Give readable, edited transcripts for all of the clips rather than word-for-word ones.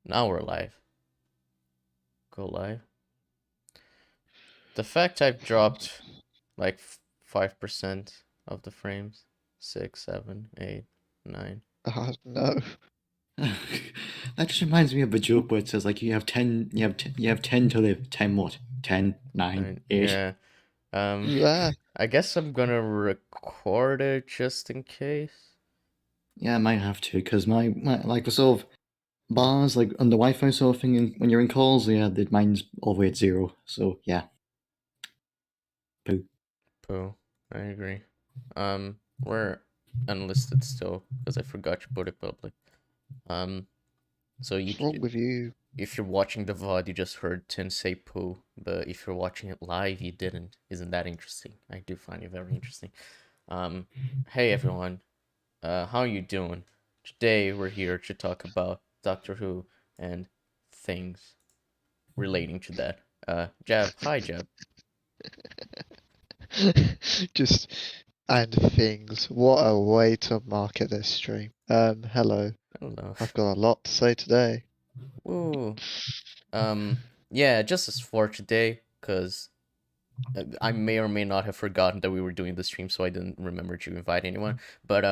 Now we're live. Go live. The fact I've dropped like 5% of the frames. 6, 7, 8, 9. No. That just reminds me of a joke where it says like you have 10 to live. 10 what? 10, 9, 8. Yeah. Yeah. I guess I'm gonna record it just in case. Yeah, I might have to because my like the sort of bars like on the Wi-Fi sort of thing, and when you're in calls, yeah, mine's all the way at 0. So yeah. Poo. Poo. I agree. We're unlisted still because I forgot to put it public. So What's wrong with you? if you're watching the VOD, you just heard Tin say poo, but if you're watching it live, you didn't. Isn't that interesting? I do find it very interesting. Hey everyone, how are you doing? Today we're here to talk about Doctor Who and things relating to that. Jab, hi Jab. Just and things. What a way to market this stream. Hello. I don't know. I've got a lot to say today. Woo. Yeah, just as for today, because I may or may not have forgotten that we were doing the stream, so I didn't remember to invite anyone. But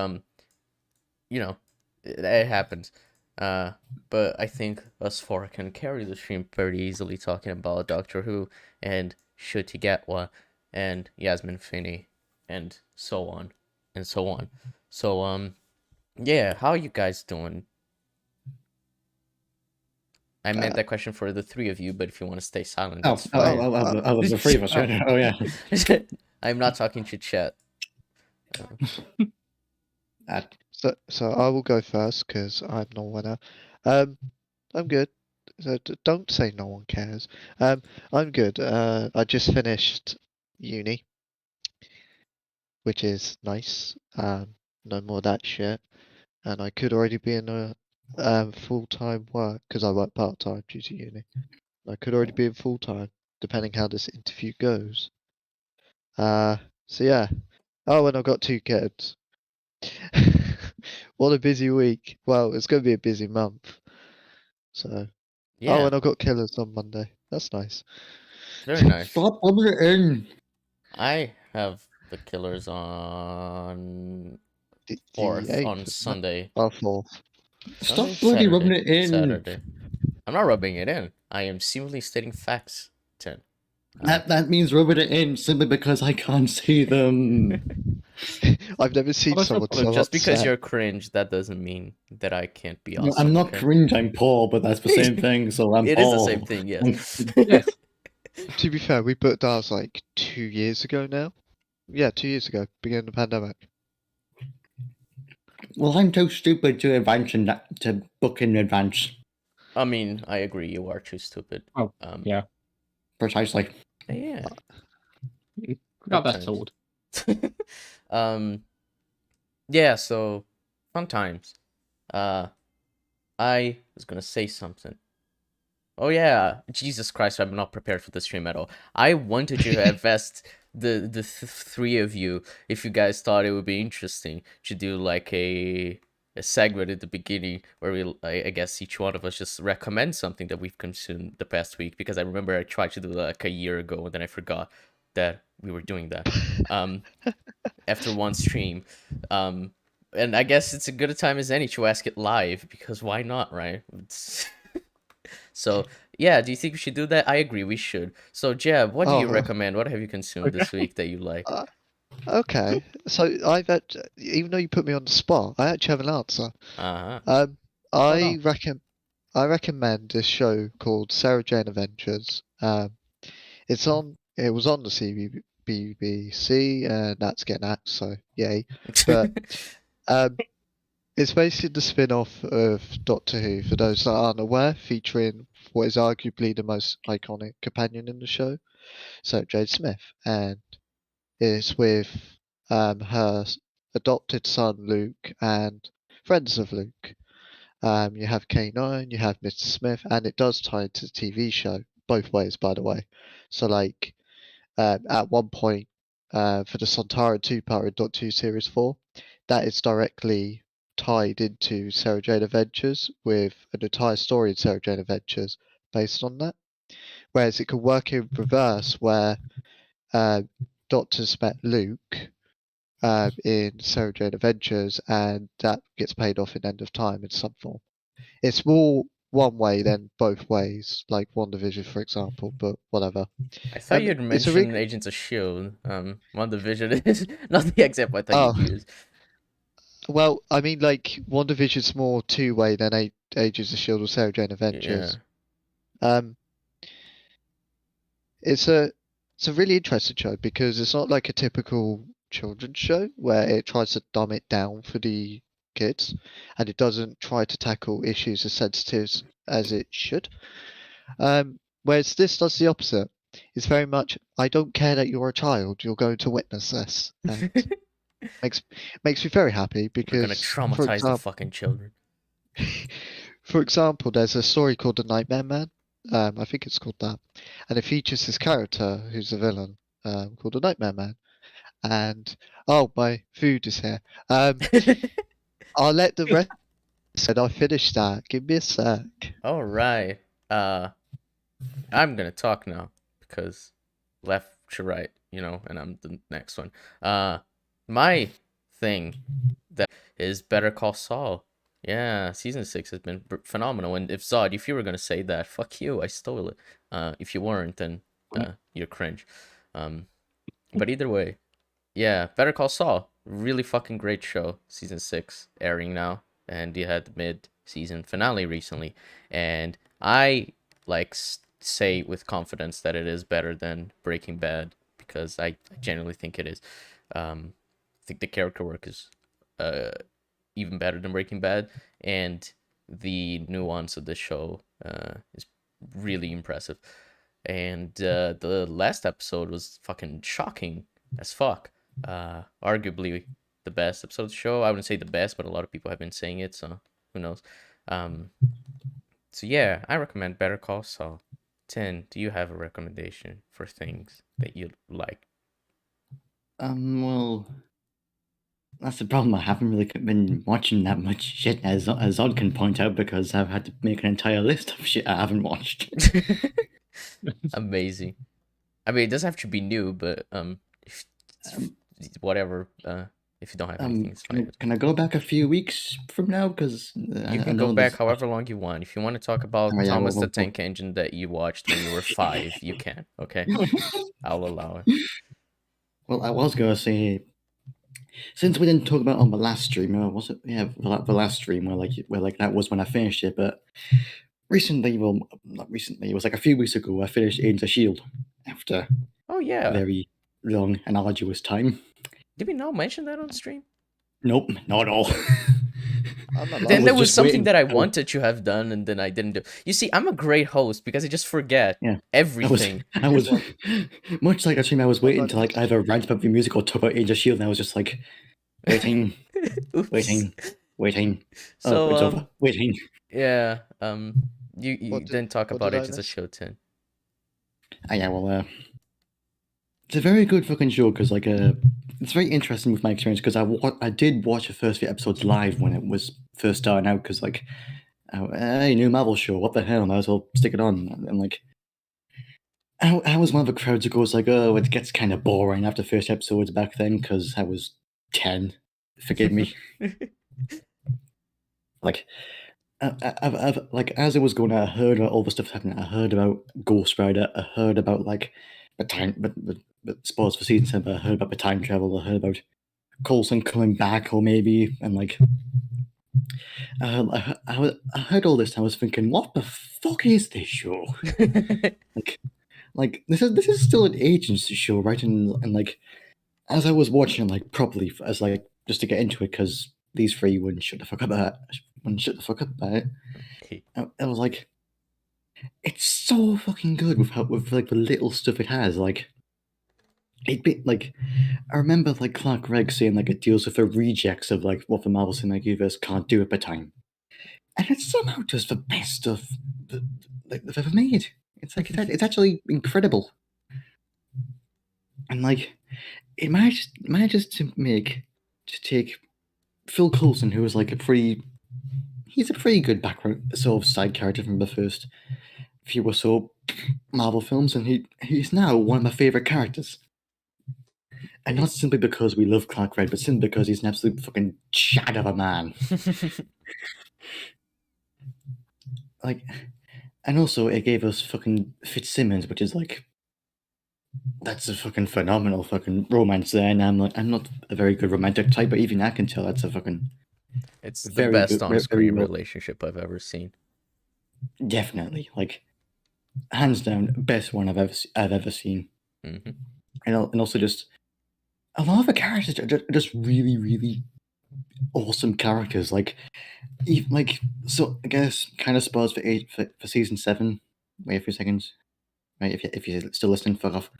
you know, it happens. But I think us four can carry the stream pretty easily, talking about Doctor Who and Ncuti Gatwa and Yasmin Finney and so on and so on. So yeah, how are you guys doing? I meant that question for the three of you, but if you want to stay silent, that's fine. The three of us. Oh yeah. I'm not talking to chat. So I will go first because I'm the winner. I'm good. So don't say no one cares. I'm good. I just finished uni, which is nice. No more of that shit. And I could already be in a full-time work because I work part-time due to uni. I could already be in full-time, depending how this interview goes. So yeah. Oh, and I've got 2 kids. What a busy week. Well, it's going to be a busy month. So. Yeah. Oh, and I've got Killers on Monday. That's nice. Very nice. Stop rubbing it in. I have the Killers on The 4th 8th, on Sunday. Oh, 4th. Stop bloody rubbing it in. Saturday. I'm not rubbing it in. I am simply stating facts, Tim. That means rubbing it in simply because I can't see them. I've never seen someone so just because upset. you're cringe, that doesn't mean that I can't be awesome. I'm not cringe, I'm poor, but that's the same thing, so I'm It poor. is the same thing, yes. Yes. To be fair, we booked ours like 2 years ago now. Yeah, 2 years ago, beginning of the pandemic. Well, I'm too stupid to book in advance. I mean, I agree, you are too stupid. Oh, yeah. Precisely. Yeah. Got that sold. Yeah, so fun times. I was gonna say something. Oh yeah, Jesus Christ, I'm not prepared for the stream at all. I wanted to have asked the three of you if you guys thought it would be interesting to do like a segment at the beginning where I guess each one of us just recommend something that we've consumed the past week, because I remember I tried to do like a year ago and then I forgot that we were doing that after one stream. And I guess it's a good a time as any to ask it live, because why not, right? So yeah, do you think we should do that? I agree, we should. So Jeb, what do you recommend? What have you consumed this week that you like? Okay, so even though you put me on the spot, I actually have an answer. I recommend this show called Sarah Jane Adventures. It was on the BBC, and that's getting axed, so yay. But it's basically the spin-off of Doctor Who, for those that aren't aware, featuring what is arguably the most iconic companion in the show, so Jade Smith, and it's with her adopted son Luke and friends of Luke. You have K9, you have Mr. Smith, and it does tie into the TV show both ways, by the way. So, like, at one point, for the Sontaran two-part in Doctor Who Series 4, that is directly tied into Sarah Jane Adventures with an entire story in Sarah Jane Adventures based on that. Whereas it could work in reverse, where Doctor's met Luke in Sarah Jane Adventures, and that gets paid off in End of Time in some form. It's more one way than both ways, like WandaVision, for example, but whatever. I thought you'd mentioned Agents of S.H.I.E.L.D. WandaVision is not the example I thought you'd use. Well, I mean, like, WandaVision's more two-way than Agents of S.H.I.E.L.D. or Sarah Jane Adventures. Yeah. It's a really interesting show because it's not like a typical children's show where it tries to dumb it down for the kids, and it doesn't try to tackle issues as sensitive as it should. Whereas this does the opposite. It's very much, I don't care that you're a child, you're going to witness this. And makes me very happy because we're gonna traumatize the fucking children. For example, there's a story called The Nightmare Man. I think it's called that, and it features this character who's a villain called the Nightmare Man. And my food is here. I'll let the rest. Said I finished that. Give me a sec. All right. I'm gonna talk now because left to right, and I'm the next one. My thing that is Better Call Saul. Yeah, season 6 has been phenomenal. And if Zod, if you were gonna say that, fuck you, I stole it. If you weren't, then you're cringe. But either way, yeah, Better Call Saul, really fucking great show. Season 6 airing now, and you had the mid-season finale recently, and I say with confidence that it is better than Breaking Bad because I genuinely think it is. I think the character work is even better than Breaking Bad, and the nuance of the show is really impressive. And the last episode was fucking shocking as fuck. Arguably the best episode of the show. I wouldn't say the best, but a lot of people have been saying it, so who knows. So yeah, I recommend Better Call Saul. 10, do you have a recommendation for things that you like? Well, that's the problem. I haven't really been watching that much shit, as Odd can point out, because I've had to make an entire list of shit I haven't watched. Amazing. I mean, it doesn't have to be new, but whatever. If you don't have anything, it's fine. Can I go back a few weeks from now? Because you can go back however long you want. If you want to talk about Thomas the Tank Engine that you watched when you were 5, you can. Okay, I'll allow it. Well, I was gonna say, since we didn't talk about on the last stream, was it? Yeah, the last stream where that was when I finished it. But recently, well, not recently, it was like a few weeks ago. I finished Agents of S.H.I.E.L.D. after a very long and arduous time. Did we not mention that on stream? Nope, not at all. Then there was something that I wanted to have done, and then I didn't do. You see, I'm a great host because I just forget everything. I was much like a stream. I was waiting to either rant about the music or talk about Agents of S.H.I.E.L.D. and I was just like waiting. So it's over. Waiting. Yeah. You didn't talk about Agents of S.H.I.E.L.D. 10. Yeah. Well, it's a very good fucking show because it's very interesting with my experience because I did watch the first few episodes live when it was first starting out because hey, new Marvel show, what the hell, I might as well stick it on. And I was one of the crowds who goes oh, it gets kind of boring after the first episodes back then because I was 10. Forgive me. I've as it was going, I heard about all the stuff happening. I heard about Ghost Rider. I heard about the time, but spoilers for season 7. I heard about the time travel. I heard about Coulson coming back, or maybe, and I heard all this. And I was thinking, what the fuck is this show? This is still an agents show, right? And as I was watching properly, as just to get into it, because these three wouldn't shut the fuck up about it. I was it's so fucking good with the little stuff it has. It'd be I remember Clark Gregg saying it deals with the rejects of what the Marvel Cinematic Universe can't do at the time, and it somehow does the best stuff they've ever made. It's actually incredible, and it manages to take Phil Coulson, who was like he's a pretty good background sort of side character from the first few or so Marvel films, and he's now one of my favorite characters. And not simply because we love Clark Kent, but simply because he's an absolute fucking chad of a man. Like, and also it gave us fucking Fitzsimmons, which is like, that's a fucking phenomenal fucking romance there. And I'm not a very good romantic type, but even I can tell that's a fucking. It's the best on-screen relationship I've ever seen. Definitely, like, hands down, best one I've ever seen. Mm-hmm. And also just a lot of the characters are just really, really awesome characters. Like, even, like, so I guess kind of spoils for season 7. Wait a few seconds. Right, if you're still listening, fuck off.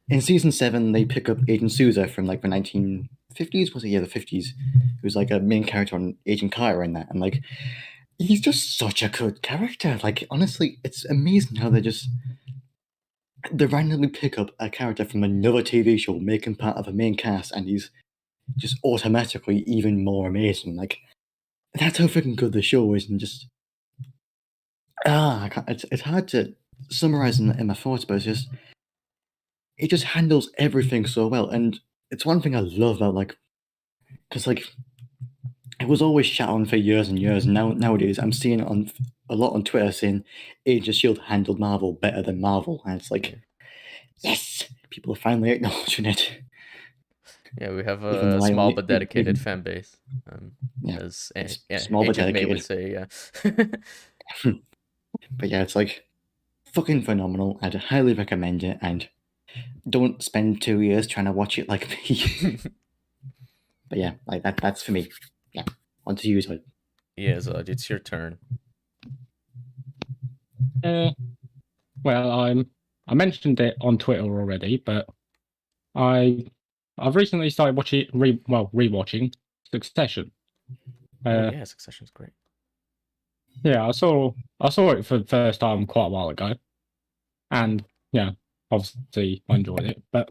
In season 7, they pick up Agent Sousa from like the 1950s. Was it? Yeah, the 50s. Who's like a main character on Agent Carter in that, and like, he's just such a good character. Like, honestly, it's amazing how they randomly pick up a character from another TV show, make him part of a main cast, and he's just automatically even more amazing. Like, that's how freaking good the show is, and just it's hard to summarize in my thoughts, but it just handles everything so well. And it's one thing I love about, like, because like, it was always shat on for years and years, and nowadays I'm seeing it a lot on Twitter saying Agents of S.H.I.E.L.D. handled Marvel better than Marvel, and it's like, yes, people are finally acknowledging it. Yeah, we have a small but dedicated fan base. As small but dedicated. May would say, yeah. But yeah, it's like fucking phenomenal. I'd highly recommend it, and don't spend 2 years trying to watch it like me. But yeah, like that's for me. Yeah, on to you, Zod. Yeah, Zod, it's your turn. Well, I mentioned it on Twitter already, but I've recently started rewatching Succession. Yeah, Succession's great. Yeah, I saw it for the first time quite a while ago, and yeah, obviously I enjoyed it. But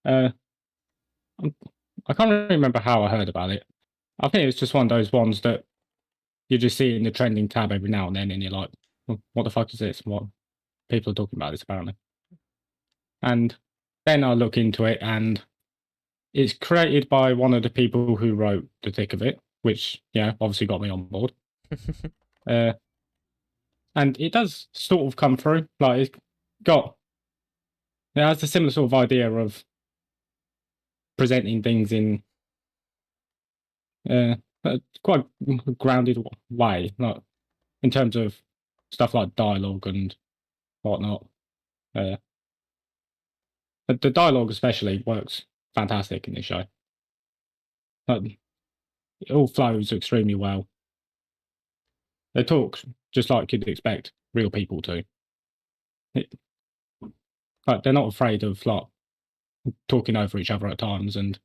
I can't really remember how I heard about it. I think it's just one of those ones that you just see in the trending tab every now and then, and you're like, "What the fuck is this? What people are talking about this apparently?" And then I look into it, and it's created by one of the people who wrote The Thick of It, which obviously got me on board. And it does sort of come through. Like, it has a similar sort of idea of presenting things in a quite grounded way, like in terms of stuff like dialogue and whatnot. But the dialogue especially works fantastic in this show. Like, it all flows extremely well. They talk just like you'd expect real people to. Like, they're not afraid of like talking over each other at times, and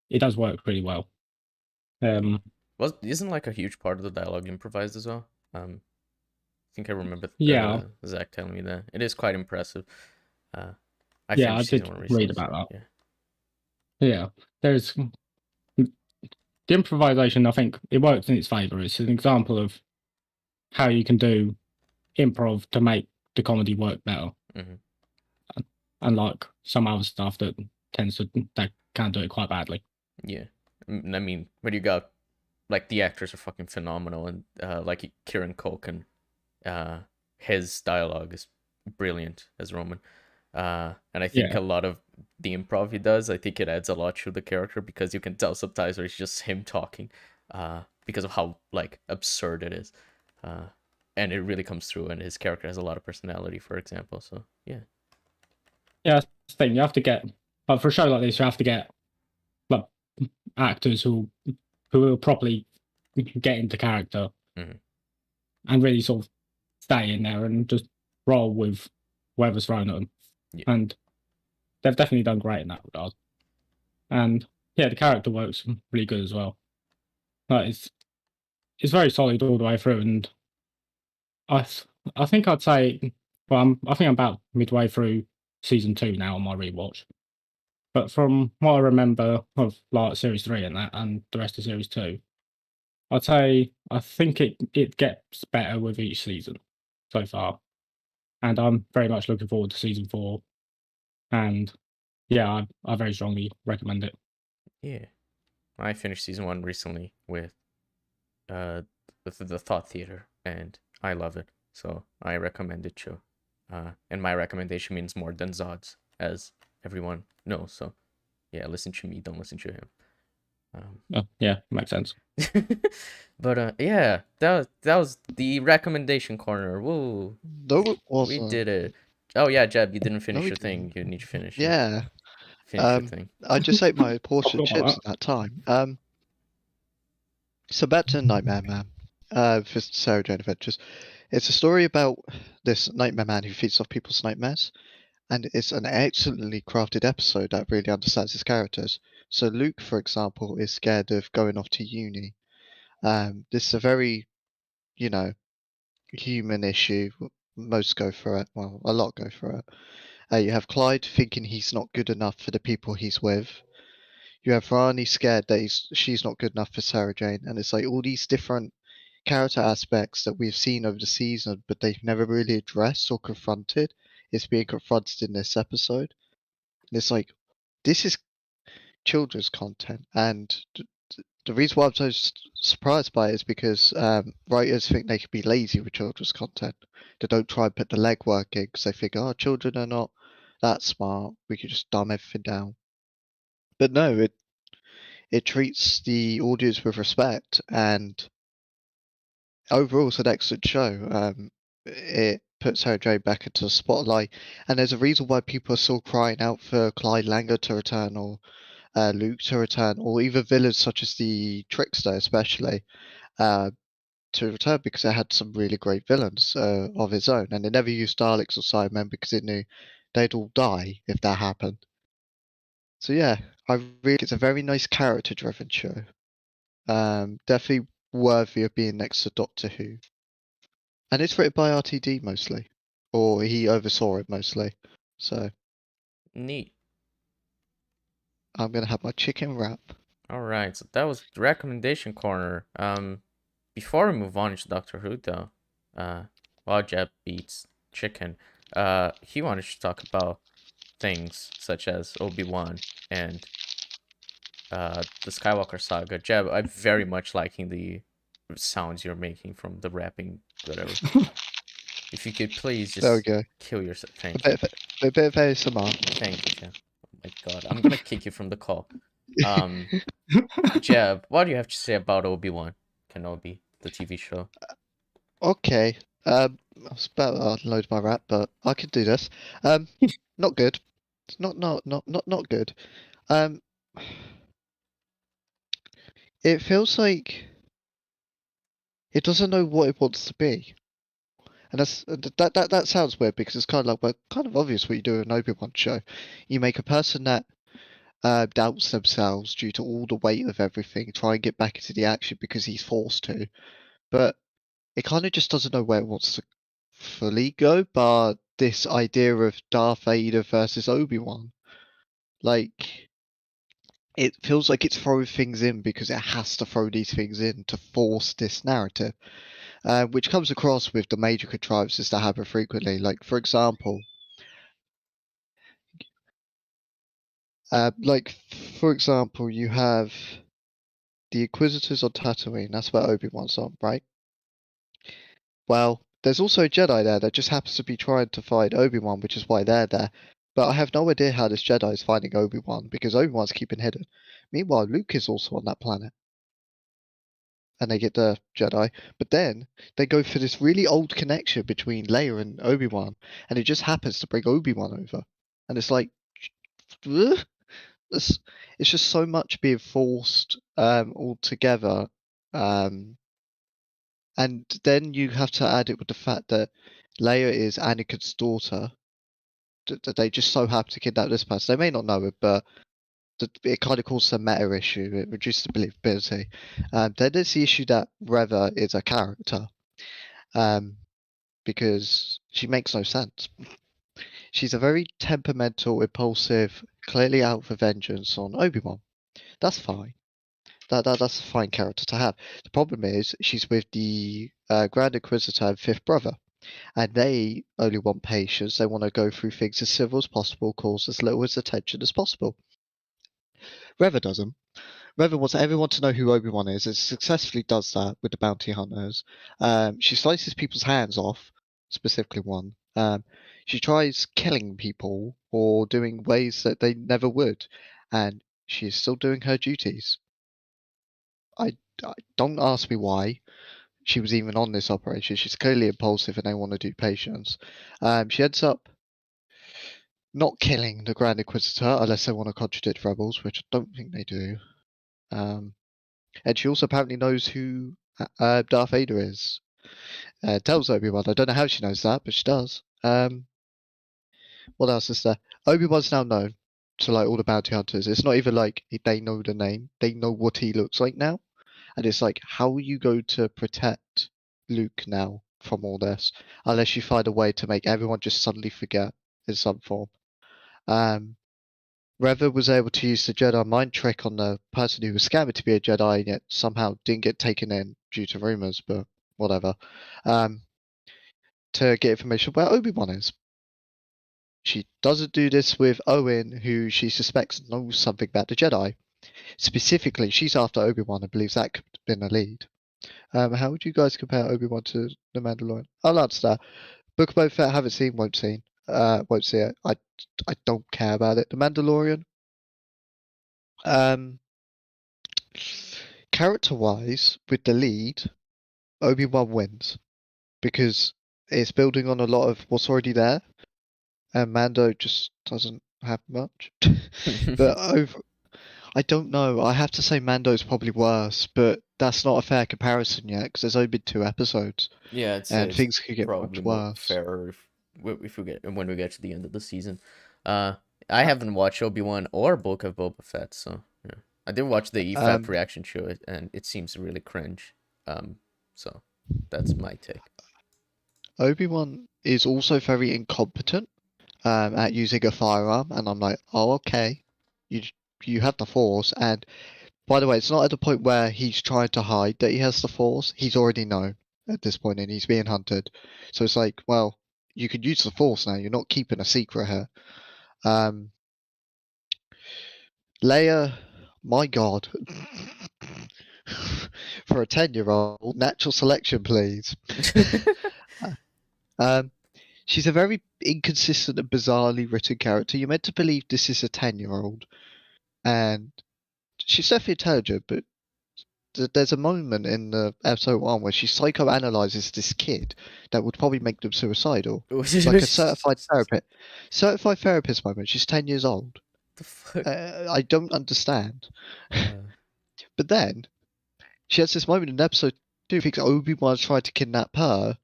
it does work pretty well. Isn't like a huge part of the dialogue improvised as well? I think I remember Zach telling me that. It is quite impressive. I did read about that. Yeah, there's the improvisation. I think it works in its favor. It's an example of how you can do improv to make the comedy work better. Mm-hmm. Unlike some other stuff that can do it quite badly. Yeah, I mean, when you got like the actors are fucking phenomenal, and like Kieran Culkin, his dialogue is brilliant as Roman. And I think a lot of the improv he does, I think it adds a lot to the character, because you can tell sometimes where it's just him talking, because of how like absurd it is, and it really comes through. And his character has a lot of personality, for example. So yeah, that's the thing. You have to get, but for a show like this, you have to get like actors who will properly get into character, and really sort of stay in there and just roll with whatever's thrown at them. Yeah. And they've definitely done great in that regard. And yeah, the character works really good as well. Like, it's very solid all the way through. And I think I'd say, I think I'm about midway through season 2 now on my rewatch. But from what I remember of like Series 3 and that, and the rest of Series 2, I'd say I think it gets better with each season so far. And I'm very much looking forward to Season 4. And yeah, I very strongly recommend it. Yeah. I finished Season 1 recently with the Thought Theater, and I love it. So I recommend it too. And my recommendation means more than Zod's, as everyone knows. So yeah, listen to me, don't listen to him. Yeah, makes sense. But yeah, that was the recommendation corner. Woo! No, it We wasn't. did it. Oh yeah, Jeb, you didn't finish No, your thing. You need to finish it. Yeah. Finish your thing. I just ate my portion of Forgot about chips at that time. So back to Nightmare Man. For Sarah Jane Adventures. It's a story about this nightmare man who feeds off people's nightmares, and it's an excellently crafted episode that really understands his characters. So Luke, for example, is scared of going off to uni. This is a very, you know, human issue. Most go for it. Well, a lot go for it. You have Clyde thinking he's not good enough for the people he's with. You have Rani scared that she's not good enough for Sarah Jane, and it's like all these different character aspects that we've seen over the season, but they've never really addressed or confronted. It's being confronted in this episode. And it's like, this is children's content, and the reason why I'm so surprised by it is because writers think they can be lazy with children's content. They don't try and put the legwork in because they think, oh, children are not that smart. We could just dumb everything down. But no, it treats the audience with respect, and overall, it's an excellent show. It puts Sarah Jane back into the spotlight, and there's a reason why people are still crying out for Clyde Langer to return, or Luke to return, or even villains such as the Trickster, especially, to return, because it had some really great villains of its own, and it never used Daleks or Cybermen because it knew they'd all die if that happened. So yeah, I really think it's a very nice character-driven show. Definitely worthy of being next to Doctor Who. And it's written by RTD mostly, or he oversaw it mostly. So Neat. I'm gonna have my chicken wrap. All right, so that was the recommendation corner. Before we move on to Doctor Who, though, while Jeb eats chicken, he wanted to talk about things such as Obi-Wan and the Skywalker saga. Jeb, I'm very much liking the sounds you're making from the rapping, whatever. If you could please just There we go. kill yourself. Thank you. A bit of ASMR. Thank you, Jeb. Oh my god, I'm gonna kick you from the call. Jeb, what do you have to say about Obi-Wan Kenobi, the TV show? Okay. I was about to unload my wrap, but I could do this. Not good. It's not good. It feels like it doesn't know what it wants to be. And that sounds weird because it's kind of like, well, kind of obvious what you do in an Obi-Wan show. You make a person that doubts themselves due to all the weight of everything, try and get back into the action because he's forced to. But it kind of just doesn't know where it wants to fully go. But this idea of Darth Vader versus Obi-Wan, like, it feels like it's throwing things in because it has to throw these things in to force this narrative. Which comes across with the major contrivances that happen frequently. Like, for example, you have the Inquisitors on Tatooine. That's where Obi-Wan's on, right? Well, there's also a Jedi there that just happens to be trying to find Obi-Wan, which is why they're there. But I have no idea how this Jedi is finding Obi-Wan because Obi-Wan's keeping hidden. Meanwhile, Luke is also on that planet. And they get the Jedi. But then they go for this really old connection between Leia and Obi-Wan, and it just happens to bring Obi-Wan over. And it's like, it's just so much being forced all together. And then you have to add it with the fact that Leia is Anakin's daughter. That they just so happen to kidnap this person. They may not know it, but it kind of causes a meta issue. It reduces the believability. Then there's the issue that Reva is a character, because she makes no sense. She's a very temperamental, impulsive, clearly out for vengeance on Obi-Wan. That's fine. That's a fine character to have. The problem is she's with the Grand Inquisitor and Fifth Brother, and they only want patience. They want to go through things as civil as possible, cause as little as attention as possible. Reva doesn't. Reva wants everyone to know who Obi-Wan is, and successfully does that with the bounty hunters. She slices people's hands off, specifically one. She tries killing people or doing ways that they never would, and she is still doing her duties. I don't ask me why she was even on this operation. She's clearly impulsive and they want to do patience. She ends up not killing the Grand Inquisitor unless they want to contradict rebels, which I don't think they do. And she also apparently knows who Darth Vader is. Tells Obi-Wan. I don't know how she knows that, but she does. What else is there? Obi-Wan's now known to like all the bounty hunters. It's not even like they know the name; they know what he looks like now. And it's like, how will you go to protect Luke now from all this, unless you find a way to make everyone just suddenly forget in some form. Reva was able to use the Jedi mind trick on the person who was scamming to be a Jedi and yet somehow didn't get taken in due to rumors, but whatever. To get information where Obi-Wan is. She doesn't do this with Owen, who she suspects knows something about the Jedi. Specifically, she's after Obi-Wan and believes that could have been a lead. How would you guys compare Obi-Wan to The Mandalorian? I'll answer that. Book of Boba Fett, haven't seen, won't see it. I don't care about it. The Mandalorian. Character-wise, with the lead, Obi-Wan wins because it's building on a lot of what's already there, and Mando just doesn't have much. But I don't know. I have to say Mando's probably worse, but that's not a fair comparison yet because there's only been 2 episodes. Yeah, it's things could get probably much more worse. fairer if we get when we get to the end of the season. I haven't watched Obi-Wan or Book of Boba Fett, so yeah. I did watch the EFAP reaction show, and it seems really cringe. So that's my take. Obi-Wan is also very incompetent at using a firearm, and I'm like, oh, okay, you have the Force, and by the way, it's not at the point where he's trying to hide that he has the Force. He's already known at this point, and he's being hunted. So it's like, well, you could use the Force now. You're not keeping a secret here. Leia, my God. For a 10-year-old, natural selection, please. She's a very inconsistent and bizarrely written character. You're meant to believe this is a 10-year-old, and she's definitely intelligent, but there's a moment in the episode 1 where she psychoanalyzes this kid that would probably make them suicidal. It's like a certified therapist moment. She's 10 years old. The fuck? I don't understand. But then she has this moment in episode 2 thinks Obi-Wan tried to kidnap her,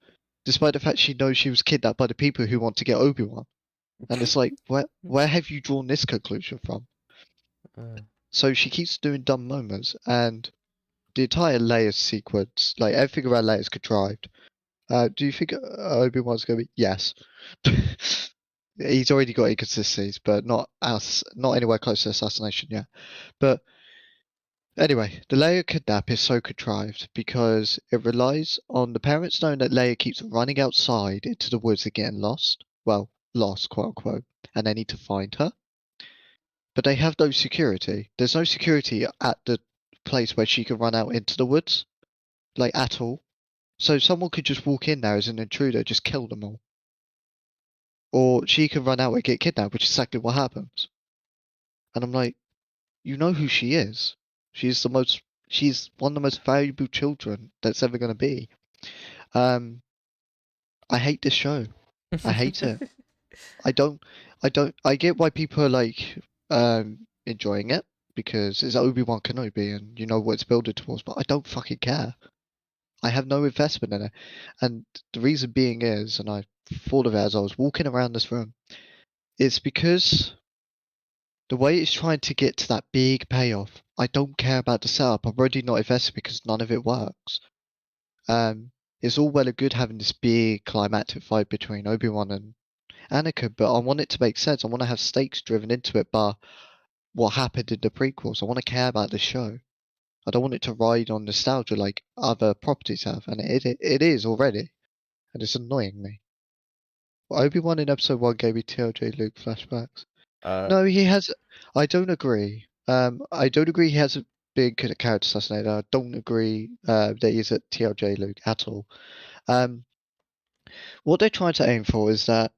despite the fact she knows she was kidnapped by the people who want to get Obi-Wan. And it's like, where have you drawn this conclusion from? So she keeps doing dumb moments, and the entire Leia sequence, like everything around Leia is contrived. Do you think Obi-Wan's going to be? Yes. He's already got inconsistencies, but not anywhere close to assassination yet. But anyway, the Leia kidnap is so contrived because it relies on the parents knowing that Leia keeps running outside into the woods and getting lost. Well, lost, quote unquote, and they need to find her. But they have no security. There's no security at the place where she can run out into the woods, like at all. So someone could just walk in there as an intruder, just kill them all. Or she can run out and get kidnapped, which is exactly what happens. And I'm like, you know who she is. She's one of the most valuable children that's ever going to be. I hate this show. I hate it. I get why people are like enjoying it because it's Obi-Wan Kenobi and you know what it's building towards, but I don't fucking care. I have no investment in it. And the reason being is, and I thought of it as I was walking around this room, it's because the way it's trying to get to that big payoff, I don't care about the setup. I'm already not invested because none of it works. It's all well and good having this big climactic fight between Obi-Wan Anakin, but I want it to make sense. I want to have stakes driven into it by what happened in the prequels. I want to care about the show. I don't want it to ride on nostalgia like other properties have, and it is already, and it's annoying me. Obi-Wan in Episode 1 gave me TLJ Luke flashbacks. No, he has. I don't agree. I don't agree he has a big character assassinator. I don't agree that he's a TLJ Luke at all. What they're trying to aim for is that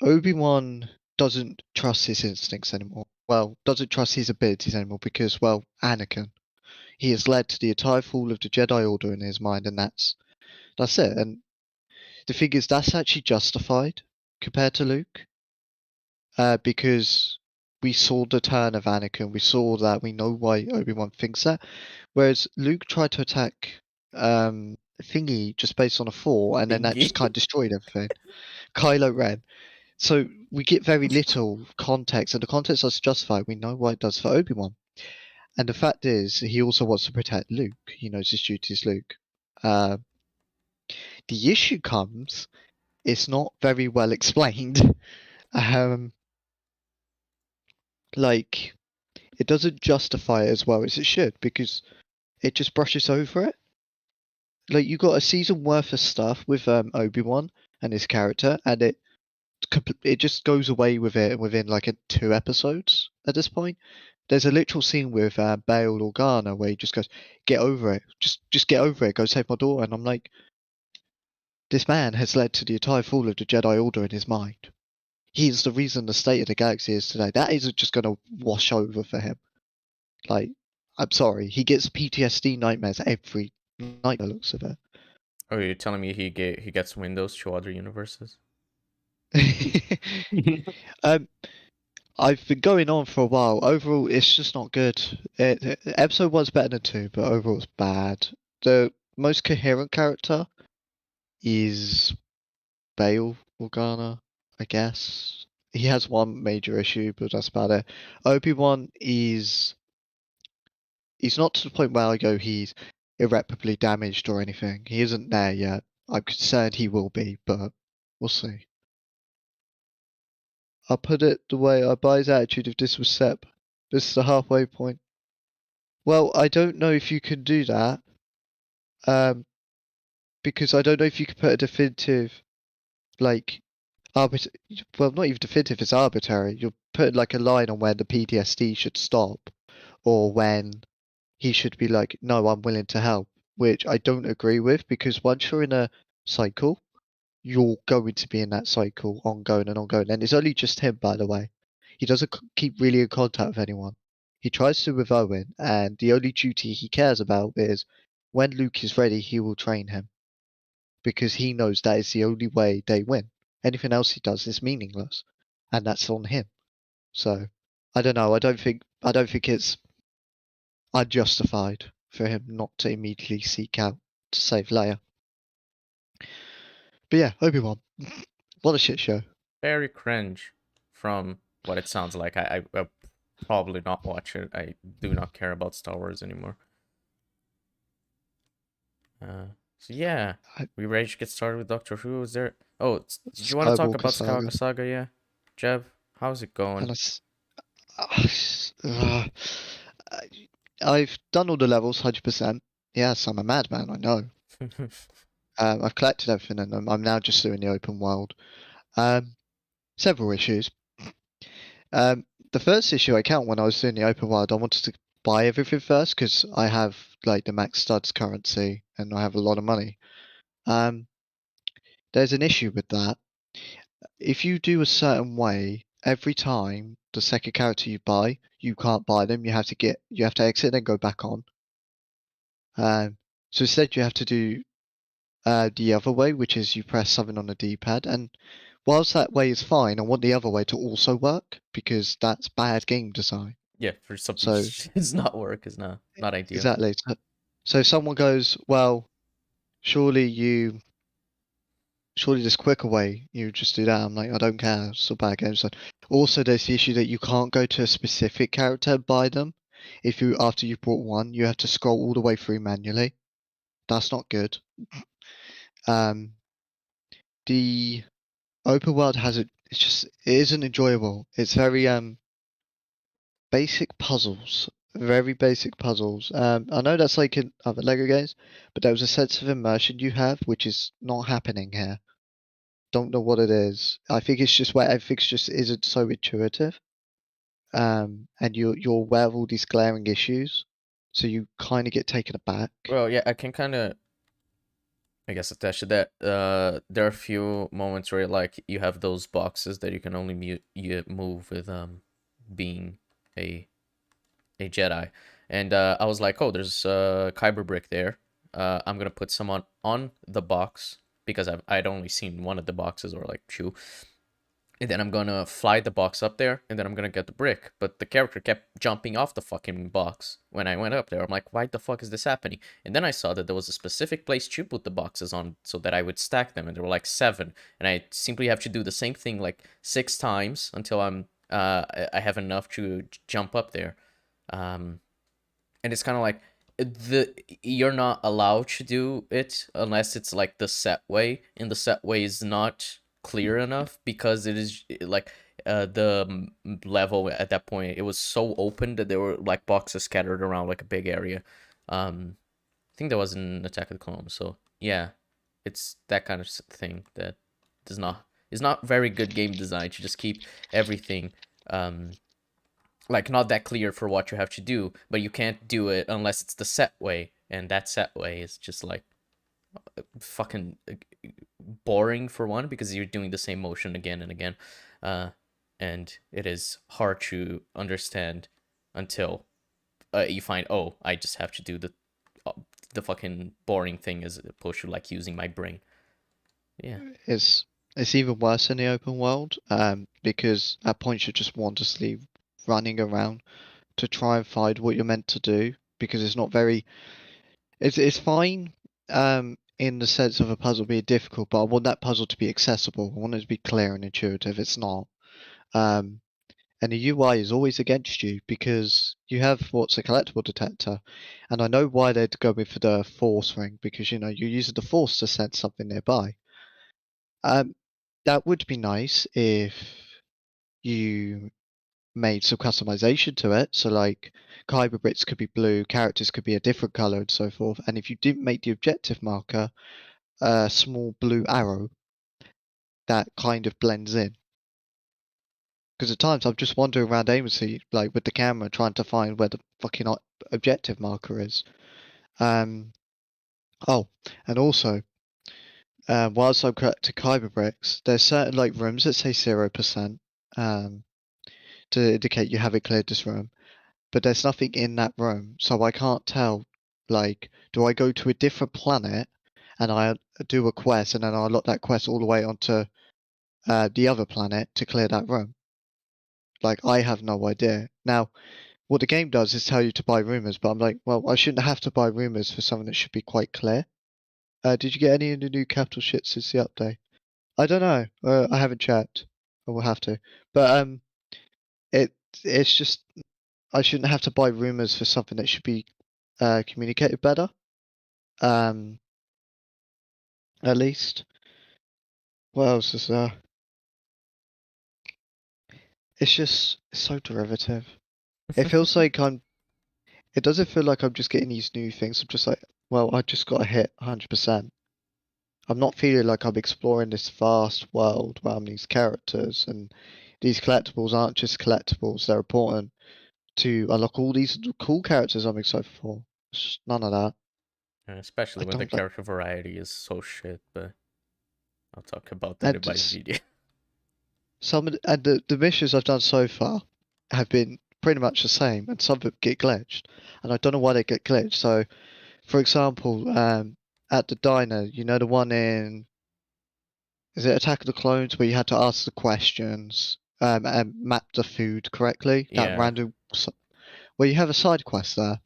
Obi-Wan doesn't trust his instincts anymore. Well, doesn't trust his abilities anymore because, well, Anakin. He has led to the entire fall of the Jedi Order in his mind, and that's it. And the thing is, that's actually justified compared to Luke, because we saw the turn of Anakin. We saw that. We know why Obi-Wan thinks that. Whereas Luke tried to attack Thingy just based on a thought, and then that just kind of destroyed everything. Kylo Ren. So we get very little context, and the context is justified. We know what it does for Obi-Wan. And the fact is, he also wants to protect Luke. He knows his duty is Luke. The issue comes, it's not very well explained. Like, it doesn't justify it as well as it should, because it just brushes over it. Like, you got a season worth of stuff with Obi-Wan and his character, and it just goes away with it within like 2 episodes at this point. There's a literal scene with Bail Organa where he just goes, "Get over it, just get over it, go save my daughter." And I'm like, this man has led to the entire fall of the Jedi Order in his mind. He is the reason the state of the galaxy is today. That isn't just going to wash over for him. Like, I'm sorry, he gets PTSD nightmares every night by the looks of it. Oh, you're telling me he gets windows to other universes? I've been going on for a while. Overall, it's just not good. Episode 1's better than 2, but overall it's bad. The most coherent character is Bail Organa, I guess. He has one major issue, but that's about it. Obi-Wan he's not to the point where I go he's irreparably damaged or anything. He isn't there yet. I'm concerned he will be, but we'll see. I'll put it the way I buy his attitude if this was Sep. This is the halfway point. Well, I don't know if you can do that. Because I don't know if you could put a definitive, like, well, not even definitive, it's arbitrary. You're putting like a line on when the PTSD should stop, or when he should be like, no, I'm willing to help, which I don't agree with, because once you're in a cycle, you're going to be in that cycle ongoing and ongoing. And it's only just him, by the way. He doesn't keep really in contact with anyone. He tries to with Owen, and the only duty he cares about is when Luke is ready, he will train him. Because he knows that is the only way they win. Anything else he does is meaningless. And that's on him. So I don't know, I don't think it's unjustified for him not to immediately seek out to save Leia. But yeah, Obi-Wan. What a shit show. Very cringe from what it sounds like. I probably not watch it. I do not care about Star Wars anymore. So yeah, we ready to get started with Doctor Who? Is there? Oh, did you want to talk about Skywalker Saga? Yeah, Jeb, how's it going? I've done all the levels 100%. Yes, I'm a madman, I know. I've collected everything, and I'm now just doing the open world. Several issues. The first issue I count when I was doing the open world, I wanted to buy everything first because I have like the max studs currency and I have a lot of money. There's an issue with that. If you do a certain way, every time the second character you buy, you can't buy them. You have to exit and go back on. So instead you have to do the other way, which is you press something on the D-pad. And whilst that way is fine, I want the other way to also work because that's bad game design. Yeah, for something it's not work, it's not ideal. Exactly. So someone goes, well, surely this quicker way, you just do that. I'm like, I don't care. It's still bad game design. Also, there's the issue that you can't go to a specific character and buy them. After you've bought one, you have to scroll all the way through manually. That's not good. The open world it isn't enjoyable. It's very basic puzzles. Very basic puzzles. I know that's like in other Lego games, but there was a sense of immersion you have, which is not happening here. Don't know what it is. I think it's just where everything just isn't so intuitive. And you're aware of all these glaring issues, so you kind of get taken aback. Well, yeah, I can kind of, I guess, attach to that. There are a few moments where like you have those boxes that you can only move with being a Jedi, and I was like, oh, there's a kyber brick there. I'm gonna put some on the box because I'd only seen one of the boxes or like two. And then I'm gonna fly the box up there, and then I'm gonna get the brick. But the character kept jumping off the fucking box when I went up there. I'm like, why the fuck is this happening? And then I saw that there was a specific place to put the boxes on so that I would stack them, and there were like 7. And I simply have to do the same thing like 6 times until I have enough to jump up there. And it's kind of like you're not allowed to do it unless it's like the set way, and the set way is not clear enough because it is like the level at that point, it was so open that there were like boxes scattered around like a big area. I think that was in Attack of the Clones. So yeah, it's that kind of thing that is not very good game design to just keep everything like not that clear for what you have to do, but you can't do it unless it's the set way, and that set way is just like fucking boring for one, because you're doing the same motion again and again, and it is hard to understand until you find, oh, I just have to do the fucking boring thing as opposed to like using my brain. Yeah, it's even worse in the open world, because at points you just wantonly running around to try and find what you're meant to do, because it's not very. It's fine, in the sense of a puzzle being difficult, but I want that puzzle to be accessible. I want it to be clear and intuitive. It's not. And the UI is always against you because you have what's a collectible detector, and I know why they'd go with the force ring, because you're using the force to sense something nearby. That would be nice if you made some customization to it. So like kyber bricks could be blue, characters could be a different color, and so forth. And if you didn't make the objective marker a small blue arrow, that kind of blends in. Because at times I'm just wandering around aimlessly, like with the camera, trying to find where the fucking objective marker is. Oh, and also, whilst I'm collecting kyber bricks, there's certain like rooms that say 0%, to indicate you haven't cleared this room, but there's nothing in that room, so I can't tell. Like, do I go to a different planet and I do a quest, and then I unlock that quest all the way onto the other planet to clear that room? Like, I have no idea. Now, what the game does is tell you to buy rumors, but I'm like, well, I shouldn't have to buy rumors for something that should be quite clear. Did you get any of the new capital shit since the update? I don't know. I haven't checked. I will have to. But it's just, I shouldn't have to buy rumors for something that should be communicated better. At least. What else is there? It's so derivative. It feels like it doesn't feel like I'm just getting these new things. I'm just like, well, I just got to hit 100%. I'm not feeling like I'm exploring this vast world around these characters, and these collectibles aren't just collectibles. They're important to unlock all these cool characters I'm excited for. It's just none of that. especially when the character variety is so shit, but I'll talk about that in my video. And the missions I've done so far have been pretty much the same, and some of them get glitched, and I don't know why they get glitched. So, for example, at the diner, the one in, is it Attack of the Clones, where you had to ask the questions and map the food correctly? Yeah. That random, well, you have a side quest there,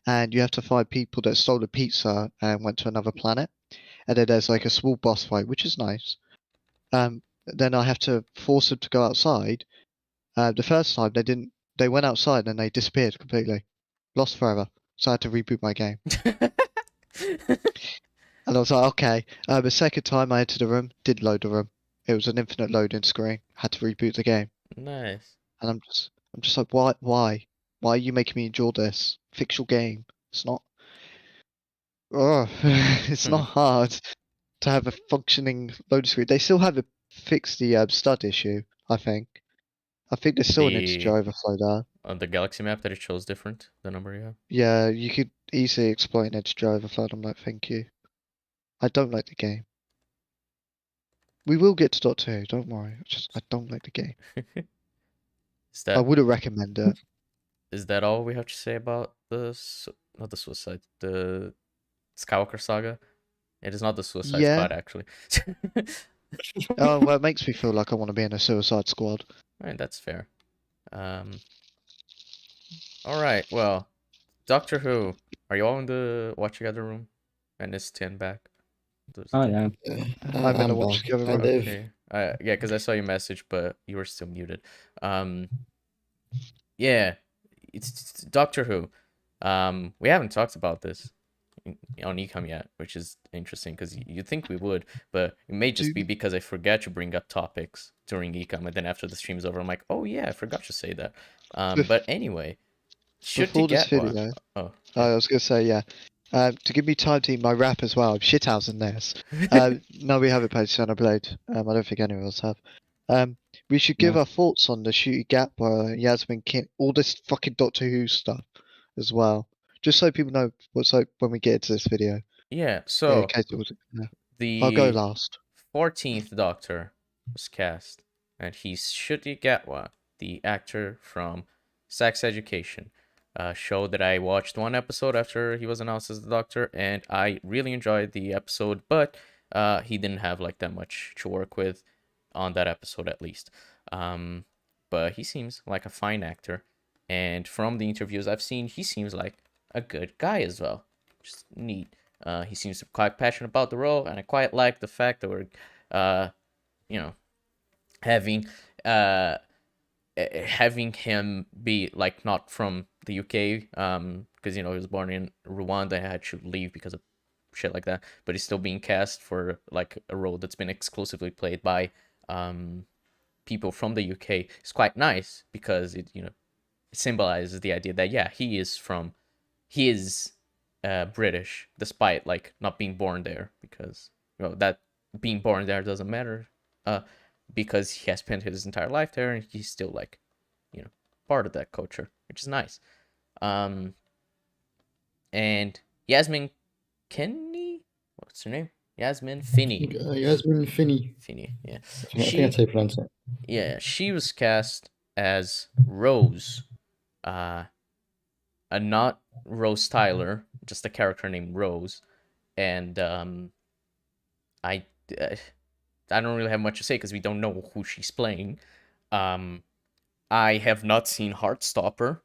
and you have to find people that stole a pizza and went to another planet, and then there's like a small boss fight, which is nice. Then I have to force them to go outside. The first time they went outside and they disappeared completely, lost forever. So I had to reboot my game. And I was like, okay. The second time I entered the room, did load the room. it was an infinite loading screen. Had to reboot the game. Nice. And I'm just like, why are you making me endure this? Fix your game. It's not. It's not hard to have a functioning loading screen. They still haven't fixed the stud issue. I think there's still an integer overflow there. On the galaxy map that it shows different, the number you have. Yeah, you could easily exploit an integer overflow. I'm like, thank you. I don't like the game. We will get to Doctor Who, don't worry. I don't like the game. I wouldn't recommend it. Is that all we have to say about the Skywalker saga? It is not the Suicide Squad, actually. Oh, well, it makes me feel like I want to be in a Suicide Squad. Alright, that's fair. Alright, well, Doctor Who, are you all in the Watch Together room? And is Tin back? Oh, yeah. I'm in a Watch Together room. Okay. Yeah, because I saw your message, but you were still muted. Yeah, it's Doctor Who. We haven't talked about this on ECUM yet, which is interesting because you'd think we would, but it may just be because I forget to bring up topics during ECUM, and then after the stream's over, I'm like, oh yeah, I forgot to say that. But anyway, before this video, I was gonna say, yeah, to give me time to eat my wrap as well. I'm shithousing this. No, we haven't played Xenoblade. I don't think any of us have. We should give our thoughts on the Ncuti Gatwa, Yasmin Finney, all this fucking Doctor Who stuff as well, just so people know what's like when we get into this video. Yeah. So I'll go last. 14th Doctor was cast, and he's Ncuti Gatwa, the actor from Sex Education, a show that I watched one episode after he was announced as the Doctor, and I really enjoyed the episode, but he didn't have like that much to work with on that episode, at least. But he seems like a fine actor, and from the interviews I've seen, he seems like a good guy as well. Just neat. He seems quite passionate about the role, and I quite like the fact that we're, having him be like not from the UK, because he was born in Rwanda and had to leave because of shit like that, but he's still being cast for like a role that's been exclusively played by people from the UK. It's quite nice because it symbolizes the idea that he is British, despite like not being born there, because that being born there doesn't matter, because he has spent his entire life there and he's still like part of that culture, which is nice. And Yasmin Finney, what's her name? Yasmin Finney. Yasmin Finney. Yeah. I think that's how you pronounce it. Yeah, she was cast as Rose, not Rose Tyler, just a character named Rose, and I don't really have much to say because we don't know who she's playing. I have not seen Heartstopper,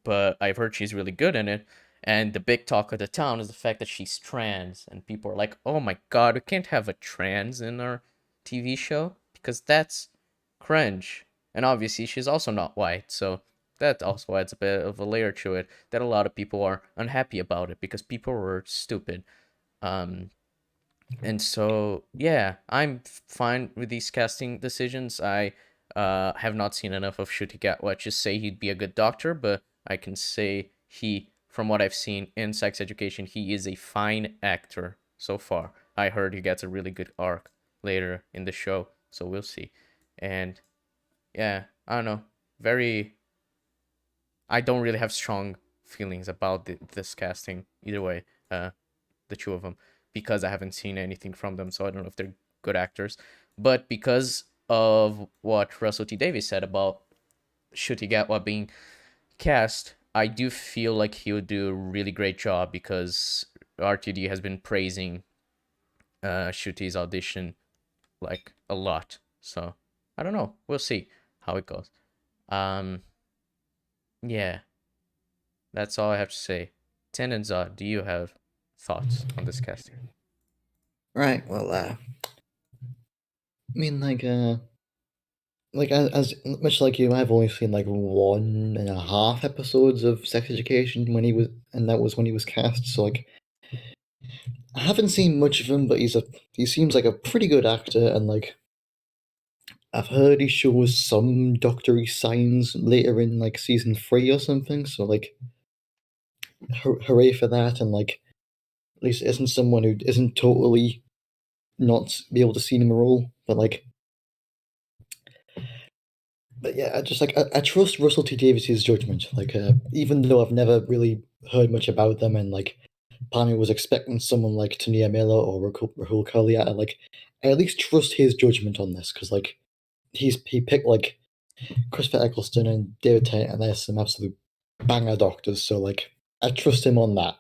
but I've heard she's really good in it. And the big talk of the town is the fact that she's trans, and people are like, "Oh my god, we can't have a trans in our TV show because that's cringe." And obviously, she's also not white, so that also adds a bit of a layer to it that a lot of people are unhappy about it because people were stupid. And so yeah, I'm fine with these casting decisions. I have not seen enough of Ncuti Gatwa to say he'd be a good doctor, but I can say from what I've seen in Sex Education, he is a fine actor so far. I heard he gets a really good arc later in the show, so we'll see. And yeah, I don't know. I don't really have strong feelings about this casting either way, the two of them, because I haven't seen anything from them, so I don't know if they're good actors. But because of what Russell T Davies said about Ncuti Gatwa being cast, I do feel like he would do a really great job because RTD has been praising Ncuti's audition like a lot. So I don't know. We'll see how it goes. Yeah, that's all I have to say. Tennant, do you have thoughts on this casting? Right. Well, I mean, like as much like you, I've only seen like 1.5 episodes of Sex Education that was when he was cast. So like, I haven't seen much of him, but he seems like a pretty good actor, and like, I've heard he shows some doctory signs later in like season 3 or something. So like, hooray for that! And like, at least it isn't someone who isn't totally not be able to see him a role, but like. But yeah, I trust Russell T Davies' judgment. Like, even though I've never really heard much about them, and like, Palmy was expecting someone like Tania Miller or Rahul Kalia, like, I at least trust his judgment on this because like, he picked like Christopher Eccleston and David Tennant, and they're some absolute banger doctors. So like, I trust him on that.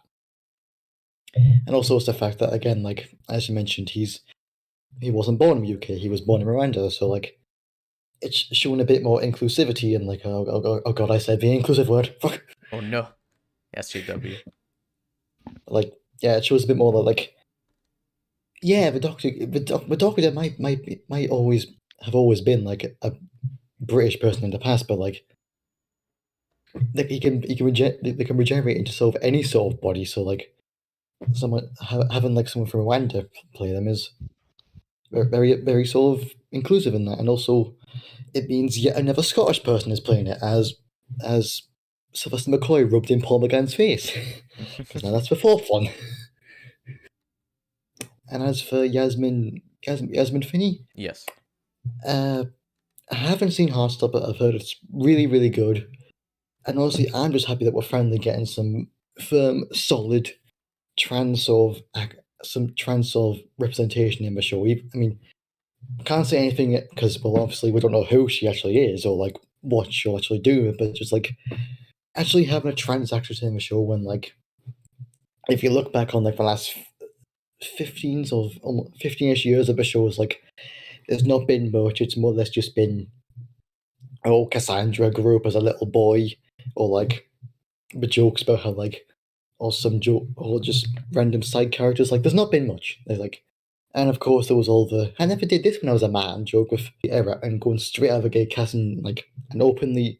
And also it's the fact that again, like as you mentioned, he wasn't born in the UK. He was born in Rwanda. So like, it's showing a bit more inclusivity and like oh god, I said the inclusive word. Fuck. Oh no, SJW. Like yeah, it shows a bit more like yeah, the doctor might always been like a British person in the past, but like they can regenerate into sort of any sort of body. So like someone having like someone from Rwanda play them is very sort of inclusive in that, and also it means yet another Scottish person is playing it as Sylvester McCoy rubbed in Paul McGann's face, because now that's the fourth one. And as for Yasmin Finney, yes, I haven't seen Heartstopper, but I've heard it's really, really good. And honestly, I'm just happy that we're finally getting some firm, solid trans sort of representation in the show. I mean, can't say anything because, well, obviously we don't know who she actually is or like what she'll actually do. But just like actually having a trans actress in the show, when like if you look back on like the last 15-ish years of the show, is like there's not been much. It's more or less just been Cassandra grew up as a little boy, or like the jokes about her like or some joke or just random side characters. Like there's not been much. There's like, and of course there was all the I never did this when I was a man joke with the era and going straight out of a gay casting like an openly,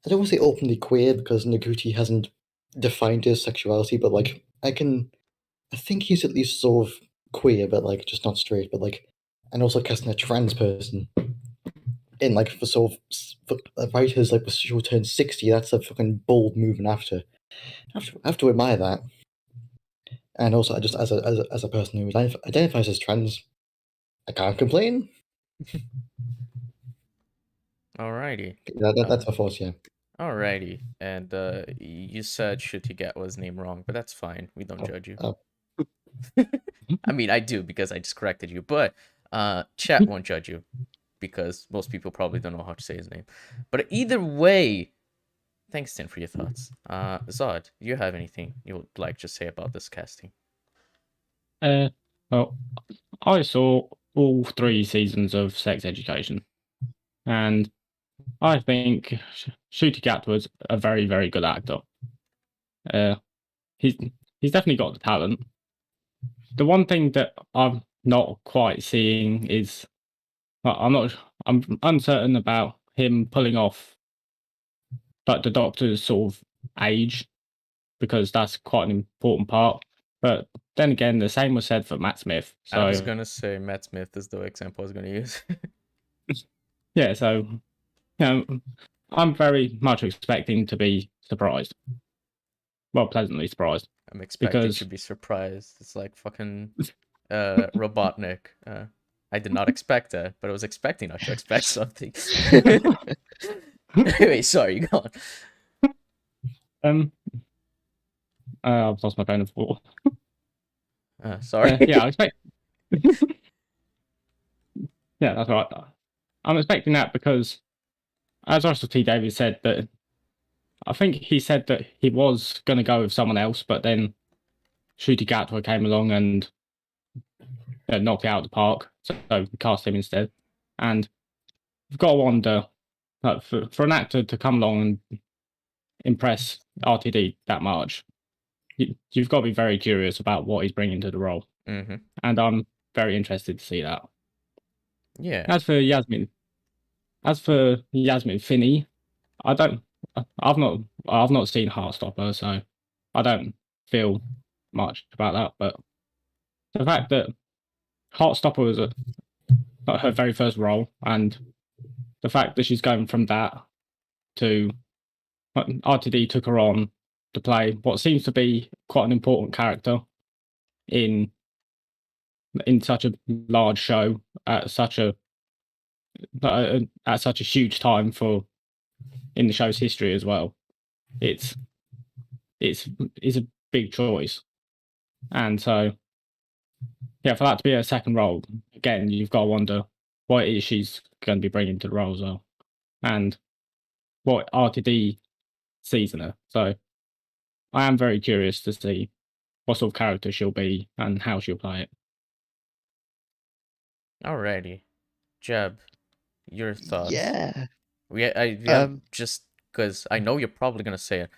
I don't want to say openly queer because Ncuti hasn't defined his sexuality, but like I think he's at least sort of queer, but like just not straight, but like, and also casting a trans person in like for sort of for writers like the show turned 60. That's a fucking bold move, and I have to admire that. And also, I just as a person who identifies as trans, I can't complain. Alrighty. That's my thoughts. Yeah. Alrighty, and you said Ncuti Gatwa's name wrong, but that's fine. We don't judge you. I mean, I do because I just corrected you, but chat won't judge you because most people probably don't know how to say his name. But either way, thanks, Tim, for your thoughts. Zod, do you have anything you would like to say about this casting? Well, I saw all 3 seasons of Sex Education, and I think Ncuti Gatwa's a very, very good actor. He's definitely got the talent. The one thing that I'm not quite seeing is I'm uncertain about him pulling off, but the Doctor's sort of age, because that's quite an important part. But then again, the same was said for Matt Smith. So I was gonna say Matt Smith is the example I was gonna use. yeah, so I'm very much expecting to be surprised. Well, pleasantly surprised. I'm expecting to be surprised. It's like fucking Robotnik. I did not expect that, but I was expecting not to expect something. Anyway, sorry, go on. I've lost my train of thought. Sorry. Yeah, I expect. Yeah, that's right. I'm expecting that because, as Russell T Davies said, that I think he said that he was going to go with someone else, but then Ncuti Gatwa came along and knocked it out of the park, so we cast him instead. And you've got to wonder, for an actor to come along and impress RTD that much, you've got to be very curious about what he's bringing to the role. Mm-hmm. And I'm very interested to see that. Yeah. As for Yasmin Finney, I've not seen Heartstopper, so I don't feel much about that. But the fact that Heartstopper was her very first role, and the fact that she's going from that to RTD took her on to play what seems to be quite an important character in such a large show at such a huge time in the show's history as well. It's a big choice, and so yeah, for that to be a second role again, you've got to wonder what it is she's going to be bringing to the role as well, and what RTD sees in her. So I am very curious to see what sort of character she'll be and how she'll play it. Alrighty, Jeb, your thoughts? Yeah. We have just because I know you're probably gonna say it.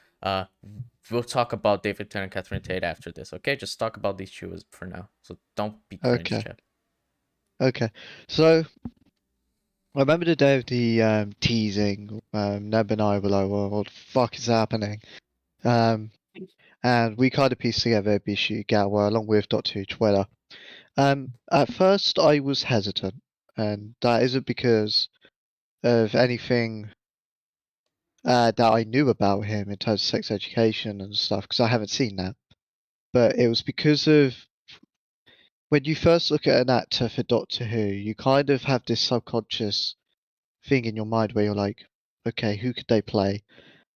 We'll talk about David Tennant and Catherine Tate after this. Okay, just talk about these two for now. So don't be cringe, Jeb. Okay. So I remember the day of the teasing. Neb and I were like, "Well, what the fuck is happening?" And we kind of pieced together Ncuti Gatwa along with Doctor Twitter. At first, I was hesitant, and that isn't because of anything that I knew about him in terms of sex education and stuff, because I haven't seen that. But it was because of when you first look at an actor for Doctor Who, you kind of have this subconscious thing in your mind where you're like, okay, who could they play?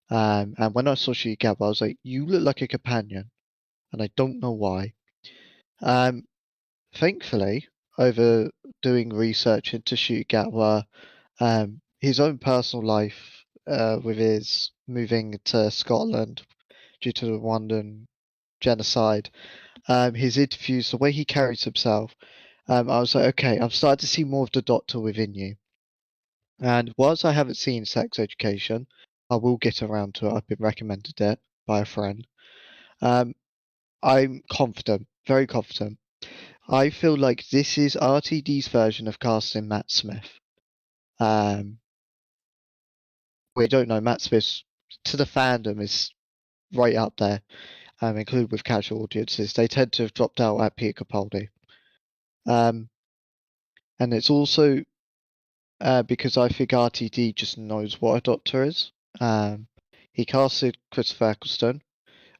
And when I saw Ncuti Gatwa, I was like, you look like a companion, and I don't know why. Thankfully, over doing research into Ncuti Gatwa, his own personal life with his moving to Scotland due to the Rwandan genocide, his interviews, the way he carries himself, I was like, okay, I'm starting to see more of the Doctor within you. And whilst I haven't seen Sex Education, I will get around to it. I've been recommended it by a friend. I'm confident, very confident. I feel like this is RTD's version of casting Matt Smith. We don't know, Matt Smith to the fandom is right up there, included with casual audiences. They tend to have dropped out at Peter Capaldi. And it's also because I think RTD just knows what a Doctor is. He casted Christopher Eccleston,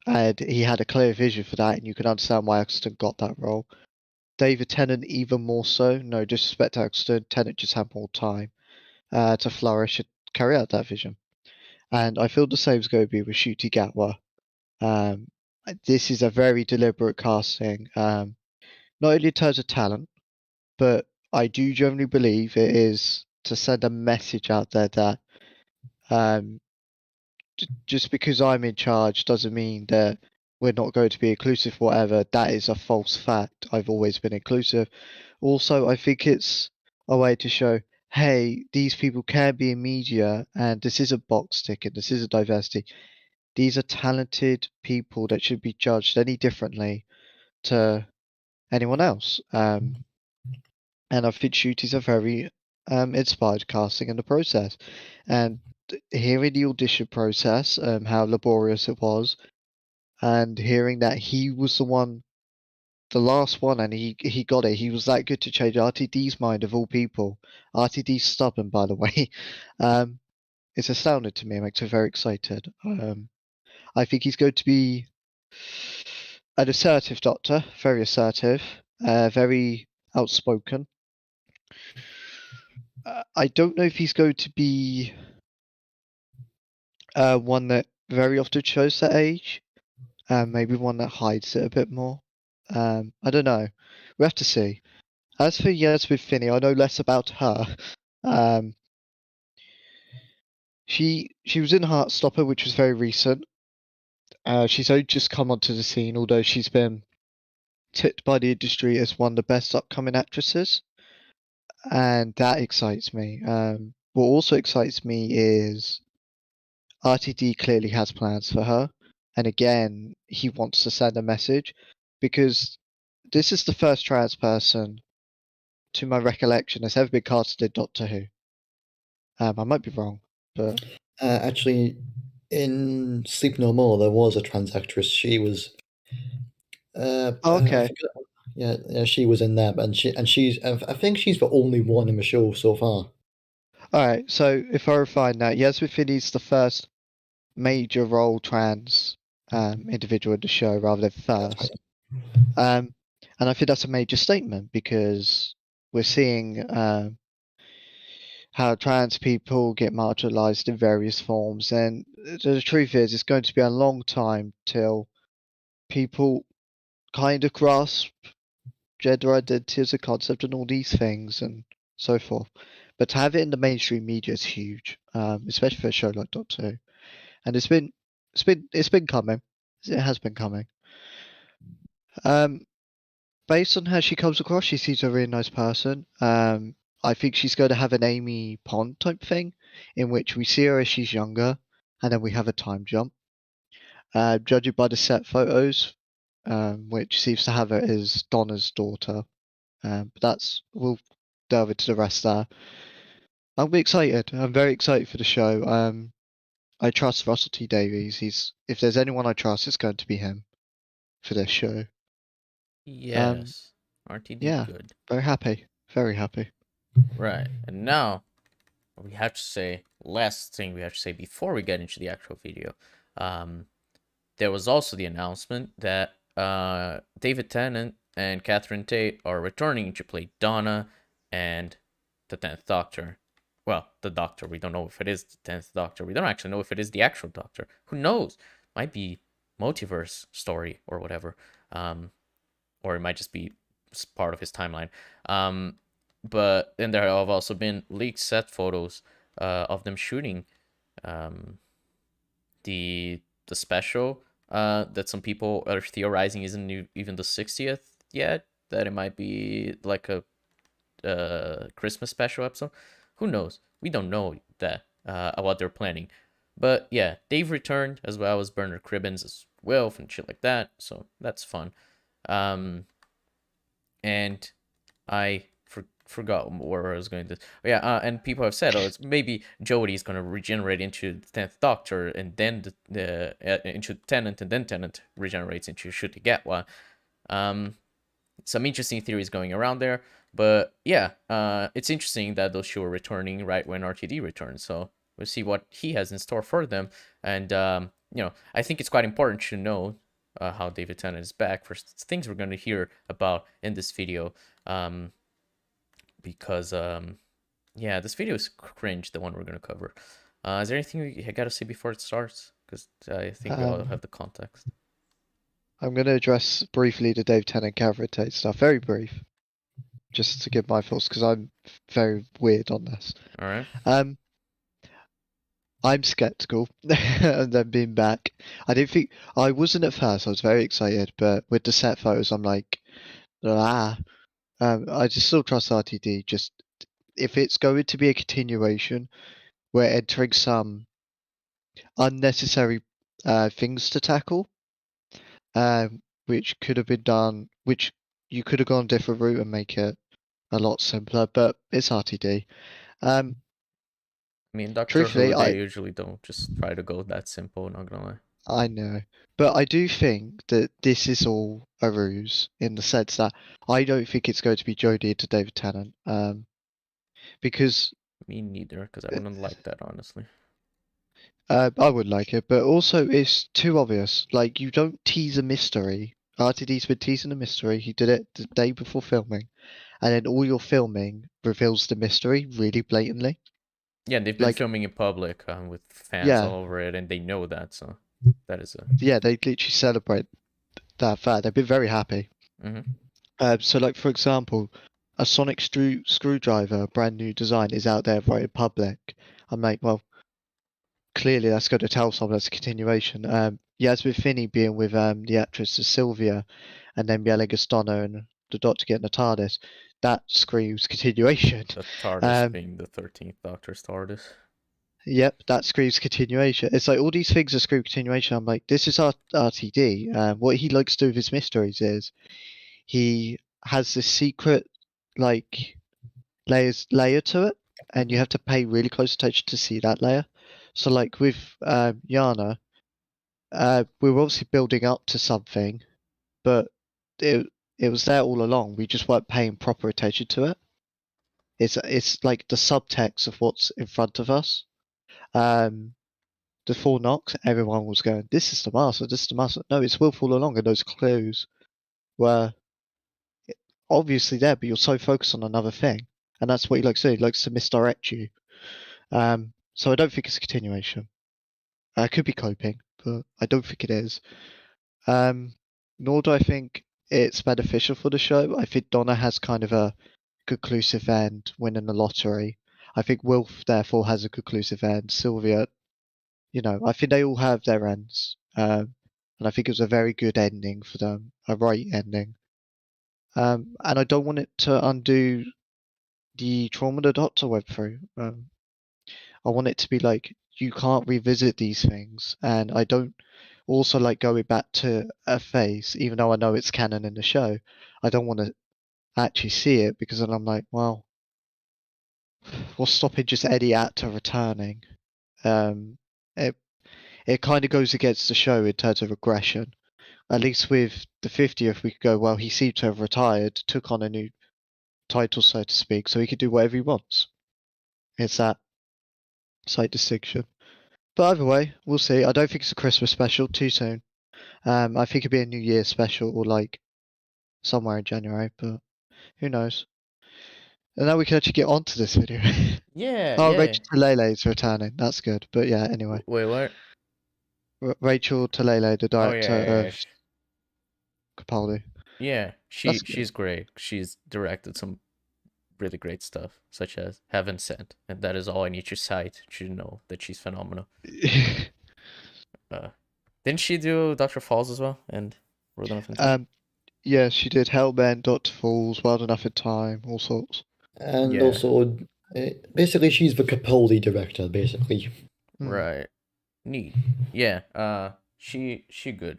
and he had a clear vision for that, and you can understand why Eccleston got that role. David Tennant even more so. No disrespect to Eccleston, Tennant just had more time to flourish and carry out that vision. And I feel the same is going to be with Ncuti Gatwa. This is a very deliberate casting, not only in terms of talent, but I do generally believe it is to send a message out there that just because I'm in charge doesn't mean that we're not going to be inclusive, whatever. That is a false fact. I've always been inclusive. Also, I think it's a way to show, hey, these people can be in media, and this isn't box ticking, this isn't diversity. These are talented people that should be judged any differently to anyone else. And I think Ncuti's a very inspired casting in the process. And hearing the audition process, how laborious it was, and hearing that he was the last one, and he got it. He was that good to change RTD's mind of all people. RTD's stubborn, by the way. It's astounding to me. It makes me very excited. I think he's going to be an assertive Doctor, very assertive, very outspoken. I don't know if he's going to be one that very often shows that age. Maybe one that hides it a bit more. I don't know. We have to see. As for Yasmin Finney, I know less about her. She was in Heartstopper, which was very recent. She's only just come onto the scene, although she's been tipped by the industry as one of the best upcoming actresses, and that excites me. What also excites me is RTD clearly has plans for her, and again, he wants to send a message because this is the first trans person, to my recollection, that's ever been casted in Doctor Who. I might be wrong, but actually, in Sleep No More, there was a trans actress. She was. okay. Yeah, she was in there, and she's. I think she's the only one in the show so far. Alright, so if I refine that, Yasmin Finney's the first major role trans individual in the show rather than first. And I think that's a major statement because we're seeing how trans people get marginalized in various forms, and the truth is, it's going to be a long time till people kind of grasp gender identity as a concept and all these things and so forth. But to have it in the mainstream media is huge, especially for a show like Doctor Who. And it's been coming. It has been coming. Based on how she comes across, she seems a really nice person. I think she's going to have an Amy Pond type thing, in which we see her as she's younger, and then we have a time jump. Judging by the set photos, which seems to have her as Donna's daughter. But we'll delve into the rest there. I'm excited. I'm very excited for the show. I trust Russell T Davies. If there's anyone I trust, it's going to be him for this show. Yes. RTD Yeah, good. very happy. Very happy. Right. And now we have to say, last thing we have to say before we get into the actual video. There was also the announcement that David Tennant and Catherine Tate are returning to play Donna and the 10th Doctor. Well, the Doctor. We don't know if it is the 10th Doctor. We don't actually know if it is the actual Doctor. Who knows? Might be multiverse story or whatever. Or it might just be part of his timeline. But then there have also been leaked set photos of them shooting the special that some people are theorizing isn't even the 60th yet. That it might be like a Christmas special episode. Who knows? We don't know that what they're planning. But yeah, they've returned as well as Bernard Cribbins as Wilf and shit like that. So that's fun. And I forgot where I was going to. And people have said, it's maybe Jodie's going to regenerate into the 10th Doctor, and then into Tennant, and then Tennant regenerates into Ncuti Gatwa. Some interesting theories going around there, but yeah, it's interesting that those two are returning right when RTD returns. So we'll see what he has in store for them, and I think it's quite important to know how David Tennant is back for things we're going to hear about in this video. Because this video is cringe, the one we're going to cover. Is there anything you got to say before it starts? Because I think we all have the context. I'm going to address briefly the Dave Tennant Catherine Tate stuff. Very brief. Just to give my thoughts, because I'm very weird on this. All right. I'm skeptical of them being back. I wasn't at first. I was very excited, but with the set photos, I'm like, I just still trust RTD. Just if it's going to be a continuation, we're entering some unnecessary things to tackle, which could have been done, which you could have gone a different route and make it a lot simpler. But it's RTD. I mean, Doctor Who, they usually don't just try to go that simple, not gonna lie. I know. But I do think that this is all a ruse in the sense that I don't think it's going to be Jodie to David Tennant. Because... Me neither, because I wouldn't like that, honestly. I would like it, but also it's too obvious. Like, you don't tease a mystery. RTD's been teasing a mystery. He did it the day before filming. And then all your filming reveals the mystery really blatantly. Yeah, they've been filming in public with fans all over it, and they know that, so that is a... Yeah, they literally celebrate that fact. They've been very happy. So, like, for example, a sonic screwdriver, brand new design, is out there right in public. I'm like, well, clearly that's going to tell someone that's a continuation. Yasmin Finney being with the actress Sylvia, and then yelling at Donna and the Doctor getting the TARDIS. That screams continuation. The TARDIS being the 13th Doctor's TARDIS. Yep, that screams continuation. It's like all these things are scream continuation. I'm like, this is RTD. What he likes to do with his mysteries is he has this secret like layer to it, and you have to pay really close attention to see that layer. So like with Yana, we were obviously building up to something, but it was there all along. We just weren't paying proper attention to it. It's like the subtext of what's in front of us. The 4 knocks, everyone was going, "This is the master. This is the master." No, it's willful along, and those clues were obviously there, but you're so focused on another thing, and that's what he likes to do. He likes to misdirect you. So I don't think it's a continuation. It could be coping, but I don't think it is. Nor do I think it's beneficial for the show. I think Donna has kind of a conclusive end, winning the lottery. I think Wilf therefore has a conclusive end. Sylvia, I think they all have their ends. And I think it was a very good ending for them, a right ending. And I don't want it to undo the trauma the Doctor went through. I want it to be like, you can't revisit these things, and I don't also like going back to a phase, even though I know it's canon in the show. I don't want to actually see it, because then I'm like, well, what's stopping just Eddie Atta returning? It kind of goes against the show in terms of aggression. At least with the 50th, we could go, well, he seemed to have retired, took on a new title, so to speak, so he could do whatever he wants. It's that slight distinction. But either way, we'll see. I don't think it's a Christmas special, too soon. I think it'd be a New Year special, or like somewhere in January, but who knows. And now we can actually get onto this video. Yeah, Oh, yeah. Rachel Talalay is returning. That's good. But yeah, anyway. Wait, what? Rachel Talalay, the director yeah. of Capaldi. Yeah, That's she's great. She's directed some really great stuff, such as Heaven Sent, and that is all I need to cite to know that she's phenomenal. Didn't she do Dr. Falls as well and World Enough in Time? Yeah, she did Hellbent, Dr. Falls, Wild Enough in Time, all sorts. And Yeah. also, basically, she's the Capaldi director, basically. Right. Neat. Yeah. She good.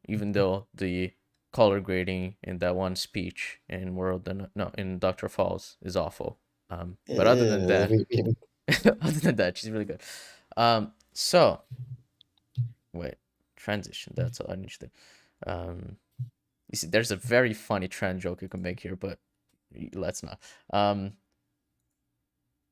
Even though the color grading in that one speech in in Dr. Falls is awful. But other than that, she's really good. So wait, transition. That's all I need to do. You see, there's a very funny trend joke you can make here, but let's not.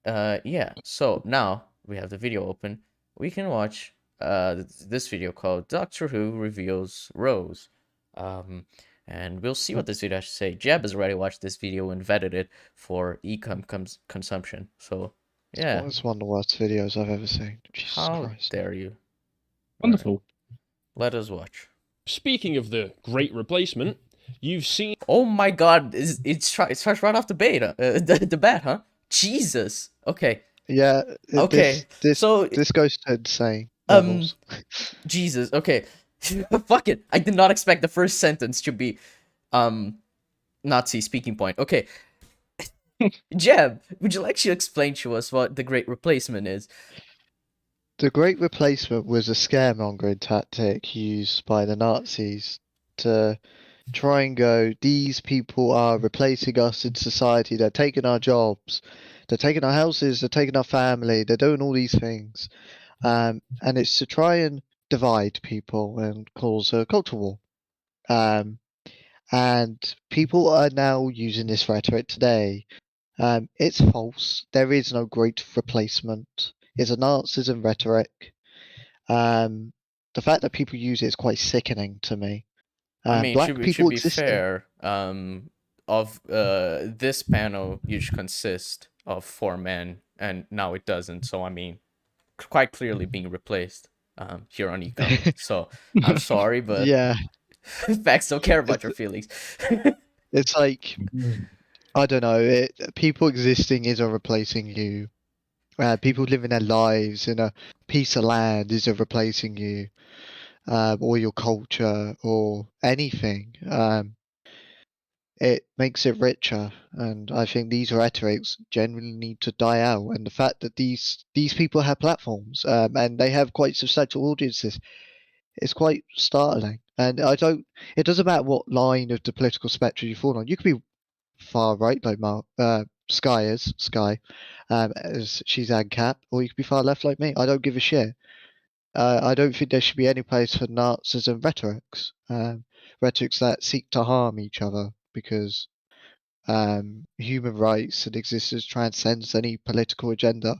Yeah. So now we have the video open. We can watch this video called Doctor Who Reveals Rose. And we'll see what this video has to say. Jeb has already watched this video and vetted it for ECUM consumption. So, yeah. It's one of the worst videos I've ever seen. Jesus How Christ. dare you? Wonderful. Right. Let us watch. Speaking of the Great Replacement, you've seen... Oh my god, it starts right off the bat, huh? Jesus. Okay. Yeah. Okay. This goes to insane levels. Jesus. Okay. Fuck it. I did not expect the first sentence to be Nazi speaking point. Okay. Jeb, would you like to explain to us what the Great Replacement is? The Great Replacement was a scaremongering tactic used by the Nazis to try and go, these people are replacing us in society, they're taking our jobs, they're taking our houses, they're taking our family, they're doing all these things. And it's to try and divide people and cause a cultural war. And people are now using this rhetoric today. It's false. There is no great replacement. It's a Nazism rhetoric. The fact that people use it is quite sickening to me. I mean, black people should be fair. Of this panel usually consist of 4 men, and now it doesn't. So I mean, quite clearly being replaced here on ECUM. So I'm sorry, but yeah, facts don't care about your feelings. It's like, I don't know. People existing isn't replacing you. People living their lives in a piece of land isn't replacing you, or your culture, or anything. It makes it richer, and I think these rhetorics generally need to die out. And the fact that these people have platforms, and they have quite substantial audiences, is quite startling. And it doesn't matter what line of the political spectrum you fall on. You could be far right, like Sky, as she's ANCAP, or you could be far left like me. I don't give a shit. I don't think there should be any place for Nazism rhetorics, rhetorics that seek to harm each other, because human rights and existence transcends any political agenda.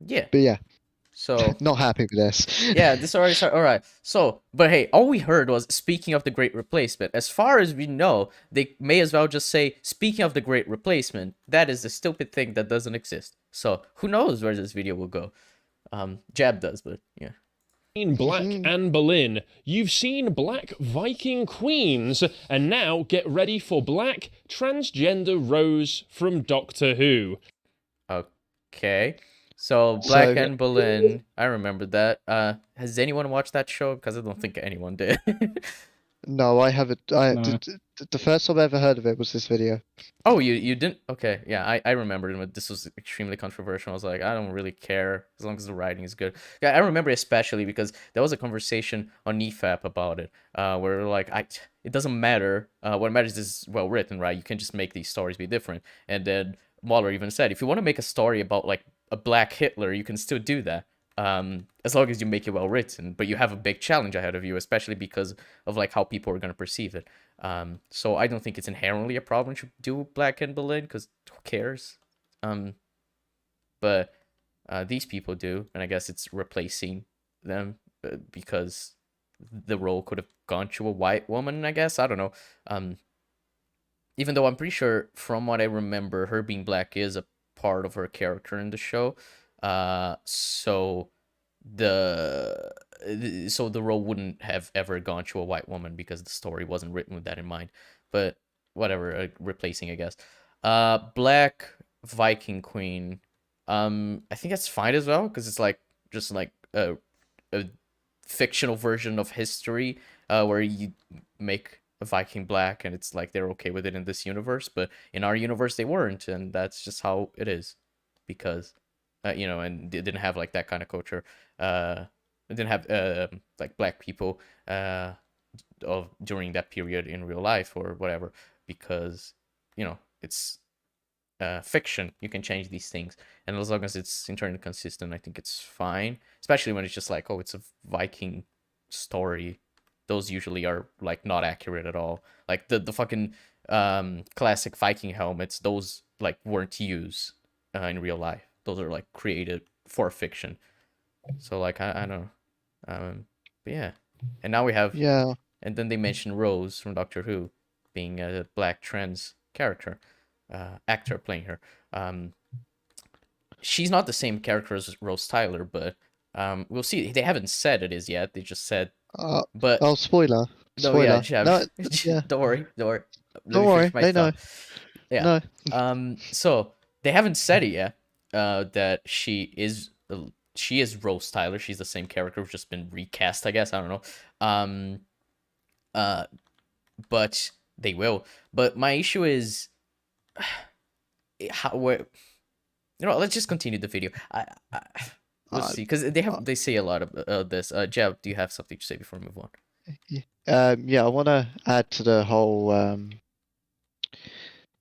Yeah. But yeah, So not happy with this. yeah, this already started. All right. So, but hey, all we heard was speaking of the Great Replacement. As far as we know, they may as well just say speaking of the Great Replacement. That is a stupid thing that doesn't exist. So who knows where this video will go? Jab does, but yeah. Black Anne Boleyn. You've seen Black Viking Queens, and now get ready for Black Transgender Rose from Doctor Who. Okay. So Black Anne Boleyn, I remember that. Has anyone watched that show? Because I don't think anyone did. No, I haven't. The first time I ever heard of it was this video. Oh, you didn't? Okay, yeah, I remember it. This was extremely controversial. I was like, I don't really care as long as the writing is good. Yeah, I remember especially because there was a conversation on NEFAP about it, where like, it doesn't matter. What matters is well written, right? You can just make these stories be different. And then Waller even said, if you want to make a story about like a black Hitler, you can still do that. As long as you make it well written, but you have a big challenge ahead of you, especially because of like how people are going to perceive it. So I don't think it's inherently a problem to do Black Anne Boleyn, because who cares? But these people do, and I guess it's replacing them because the role could have gone to a white woman, I guess. I don't know. Even though I'm pretty sure, from what I remember, her being black is a part of her character in the show. So the role wouldn't have ever gone to a white woman because the story wasn't written with that in mind. But whatever, replacing, I guess. Black Viking Queen. I think that's fine as well, because it's like just like a fictional version of history, where you make a Viking black, and it's like they're okay with it in this universe, but in our universe they weren't, and that's just how it is, because and they didn't have like that kind of culture. It didn't have like black people during that period in real life or whatever, because it's fiction. You can change these things, and as long as it's internally consistent, I think it's fine, especially when it's just like, oh, it's a Viking story. Those usually are like not accurate at all. Like the fucking classic Viking helmets, those like weren't used in real life. Those are like created for fiction. So like I don't know. But yeah. And now we have, yeah. And then they mention Rose from Doctor Who being a black trans character, actor playing her. She's not the same character as Rose Tyler, but we'll see. They haven't said it is yet. They just said. But spoiler. No, yeah, No, yeah. Don't worry. Don't worry. They know. Yeah. No. So they haven't said it yet. That she is Rose Tyler. She's the same character, who's just been recast, I guess. I don't know. But they will. But my issue is, let's just continue the video. We'll see, because they say a lot of this. Jeb, do you have something to say before we move on? Yeah, I want to add to the whole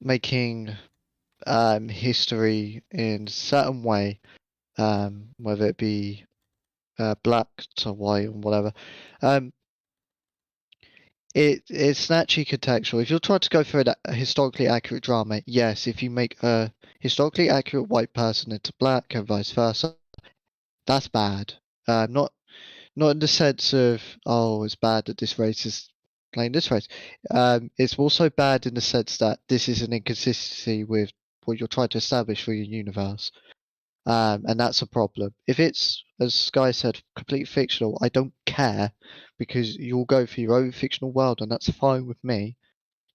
making history in a certain way, whether it be black to white or whatever. It's naturally contextual. If you're trying to go for a historically accurate drama, yes. If you make a historically accurate white person into black and vice versa, that's bad. Not in the sense of, oh, it's bad that this race is playing this race. It's also bad in the sense that this is an inconsistency with what you're trying to establish for your universe. And that's a problem. If it's, as Sky said, completely fictional, I don't care, because you'll go for your own fictional world, and that's fine with me.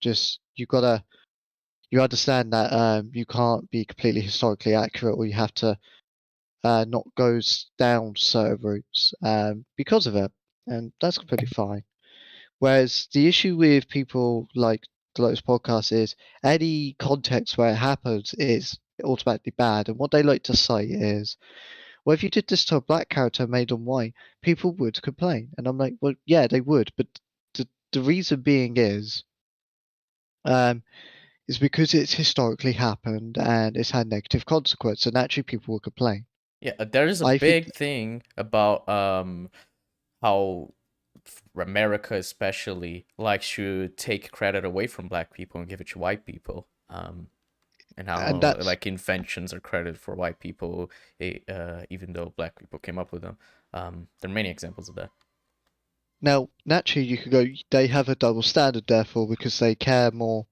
Just you understand that you can't be completely historically accurate, or you have to not go down certain routes because of it, and that's completely fine. Whereas the issue with people like the Lotus podcast is any context where it happens is automatically bad, and what they like to cite is, well, if you did this to a black character made on white, people would complain. And I'm like, well, yeah, they would, but the reason being is because it's historically happened and it's had negative consequence, and naturally people will complain. Yeah, there is a big thing about how America especially likes to take credit away from black people and give it to white people. And how like inventions are credited for white people, even though black people came up with them. There are many examples of that. Now, naturally, you could go, they have a double standard, therefore, because they care more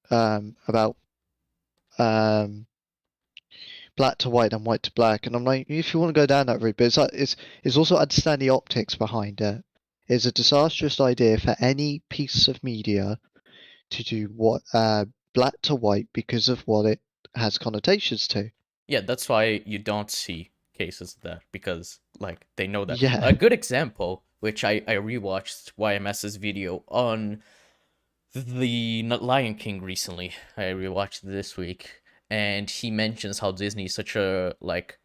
about black to white and white to black. And I'm like, if you want to go down that route, but it's also understand the optics behind it. It's a disastrous idea for any piece of media to do what black to white because of what it has connotations to. Yeah, that's why you don't see cases of that, because like they know that. Yeah. A good example, which I rewatched YMS's video on the Lion King recently. I rewatched it this week, and he mentions how Disney is such a like,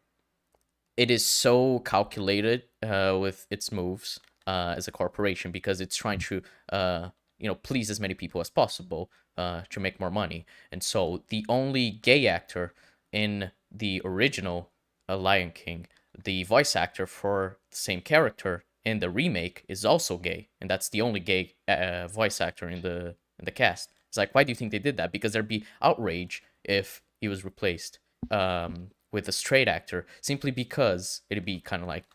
it is so calculated with its moves as a corporation, because it's trying to please as many people as possible to make more money. And so the only gay actor in the original Lion King, the voice actor for the same character in the remake is also gay, and that's the only gay voice actor in the cast. It's like, why do you think they did that? Because there'd be outrage if he was replaced with a straight actor, simply because it'd be kind of like,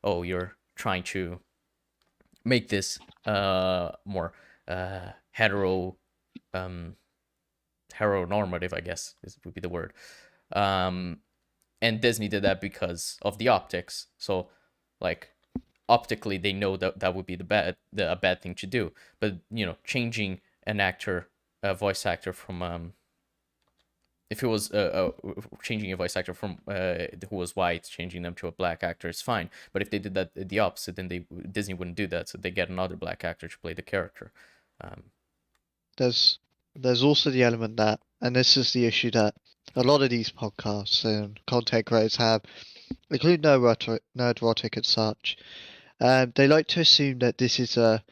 oh, you're trying to make this more heteronormative, I guess would be the word. And Disney did that because of the optics. So, like, optically, they know that would be a bad thing to do. But changing an actor, a voice actor from if it was changing a voice actor from who was white, changing them to a black actor is fine. But if they did that the opposite, then Disney wouldn't do that. So they get another black actor to play the character. There's also the element that, and this is the issue that a lot of these podcasts and content creators have, including Nerdrotic and such. They like to assume that this is a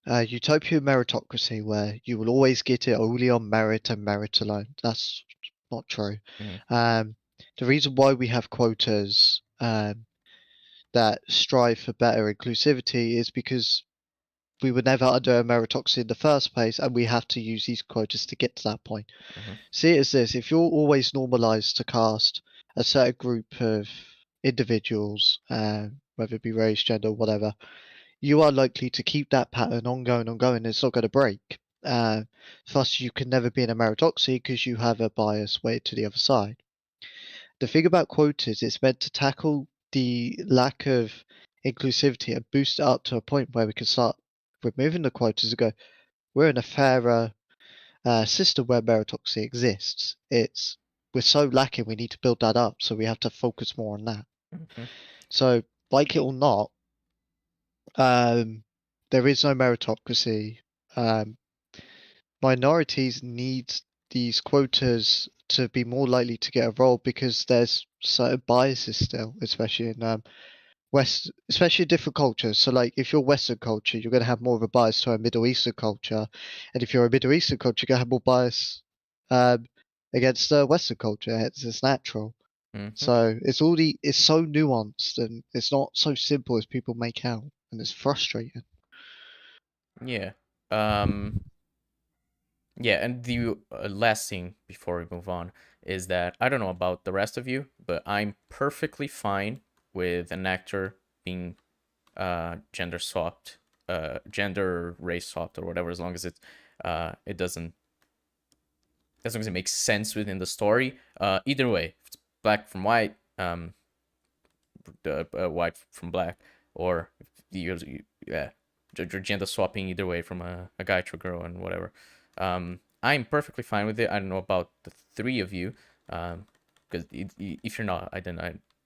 utopian meritocracy where you will always get it only on merit and merit alone. That's not true. Mm-hmm. The reason why we have quotas that strive for better inclusivity is because we were never under a meritocracy in the first place, and we have to use these quotas to get to that point. Mm-hmm. See it as this: if you're always normalized to cast a certain group of individuals, whether it be race, gender, whatever, you are likely to keep that pattern ongoing. It's not going to break. Thus, you can never be in a meritocracy because you have a bias weighted to the other side. The thing about quotas, it's meant to tackle the lack of inclusivity and boost it up to a point where we can start removing the quotas and go, we're in a fairer system where meritocracy exists. We're so lacking, we need to build that up, so we have to focus more on that. Mm-hmm. So, like it or not, there is no meritocracy. Minorities need these quotas to be more likely to get a role because there's certain biases still, especially in especially different cultures. So, like, if you're Western culture, you're going to have more of a bias to a Middle Eastern culture, and if you're a Middle Eastern culture, you're going to have more bias against Western culture. It's natural. Mm-hmm. So it's so nuanced, and it's not so simple as people make out, and it's frustrating. Yeah. Yeah, and the last thing before we move on is that I don't know about the rest of you, but I'm perfectly fine with an actor being gender swapped, gender race swapped or whatever, as long as it doesn't, as long as it makes sense within the story. Either way, if it's black from white, white from black, or gender swapping either way from a guy to a girl and whatever. I'm perfectly fine with it. I don't know about the three of you, because if you're not,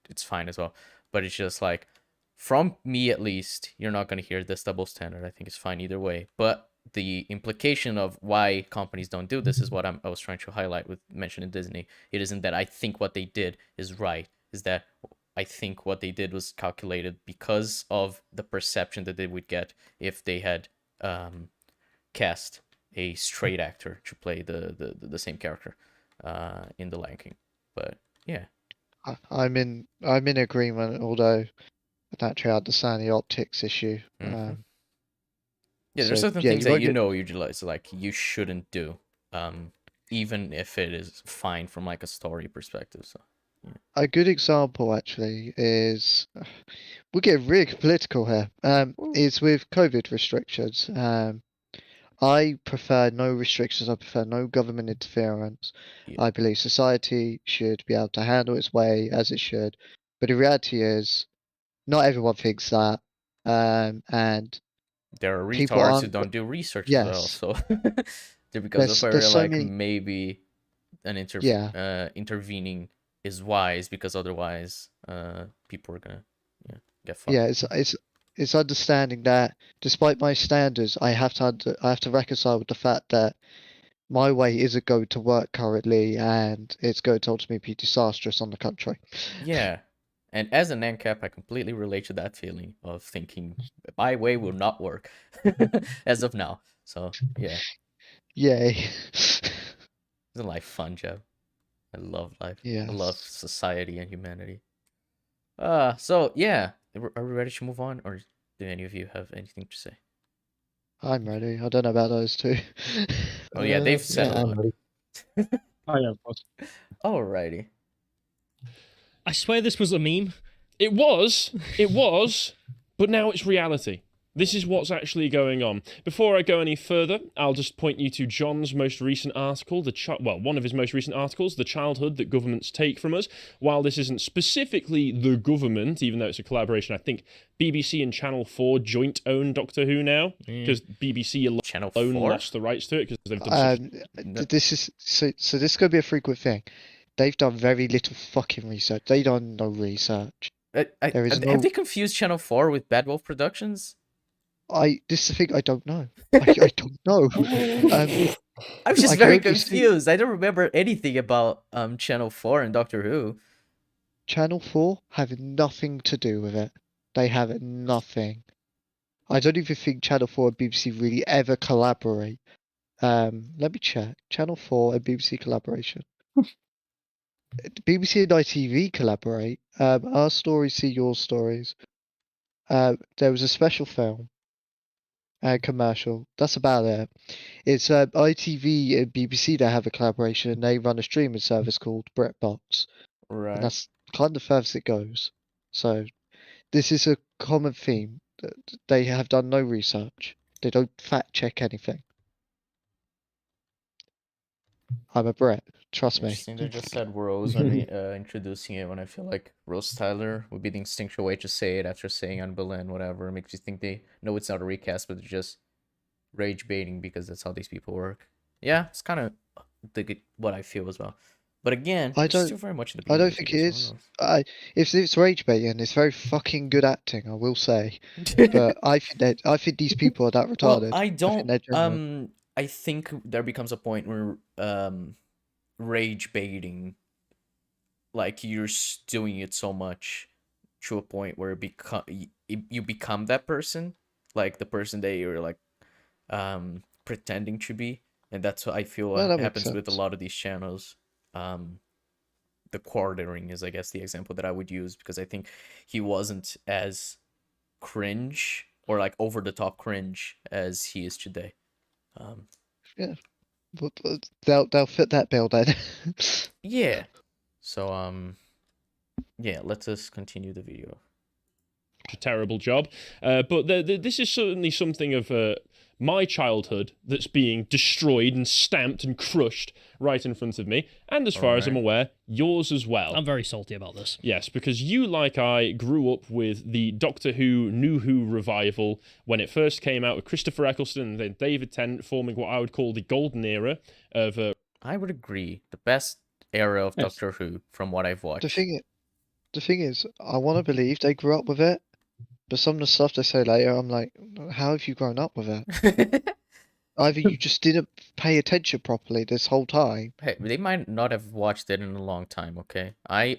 it's fine as well. But it's just like, from me at least, you're not gonna hear this double standard. I think it's fine either way. But the implication of why companies don't do this is what I was trying to highlight with mentioning Disney. It isn't that I think what they did is right. Is that I think what they did was calculated because of the perception that they would get if they had cast a straight actor to play the same character in The Lion King. But yeah, I'm in agreement, although naturally understand the optics issue. Yeah, there's So, certain yeah, things you that won't you get know like you shouldn't do, even if it is fine from like a story perspective. So yeah. a good example actually is we're getting really political here. Is with COVID restrictions. I prefer no restrictions. I prefer no government interference. Yeah. I believe society should be able to handle its way as it should. But the reality is, not everyone thinks that. And There are people retards who aren't. don't do research as well, Yes, so because of there's where so like many. maybe an Yeah, intervening is wise, because otherwise people are gonna get yeah. fucked. It's understanding that despite my standards, I have to reconcile with the fact that my way isn't going to work currently, and it's going to ultimately be disastrous on the country. Yeah. And as an NCAP, I completely relate to that feeling of thinking my way will not work as of now. So yeah, Yay. isn't life fun, Joe? I love life. I love Yes, society and humanity. So yeah, are we ready to move on, or do any of you have anything to say? I'm ready. I don't know about those two. Oh yeah, they've said Yeah, a I'm lot. ready. Oh yeah, of course. Alrighty. I swear this was a meme. It was, but now it's reality. This is what's actually going on. Before I go any further, I'll just point you to John's most recent article, one of his most recent articles, The Childhood That Governments Take From Us. While this isn't specifically the government, even though it's a collaboration, I think BBC and Channel 4 joint own Doctor Who now, because BBC Channel alone 4? lost the rights to it because they've done This is so this is going to be a frequent thing. They've done very little fucking research. They done no research. There is no. Have they confused Channel 4 with Bad Wolf Productions? This is the thing I don't know. I don't know. I'm just I very can only see confused. I don't remember anything about Channel 4 and Doctor Who. Channel 4 have nothing to do with it. They have nothing. I don't even think Channel 4 and BBC really ever collaborate. Let me check. Channel 4 and BBC collaboration. BBC and ITV collaborate. Our stories see your stories. There was a special film and commercial. That's about it. It's ITV and BBC that have a collaboration, and they run a streaming service called BritBox, and Right. that's kind of the furthest it goes. So this is a common theme. They have done no research. They don't fact check anything. I'm a Brit. Trust me. Interesting. They just said Rose when introducing it, when I feel like Rose Tyler would be the instinctual way to say it after saying on Berlin, whatever. It makes you think they know it's not a recast, but they're just rage baiting because that's how these people work. Yeah, it's kind of what I feel as well. But again, I we're don't. still very much in the I beginning don't of the think video, it so is. If it's rage baiting, it's very fucking good acting, I will say. But I think these people are that Well, retarded. I think don't. they're genuine. I think there becomes a point where rage baiting, like you're doing it so much to a point where you become that person, like the person that you're like pretending to be, and that's what I feel No, that makes happens with a sense. lot of these channels. The quartering is, I guess, the example that I would use, because I think he wasn't as cringe or like over the top cringe as he is today. Yeah, but they'll fit that bill then. Yeah. So yeah, let us continue the video. a terrible job. But this is certainly something of my childhood that's being destroyed and stamped and crushed right in front of me. And as far as I'm aware, yours as well. I'm very salty about this. Yes, because you, like I, grew up with the Doctor Who, New Who revival when it first came out with Christopher Eccleston and then David Tennant forming what I would call the golden era of... I would agree. The best era of Doctor Who from what I've watched. The thing is, I want to believe they grew up with it, but some of the stuff they say later, I'm like, how have you grown up with it? Either you just didn't pay attention properly this whole time. Hey, they might not have watched it in a long time, okay? I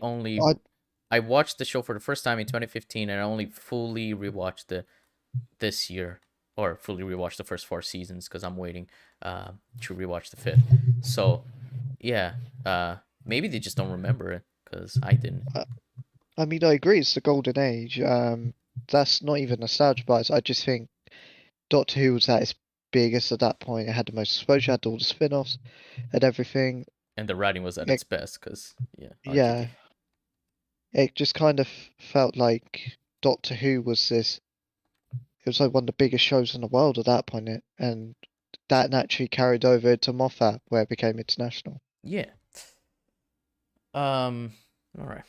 watched the show for the first time in 2015, and I only fully rewatched it this year, or fully rewatched the first 4 seasons, because I'm waiting to rewatch the 5th. So, yeah, maybe they just don't remember it, because I didn't. I mean, I agree. It's the golden age. That's not even nostalgia bias. I just think Doctor Who was at its biggest at that point. It had the most exposure, had all the spin-offs and everything. And the writing was at its best, because yeah, it just kind of felt like Doctor Who was this. It was like one of the biggest shows in the world at that point, and that naturally carried over to Moffat, where it became international. Yeah. All right.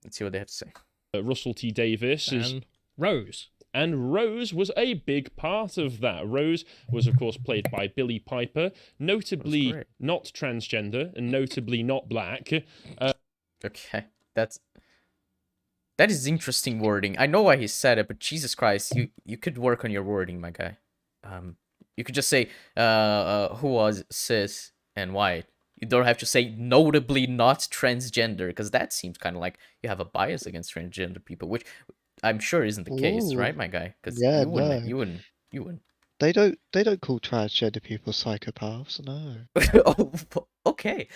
Let's see what they have to say. Russell T Davies and Rose. And Rose was a big part of that. Rose was, of course, played by Billie Piper, notably not transgender and notably not black. Okay, that is interesting wording. I know why he said it, but Jesus Christ, you could work on your wording, my guy. You could just say who was cis and white. You don't have to say notably not transgender, because that seems kind of like you have a bias against transgender people, which I'm sure isn't the case, right, my guy? Because you wouldn't. They don't call transgender people psychopaths, no. Oh, okay.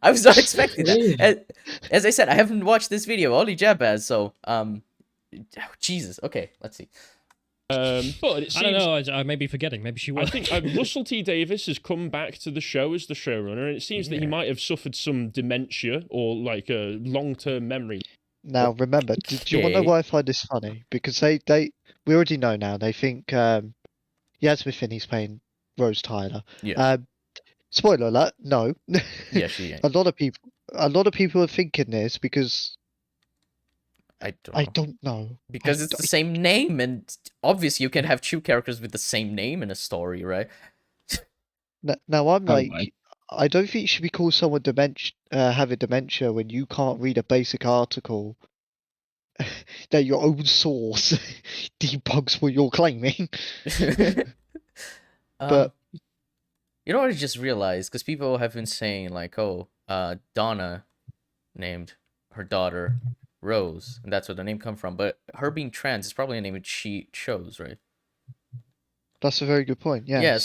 I was not expecting that. As I said, I haven't watched this video, only Jeb has, so Jesus. Okay, let's see. But it seems, I don't know. I may be forgetting. Maybe she was. I think Russell T Davies has come back to the show as the showrunner, and it seems that he might have suffered some dementia or like a long-term memory. Now, remember, do you want to know why I find this funny? Because we already know now. They think Yasmin Finney's playing Rose Tyler. Yeah. Spoiler alert, no. Yeah, she ain't. A lot of people are thinking this because I don't know. Because it's the same name, and obviously you can have two characters with the same name in a story, right? Now I'm like, I don't think you should be called someone having dementia when you can't read a basic article that your own source debunks what you're claiming. But you know what I just realized? Because people have been saying like, oh, Donna named her daughter Rose, and that's where the name come from. But her being trans is probably a name that she chose, right? That's a very good point. Yes. Yeah.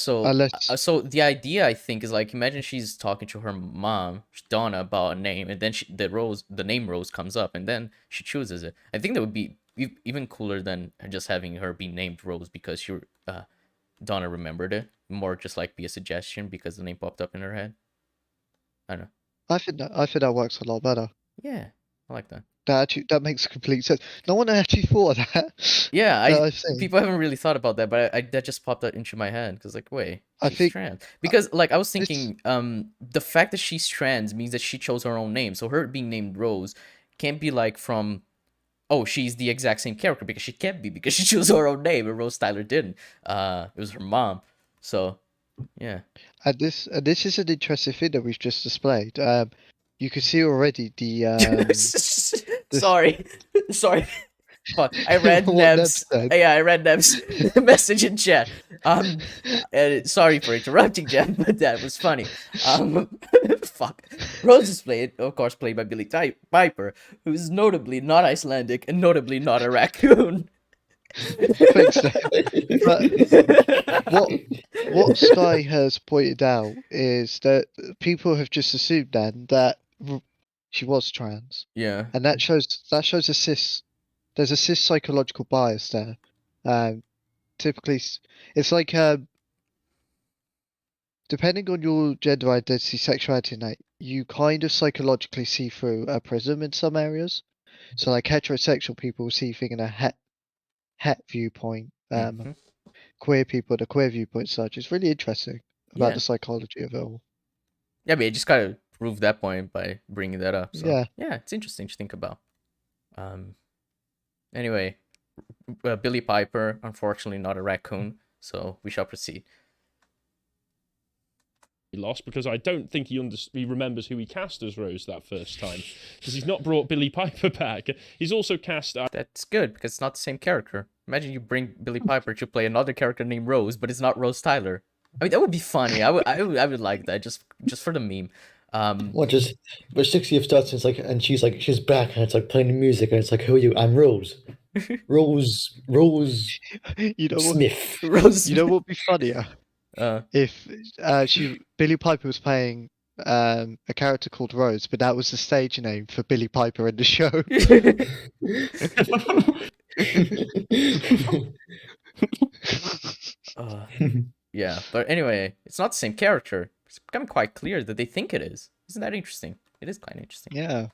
So the idea, I think, is like, imagine she's talking to her mom, Donna, about a name, and then the name Rose comes up, and then she chooses it. I think that would be even cooler than just having her be named Rose because Donna remembered it. More just like be a suggestion because the name popped up in her head. I don't know. I think that works a lot better. Yeah, I like that. That makes complete sense. No one actually thought of that. Yeah, people haven't really thought about that, but that just popped out into my head because like, wait, she's trans. Because like I was thinking, the fact that she's trans means that she chose her own name. So her being named Rose can't be like from, oh, she's the exact same character, because she can't be, because she chose her own name and Rose Tyler didn't. It was her mom. So, yeah. And this is an interesting thing that we've just displayed. You can see already the Sorry. Fuck. I read Neb's. Yeah, I read Neb's message in chat. Sorry for interrupting, Jeff, but that was funny. Fuck. Rose is played by Billie Piper, who's notably not Icelandic and notably not a raccoon. Thanks, but what S.H.I.E.L.D has pointed out is that people have just assumed then that she was trans. Yeah. And that shows there's a cis psychological bias there. Typically, it's like depending on your gender identity, sexuality, and that, you kind of psychologically see through a prism in some areas. So, like heterosexual people see things in a het viewpoint. Queer people, the queer viewpoint, such. It's really interesting about the psychology of it all. Yeah, but you just gotta prove that point by bringing that up. So, yeah, it's interesting to think about. Anyway, Billie Piper, unfortunately not a raccoon, so we shall proceed. He lost because I don't think he remembers who he cast as Rose that first time, because he's not brought Billie Piper back. He's also cast. That's good because it's not the same character. Imagine you bring Billie Piper to play another character named Rose, but it's not Rose Tyler. I mean, that would be funny. I would like that just for the meme. But 60th starts and it's like, and she's back and it's like playing the music and it's like, who are you? I'm Rose. Rose you know Smith. Rose. You know what would be funnier? If Billie Piper was playing a character called Rose, but that was the stage name for Billie Piper in the show. Yeah, but anyway, it's not the same character. It's become quite clear that they think it is. Isn't that interesting? It is quite interesting. Yeah.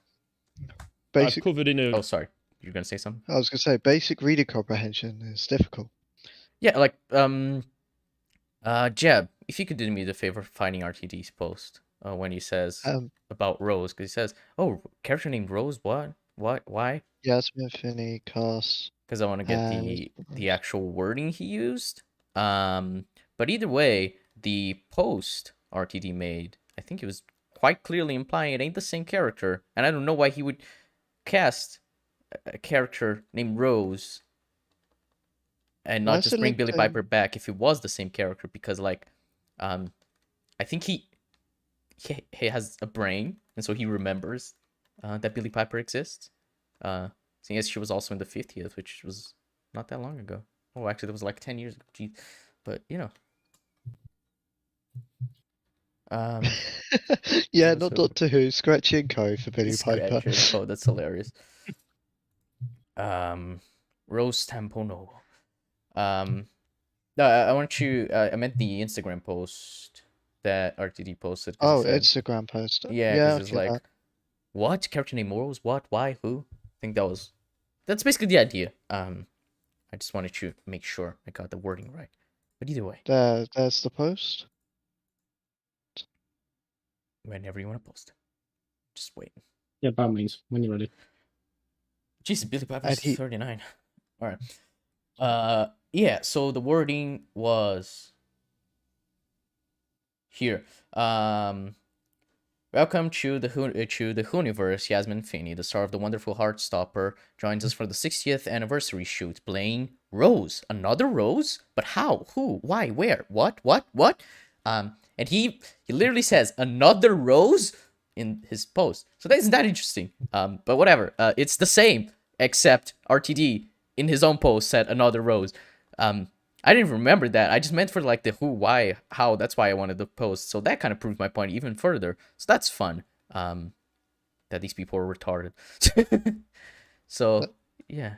I've covered in a. Oh, sorry. You're gonna say something? I was gonna say basic reading comprehension is difficult. Yeah, like Jeb, if you could do me the favor of finding RTD's post when he says about Rose, because he says, "Oh, character named Rose. What? Why?" Yasmin Finney cast. Because I want to get the actual wording he used. But either way, the post RTD made, I think it was quite clearly implying it ain't the same character, and I don't know why he would cast a character named Rose and not just bring Billie Piper back if it was the same character, because like I think he has a brain, and so he remembers that Billie Piper exists. Seeing as she was also in the 50th, which was not that long ago. Oh, actually, that was like 10 years ago. Jeez. But you know. Yeah, not Doctor Who. Scratchy and Co for Billie Piper. Oh, that's hilarious. Rose Temple Noble. No, I want you. I meant the Instagram post that RTD posted. Oh, Instagram post. Yeah, because it's like, what character name Rose? What? Why? Who? I think that's basically the idea. I just wanted to make sure I got the wording right. But either way, there's the post. Whenever you want to post it, just wait. Yeah, by all means, when you're ready. Jesus, Billie Piper's 39. All right. Yeah. So the wording was here. Welcome to the Whoniverse. Yasmin Finney, the star of the wonderful Heartstopper, joins us for the 60th anniversary shoot, playing Rose. Another Rose? But how? Who? Why? Where? What? And he literally says another Rose in his post. So that isn't that interesting. But whatever. It's the same, except RTD in his own post said another Rose. I didn't even remember that. I just meant for like the who, why, how. That's why I wanted the post. So that kind of proved my point even further. So that's fun. That these people are retarded. So yeah.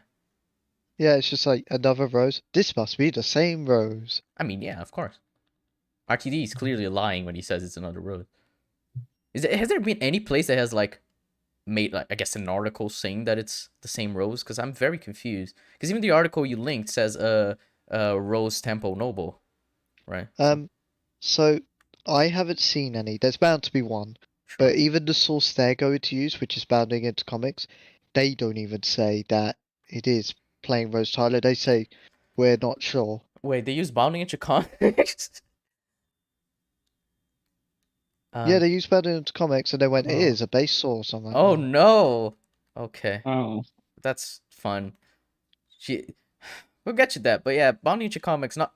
Yeah, it's just like another Rose. This must be the same Rose. I mean, yeah, of course. RTD is clearly lying when he says it's another Rose. Has there been any place that has like made like I guess an article saying that it's the same Rose? Because I'm very confused. Because even the article you linked says Rose Temple Noble, right? So I haven't seen any. There's bound to be one, Sure. but even the source they're going to use, which is Bounding into Comics, they don't even say that it is playing Rose Tyler. They say we're not sure. Wait, they use Bounding into Comics? Yeah, they used Bounding into Comics, and they went, it is a base source. I'm like, oh no. Okay. Oh. That's fun. We'll get you that, but yeah, Bounding into Comics not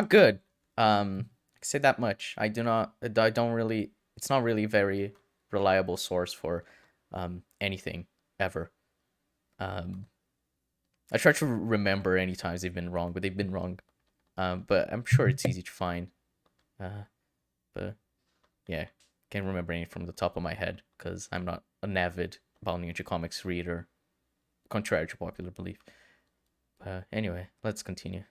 good. I can say that much. I don't really. It's not really a very reliable source for anything ever. I try to remember any times they've been wrong, but they've been wrong. But I'm sure it's easy to find. But yeah, can't remember any from the top of my head because I'm not an avid Bounding into Comics reader, contrary to popular belief. Anyway, let's continue.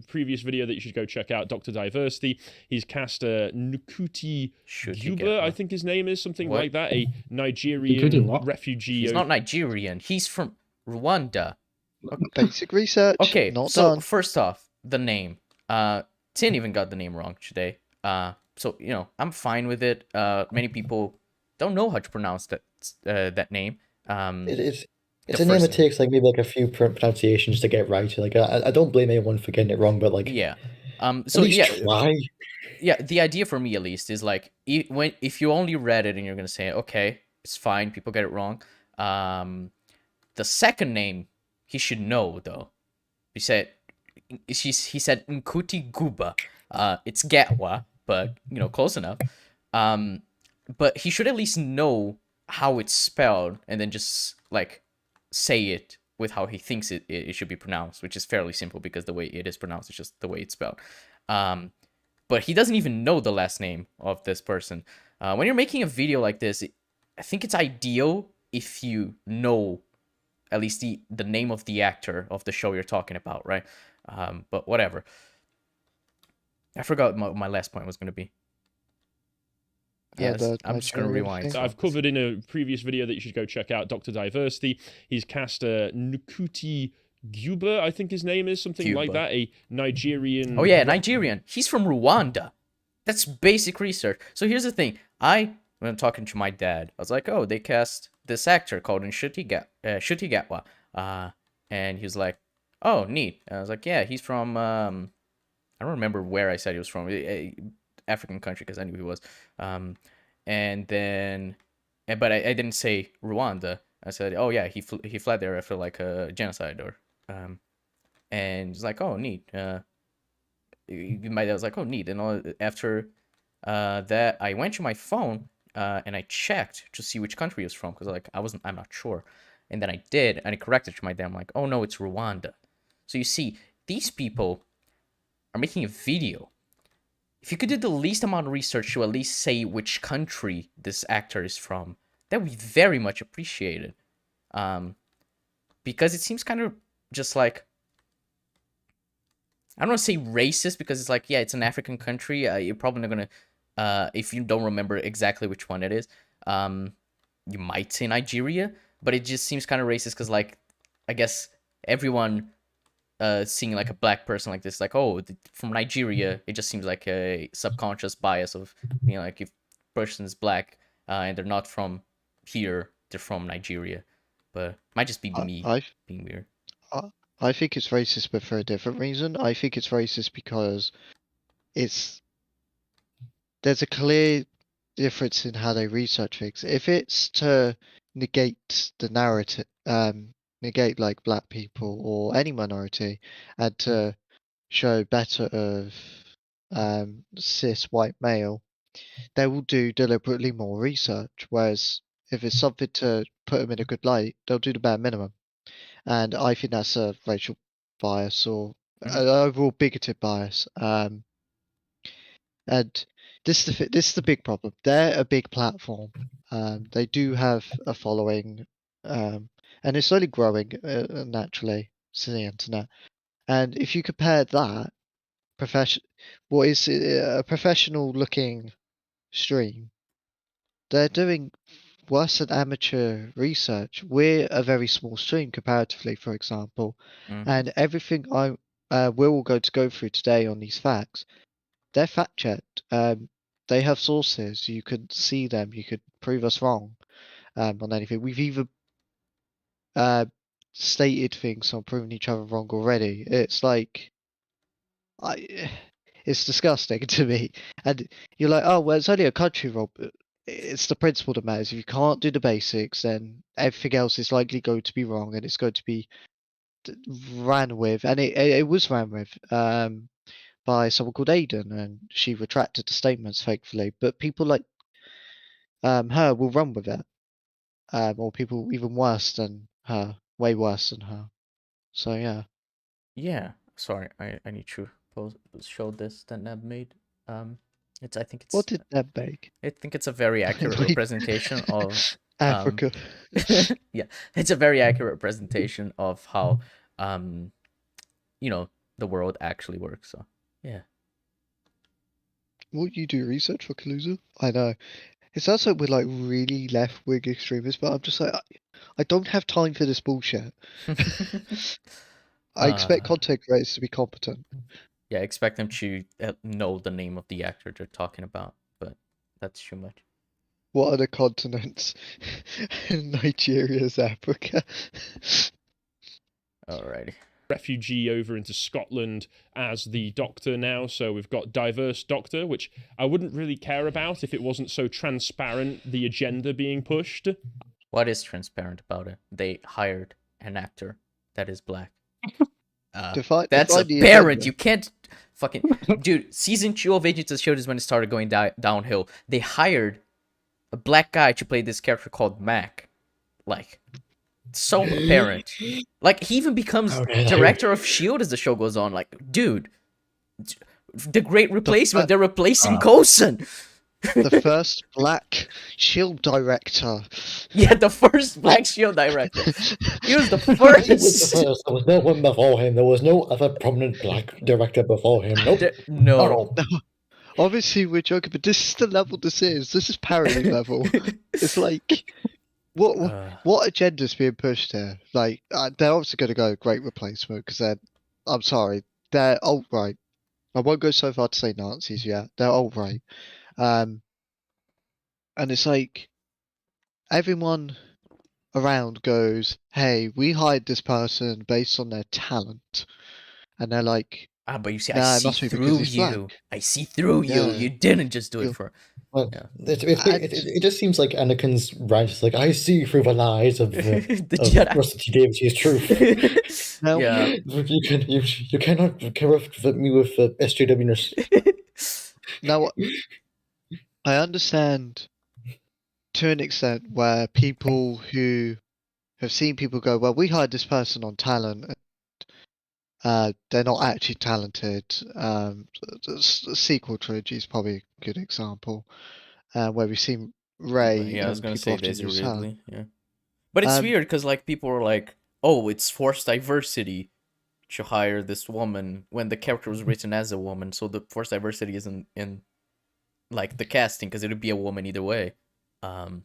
Previous video that you should go check out, Dr. Diversity. He's cast Ncuti Gatwa, I think his name is, something like that, a Nigerian refugee. He's not Nigerian. He's from Rwanda. Okay. Basic research. Okay, not so done. First off, the name. Tin even got the name wrong today. So I'm fine with it. Many people don't know how to pronounce that name. It is. It's a name that takes like maybe like a few pronunciations to get right. Like I don't blame anyone for getting it wrong, but like yeah. So yeah, try. Yeah, the idea for me at least is like if you only read it and you're gonna say okay, it's fine. People get it wrong. The second name he should know though. He said Ncuti Guba. It's Gatwa, but close enough. But he should at least know how it's spelled and then just like say it with how he thinks it should be pronounced, which is fairly simple because the way it is pronounced is just the way it's spelled. but he doesn't even know the last name of this person. When you're making a video like this, I think it's ideal if you know at least the name of the actor of the show you're talking about, right? But whatever. I forgot what my last point was going to be. Yes, I'm just going to rewind. So I've covered in a previous video that you should go check out, Dr. Diversity. He's cast Ncuti Gatwa, I think his name is, something like that, a Nigerian... Oh yeah, Nigerian. He's from Rwanda. That's basic research. So here's the thing. When I'm talking to my dad, I was like, oh, they cast this actor called Ncuti Gatwa. And he was like, oh, neat. And I was like, yeah, he's from... I don't remember where I said he was from. African country, because I knew he was. And then... But I didn't say Rwanda. I said, oh yeah, he fled there after like a genocide or... and he's like, oh, neat. My dad was like, oh, neat. And after that, I went to my phone and I checked to see which country he was from, because I'm not sure. And then I did, and I corrected to my dad. I'm like, oh no, it's Rwanda. So you see, these people are making a video. If you could do the least amount of research to at least say which country this actor is from, that would be very much appreciated. Because it seems kind of just like, I don't want to say racist, because it's like, yeah, it's an African country. You're probably not going to, if you don't remember exactly which one it is, you might say Nigeria, but it just seems kind of racist because, like, I guess everyone seeing, like, a black person like this, like, oh, from Nigeria, it just seems like a subconscious bias of, you know, like, if person is black and they're not from here, they're from Nigeria. But it might just be me being weird. I think it's racist, but for a different reason. I think it's racist because there's a clear difference in how they research things. If it's to negate the narrative, negate like black people or any minority, and to show better of cis white male, they will do deliberately more research. Whereas if it's something to put them in a good light, they'll do the bare minimum. And I think that's a racial bias or an overall bigoted bias. And this is the big problem. They're a big platform. They do have a following, and it's slowly growing naturally to the internet. And if you compare that what is a professional-looking stream, they're doing worse than amateur research. We're a very small stream comparatively, for example, and everything we'll go through today on these facts, they're fact-checked. They have sources. You could see them. You could prove us wrong on anything. We've even stated things on proving each other wrong already. It's like, it's disgusting to me. And you're like, oh, well, it's only a country, Rob. It's the principle that matters. If you can't do the basics, then everything else is likely going to be wrong, and it's going to be ran with. And it was ran with by someone called Aiden, and she retracted the statements, thankfully. But people like her will run with it, or people even worse than her, way worse than her. So yeah. Yeah. Sorry, I need to show this that Neb made. I think it's. What did Neb make? I think it's a very accurate representation of Africa. Yeah, it's a very accurate representation of how, you know, the world actually works. So yeah. What you do research for Kaluza? I know. It sounds like we're like really left-wing extremists, but I'm just like, I don't have time for this bullshit. I expect content creators to be competent. Yeah, I expect them to know the name of the actor they're talking about, but that's too much. What are the continents? Nigeria's Africa. Alrighty. Refugee over into Scotland as the Doctor now, so we've got diverse Doctor, which I wouldn't really care about if it wasn't so transparent, the agenda being pushed. What is transparent about it? They hired an actor that is black. That's apparent. You can't fucking dude. Season 2 of Agents of S.H.I.E.L.D. is when it started going downhill. They hired a black guy to play this character called Mac. Like, so apparent. Like, he even becomes director of S.H.I.E.L.D. as the show goes on. Like, dude, The Great Replacement. They're replacing Coulson. The first black S.H.I.E.L.D. director. Yeah, the first black S.H.I.E.L.D. director. He was the He was the first. first. There was no one before him. There was no other prominent black director before him. Nope. No. Obviously, we're joking, but this is the level this is. This is parody level. It's like, what agenda's being pushed here? Like, they're obviously going to go Great Replacement because I'm sorry, they're alt-right. I won't go so far to say Nazis yet. They're alt-right. And it's like, everyone around goes, hey, we hired this person based on their talent. And they're like, but you see, nah, I it see must be because through he's you. black. I see through you. Yeah. You didn't just do it for. Well, Yeah. it just seems like Anakin's right. It's like, I see through the lies of Jedi. Russell T Davies' truth. Now, Yeah. You cannot corrupt me with SJW-ness. now, I understand to an extent where people who have seen people go, well, we hired this person on talent. They're not actually talented. The sequel trilogy is probably a good example, where we've seen Ray Yeah, I was and gonna people say often Daisy use her. Ridley. Yeah. But it's weird because like people are like, oh, it's forced diversity to hire this woman when the character was written as a woman, so the forced diversity isn't in like the casting because it would be a woman either way.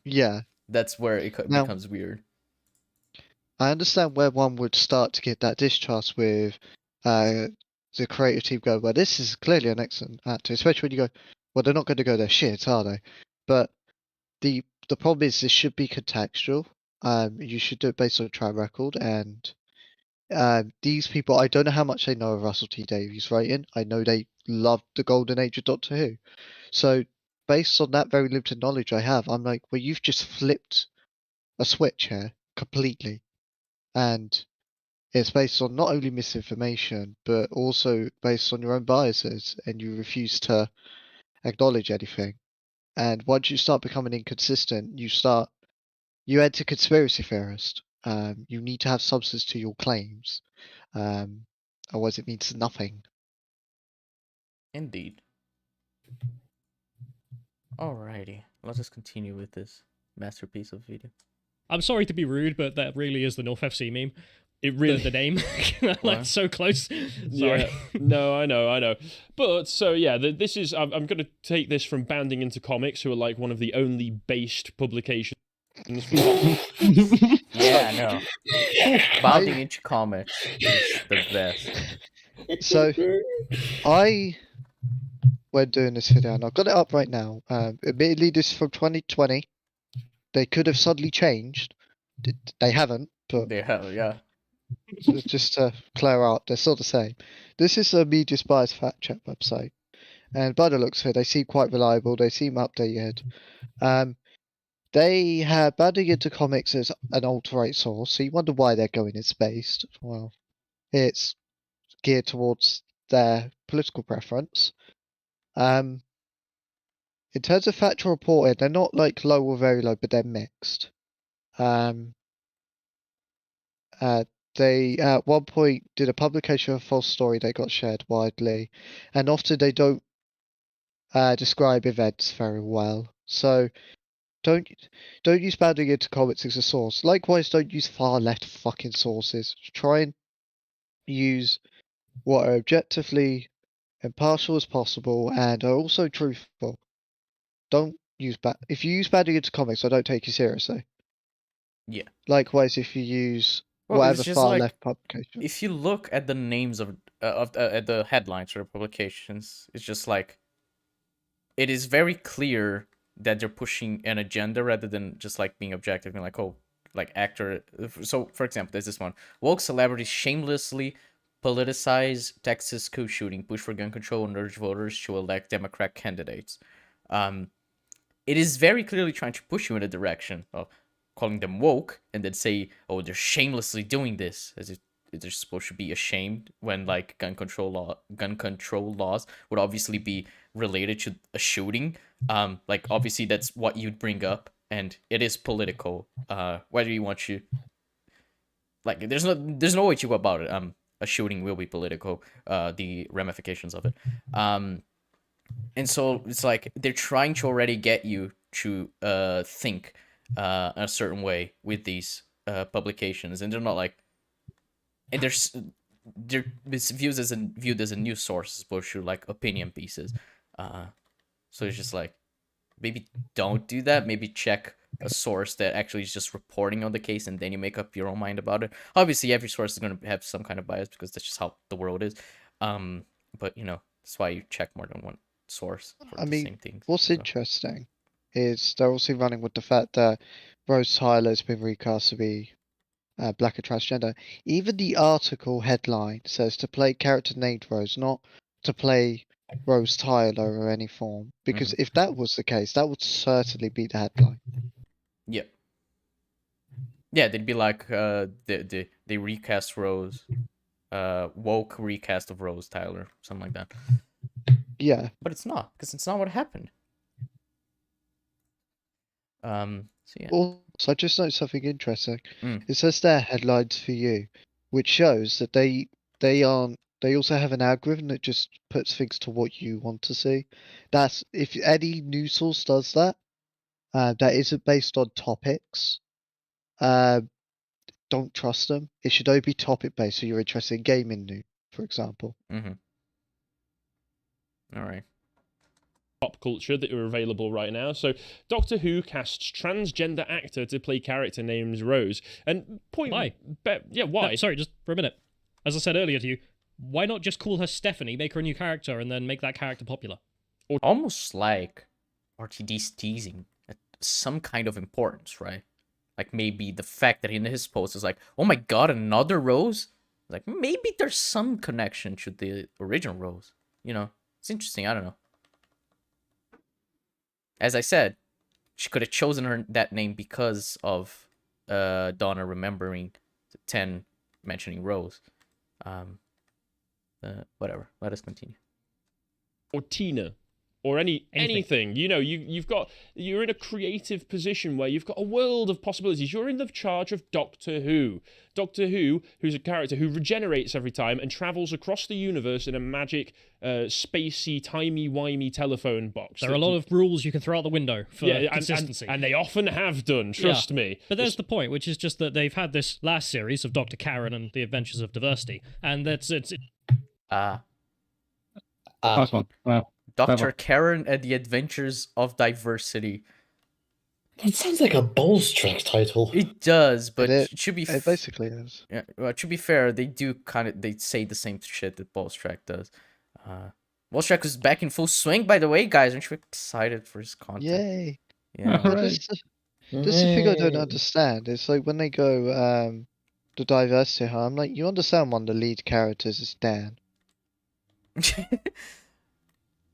Yeah. That's where it becomes weird. I understand where one would start to get that distrust with the creative team go, well, this is clearly an excellent actor, especially when you go, well, they're not going to go their shit, are they? But the problem is this should be contextual. You should do it based on track record, and these people, I don't know how much they know of Russell T Davies writing. I know they loved the golden age of Doctor Who. So based on that very limited knowledge I have, I'm like, well, you've just flipped a switch here completely. And it's based on not only misinformation, but also based on your own biases, and you refuse to acknowledge anything. And once you start becoming inconsistent, you enter conspiracy theorist. You need to have substance to your claims, otherwise it means nothing. Indeed. Alrighty, let's just continue with this masterpiece of video. I'm sorry to be rude, but that really is the North FC meme. It really the name, like so close. Sorry. Yeah. No, I know. But so yeah, this is. I'm going to take this from Bounding Into Comics, who are like one of the only based publications. Yeah, I know. Bounding Into Comics is the best. So, when doing this video, and I've got it up right now. Admittedly, this is from 2020. They could have suddenly changed. They haven't, but they have, yeah. Just to clear up, they're still the same. This is a Media Spies fact check website, and by the looks of it, they seem quite reliable. They seem updated. They have Bounding Into Comics as an alt-right source, so you wonder why they're going it's based. Well, it's geared towards their political preference. In terms of factual reporting, they're not like low or very low, but they're mixed. They at one point did a publication of a false story that got shared widely, and often they don't describe events very well. So don't use Bounding Into Comics as a source. Likewise, don't use far left fucking sources. Try and use what are objectively impartial as possible and are also truthful. Don't use if you use Bounding Into Comics, I don't take you seriously. Yeah. Likewise, if you use whatever far like, left publication. If you look at the names of the headlines for the publications, it's just like it is very clear that they're pushing an agenda rather than just like being objective, being like, oh, like actor. So, for example, there's this one: woke celebrities shamelessly politicize Texas school shooting, push for gun control, and urge voters to elect Democrat candidates. It is very clearly trying to push you in a direction of calling them woke, and then say, oh, they're shamelessly doing this, as if they're supposed to be ashamed when like gun control laws would obviously be related to a shooting. Like obviously that's what you'd bring up, and it is political. Whether you want to, like, there's no way to go about it. a shooting will be political, the ramifications of it. And so it's like they're trying to already get you to think a certain way with these publications, and they're not like, and it's viewed as a news source as opposed to like opinion pieces. So it's just like, maybe don't do that. Maybe check a source that actually is just reporting on the case, and then you make up your own mind about it. Obviously, every source is going to have some kind of bias because that's just how the world is. But that's why you check more than one source for the same things. What's interesting is they're also running with the fact that Rose Tyler has been recast to be black and transgender. Even the article headline says to play character named Rose, not to play Rose Tyler or any form. Because if that was the case, that would certainly be the headline. Yeah. Yeah, they'd be like they recast Rose, woke recast of Rose Tyler, something like that. Yeah. But it's not, because it's not what happened. So yeah. Also, I just noticed something interesting. It says there headlines for you, which shows that they also have an algorithm that just puts things to what you want to see. That's if any news source does that, that isn't based on topics. Don't trust them. It should only be topic based, so you're interested in gaming news, for example. All right. Pop culture that are available right now. So Doctor Who casts transgender actor to play character named Rose. And Why? Why? No, sorry, just for a minute. As I said earlier to you, why not just call her Stephanie, make her a new character, and then make that character popular? Or almost like RTD's teasing at some kind of importance, right? Like maybe the fact that in his post is like, oh my god, another Rose? Like maybe there's some connection to the original Rose. It's interesting. I don't know. As I said, she could have chosen that name because of Donna remembering the 10 mentioning Rose. Whatever. Let us continue. Or Tina. Or anything. You're in a creative position where you've got a world of possibilities. You're in the charge of Doctor Who. Doctor Who, who's a character who regenerates every time and travels across the universe in a magic, spacey, timey-wimey telephone box. There are a lot of rules you can throw out the window for consistency. And they often have done, trust me. But there's the point, which is just that they've had this last series of Dr. Karen and the Adventures of Diversity, and that's Last one. Wow. Dr. Karen and the Adventures of Diversity. That sounds like a Balls Track title. It does, but it should be. It basically is. Yeah, well, to be fair, they say the same shit that Balls Track does. Balls Track is back in full swing, by the way, guys. Aren't you excited for his content? Yay! Yeah. This is the thing I don't understand. It's like when they go the diversity, I'm like, you understand one of the lead characters is Dan.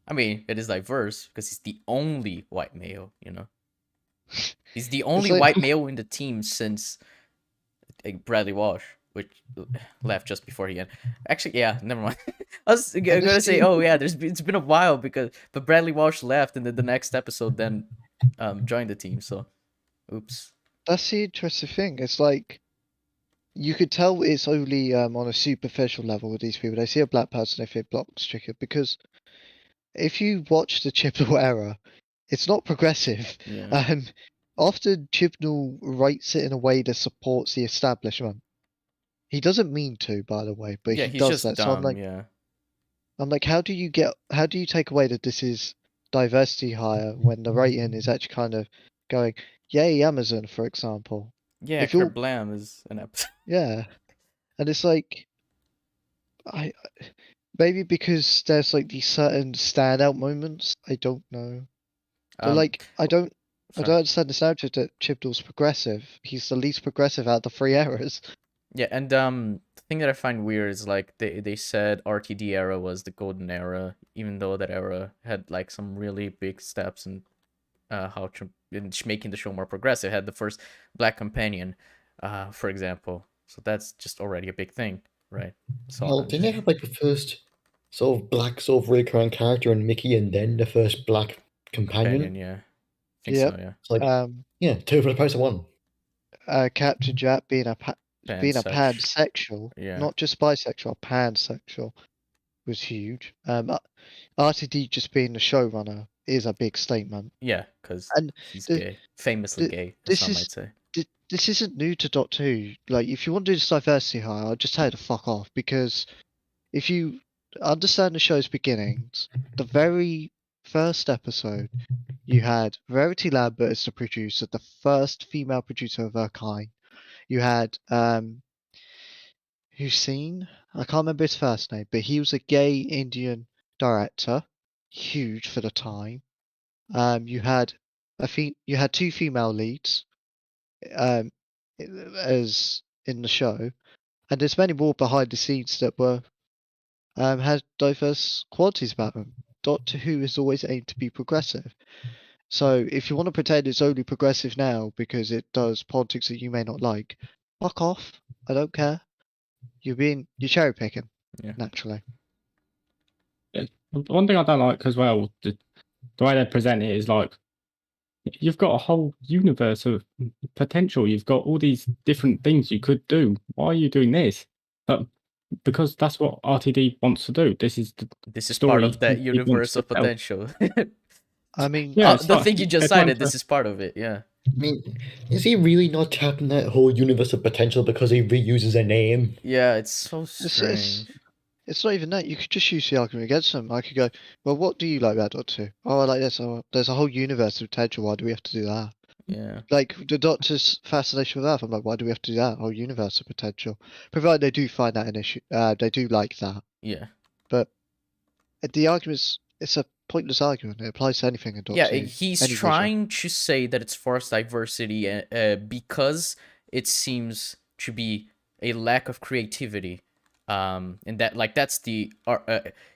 I mean, it is diverse because he's the only white male, He's the only white male in the team since Bradley Walsh, which left just before he ended. Actually, yeah, never mind. I was gonna say, it's been a while but Bradley Walsh left, and then the next episode then joined the team. So, oops. That's the interesting thing. It's like you could tell it's only on a superficial level with these people. They see a black person, they think box ticket, because if you watch the Chibnall era, it's not progressive. Yeah. Often Chibnall writes it in a way that supports the establishment. He doesn't mean to, by the way, but he does that. Dumb, so I'm like, how do you take away that this is diversity hire when the rating is actually kind of going, yay, Amazon, for example. Yeah, Kerblam is an episode. Yeah, and it's like, maybe because there's like these certain standout moments. I don't know. But I don't understand the narrative that Chibnall's progressive. He's the least progressive out of the 3 eras. Yeah, and the thing that I find weird is like they said RTD era was the golden era, even though that era had like some really big steps in in making the show more progressive. It had the first black companion, for example. So that's just already a big thing, right? So well, didn't they have like the first sort of black sort of recurring character in Mickey, and then the first black companion? Yeah. I think so, yeah. It's like, 2 for the price of 1. Captain Jack being being a pansexual, Yeah. not just bisexual, pansexual, was huge. RTD just being the showrunner is a big statement. Yeah, because And he's gay, famously gay, as some might say. This isn't new to Doctor Who. Like, if you want to do this diversity hire, I'll just tell you to fuck off, because if you understand the show's beginnings, the very first episode, you had Verity Lambert as the producer, the first female producer of her kind. You had Hussein, I can't remember his first name, but he was a gay Indian director, huge for the time. You had you had two female leads, as in the show, and there's many more behind the scenes that were had diverse qualities about them. Doctor Who has always aimed to be progressive. So if you want to pretend it's only progressive now because it does politics that you may not like, fuck off. I don't care. You're cherry picking, naturally. One thing I don't like as well, the way they present it is like, you've got a whole universe of potential. You've got all these different things you could do. Why are you doing this? But because that's what RTD wants to do. This is part of that universe of potential. I mean, the thing you just cited, this is part of it. Yeah. I mean, is he really not tapping that whole universe of potential because he reuses a name? Yeah, it's so strange. It's not even that. You could just use the argument against them. I could go, well, what do you like about Doctor Who? Oh, I like this. Oh, there's a whole universe of potential. Why do we have to do that? Yeah. Like the Doctor's fascination with Earth. I'm like, why do we have to do that? Whole universe of potential. Provided they do find that an issue. They do like that. Yeah. But the argument it's a pointless argument. It applies to anything in Doctor Who. Yeah, he's trying to say that it's forced diversity because it seems to be a lack of creativity. And that, like, that's the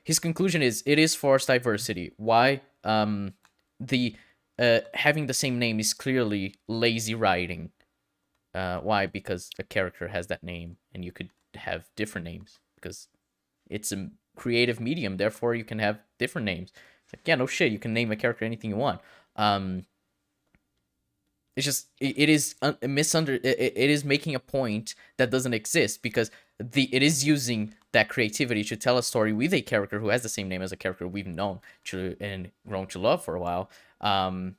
his conclusion is it is forced diversity. Why? The having the same name is clearly lazy writing. Why? Because a character has that name, and you could have different names because it's a creative medium. Therefore, you can have different names. It's like, yeah, no shit. You can name a character anything you want. It's just it is it is making a point that doesn't exist because it is using that creativity to tell a story with a character who has the same name as a character we've known and grown to love for a while, and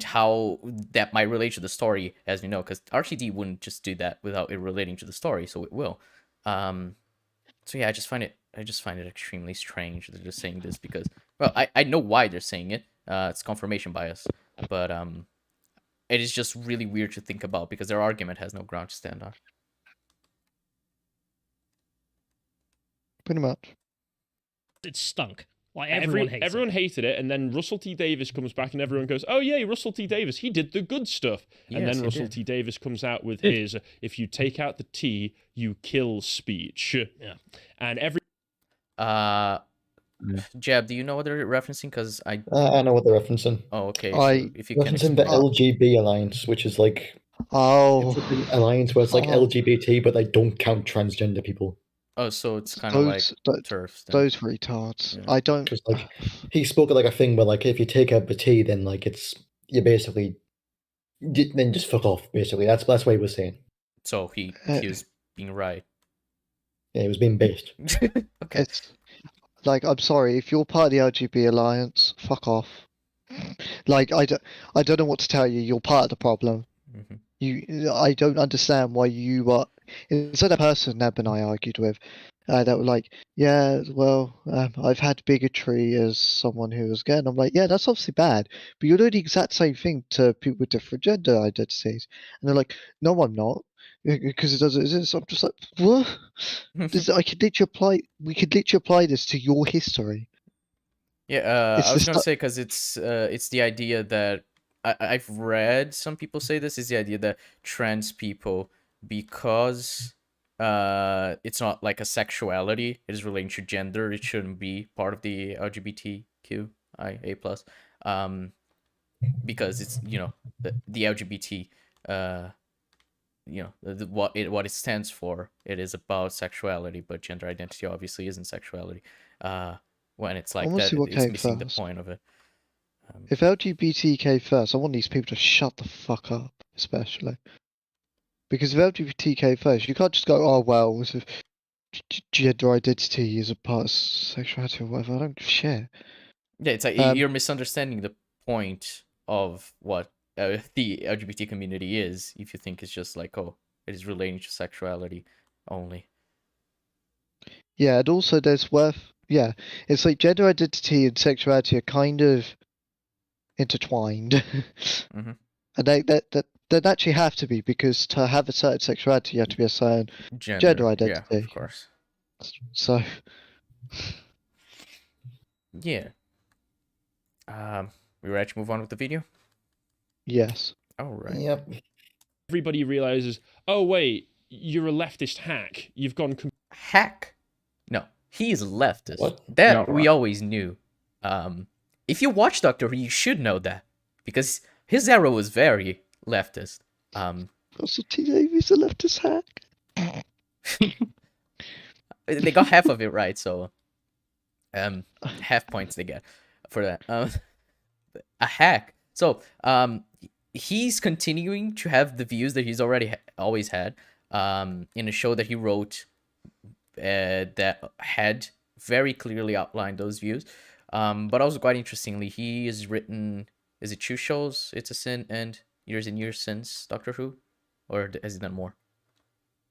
how that might relate to the story, as we know, because RTD wouldn't just do that without it relating to the story, so it will. So yeah, I just find it extremely strange that they're just saying this because, well, I know why they're saying it. It's confirmation bias, but it is just really weird to think about because their argument has no ground to stand on. Pretty much. It stunk. Like everyone hated it, and then Russell T Davies comes back, and everyone goes, "Oh yeah, Russell T Davies, he did the good stuff." Yes, and then Russell T Davies comes out with his "If you take out the T, you kill" speech. Yeah, and every. Jeb, do you know what they're referencing? Because I know what they're referencing. Oh, okay. So if you referencing the LGB Alliance, which is like it's like an alliance where it's like LGBT, but they don't count transgender people. Oh, so it's kind of like TERFs. Those retards. Yeah. I don't. Because like he spoke of like a thing where like if you take out the T, then like you're basically then just fuck off. Basically, that's what he was saying. So he was being right. Yeah, he was being based. Okay. Like, I'm sorry, if you're part of the LGBT Alliance, fuck off. Like, I don't know what to tell you. You're part of the problem. Mm-hmm. I don't understand why you are. Instead of a person Neb and I argued with, that were like, yeah, well, I've had bigotry as someone who was gay. And I'm like, yeah, that's obviously bad. But you're doing the exact same thing to people with different gender identities. And they're like, no, I'm not. Because it doesn't exist. I'm just like, what? We could literally apply this to your history. Yeah, I was gonna say because it's the idea that I've read some people say this is the idea that trans people, because it's not like a sexuality, it is relating to gender, it shouldn't be part of the LGBTQIA+, because it's, you know, the LGBT, you know, what it stands for, it is about sexuality, but gender identity obviously isn't sexuality. When it's like that, it's missing the point of it. If LGBT came first, I want these people to shut the fuck up, especially. Because of LGBTQ first, you can't just go, oh well, gender identity is a part of sexuality or whatever. I don't give a shit. Yeah, it's like you're misunderstanding the point of what the LGBT community is if you think it's just like, oh, it is relating to sexuality only. Yeah, and also it's like gender identity and sexuality are kind of intertwined. Mm-hmm. And they actually have to be, because to have a certain sexuality you have to be a certain gender identity. Yeah, of course. So yeah. We ready to move on with the video? yes. All right. Yep. Everybody realizes, oh wait, you're a leftist hack. You've gone hack? No, he's a leftist. What? That No, we right. always knew. If you watch Doctor Who, you should know that because his era was very leftist. Also, T. Davies a leftist hack. They got half of it right, so half points they get for that. A hack. So he's continuing to have the views that he's already always had in a show that he wrote that had very clearly outlined those views. But also quite interestingly, he has written, is it 2 shows, It's a Sin and Years and Years Since Doctor Who? Or has he done more?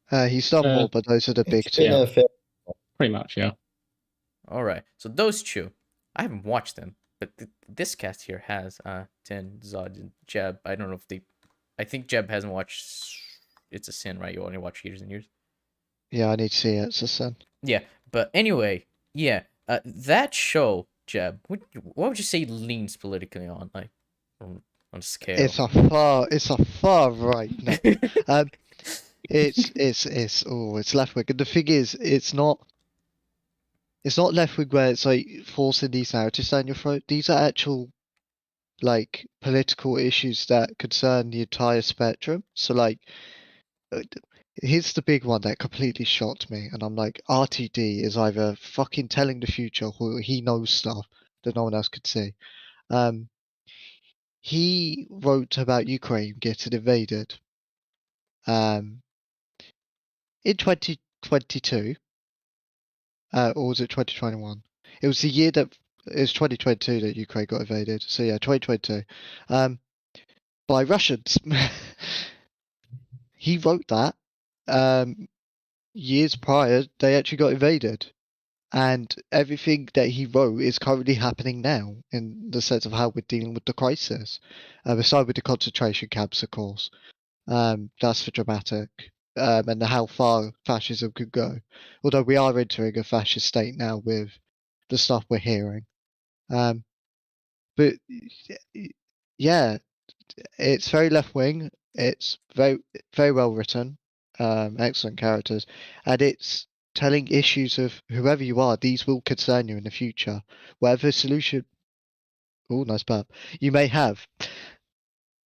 He's done more, but those are the big It's been two. a fair. Pretty much, yeah. Alright, so those 2, I haven't watched them, but this cast here has Ten, Zod, and Jeb. I don't know if I think Jeb hasn't watched It's a Sin, right? You only watch Years and Years? Yeah, I need to see it. It's a sin. Yeah, but anyway, yeah, that show, Jeb, what would you say leans politically on, like, on a scale? It's a far right. No. It's left wing. And the thing is, it's not left wing where it's like forcing these narratives down your throat. These are actual, like, political issues that concern the entire spectrum. So, like, here's the big one that completely shocked me, and I'm like, RTD is either fucking telling the future or he knows stuff that no one else could see. He wrote about Ukraine getting invaded in 2022, or was it 2021? It was the year that it was 2022 that Ukraine got invaded. So yeah, 2022, by Russians. He wrote that. Years prior, they actually got invaded, and everything that he wrote is currently happening now in the sense of how we're dealing with the crisis. Aside with the concentration camps, of course. That's for dramatic. And how far fascism could go. Although we are entering a fascist state now with the stuff we're hearing. But yeah, it's very left wing. It's very very well written. Excellent characters, and it's telling issues of whoever you are. These will concern you in the future. Whatever solution, oh nice burp, you may have,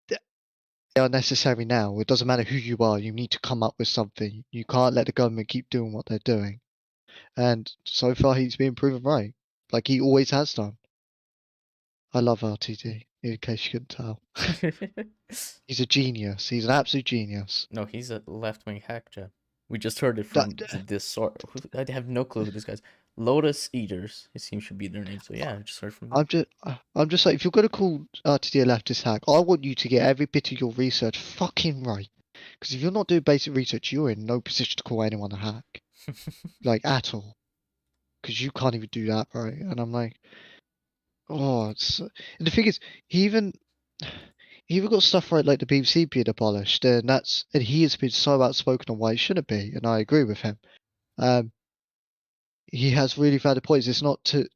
they are necessary now. It doesn't matter who you are. You need to come up with something. You can't let the government keep doing what they're doing. And so far, he's been proven right, like he always has done. I love RTD, in case you couldn't tell. He's a genius. He's an absolute genius. No, he's a left-wing hack, Jeb. We just heard it from this sort. I have no clue who this guy's. Lotus Eaters, it seems should be their name. So yeah, I just heard from them. I'm just like, if you're gonna call RTD a leftist hack, I want you to get every bit of your research fucking right. Because if you're not doing basic research, you're in no position to call anyone a hack, like at all. Because you can't even do that right. And I'm like, oh, and the thing is, he even got stuff right, like the BBC being abolished, and he has been so outspoken on why it shouldn't be, and I agree with him. He has really valid points. It's not to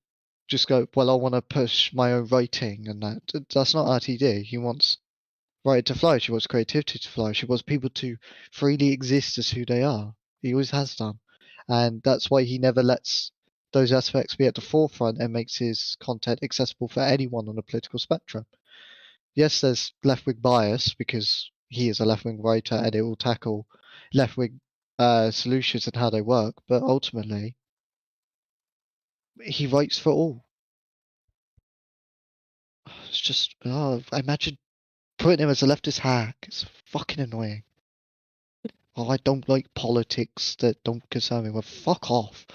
just go, well, I want to push my own writing, and that's not RTD. He wants writing to flourish. He wants creativity to flourish. He wants people to freely exist as who they are. He always has done, and that's why he never lets those aspects be at the forefront and makes his content accessible for anyone on the political spectrum. Yes, there's left-wing bias because he is a left-wing writer and it will tackle left-wing solutions and how they work, but ultimately, he writes for all. It's just, imagine putting him as a leftist hack. It's fucking annoying. oh, I don't like politics that don't concern me. Well, fuck off.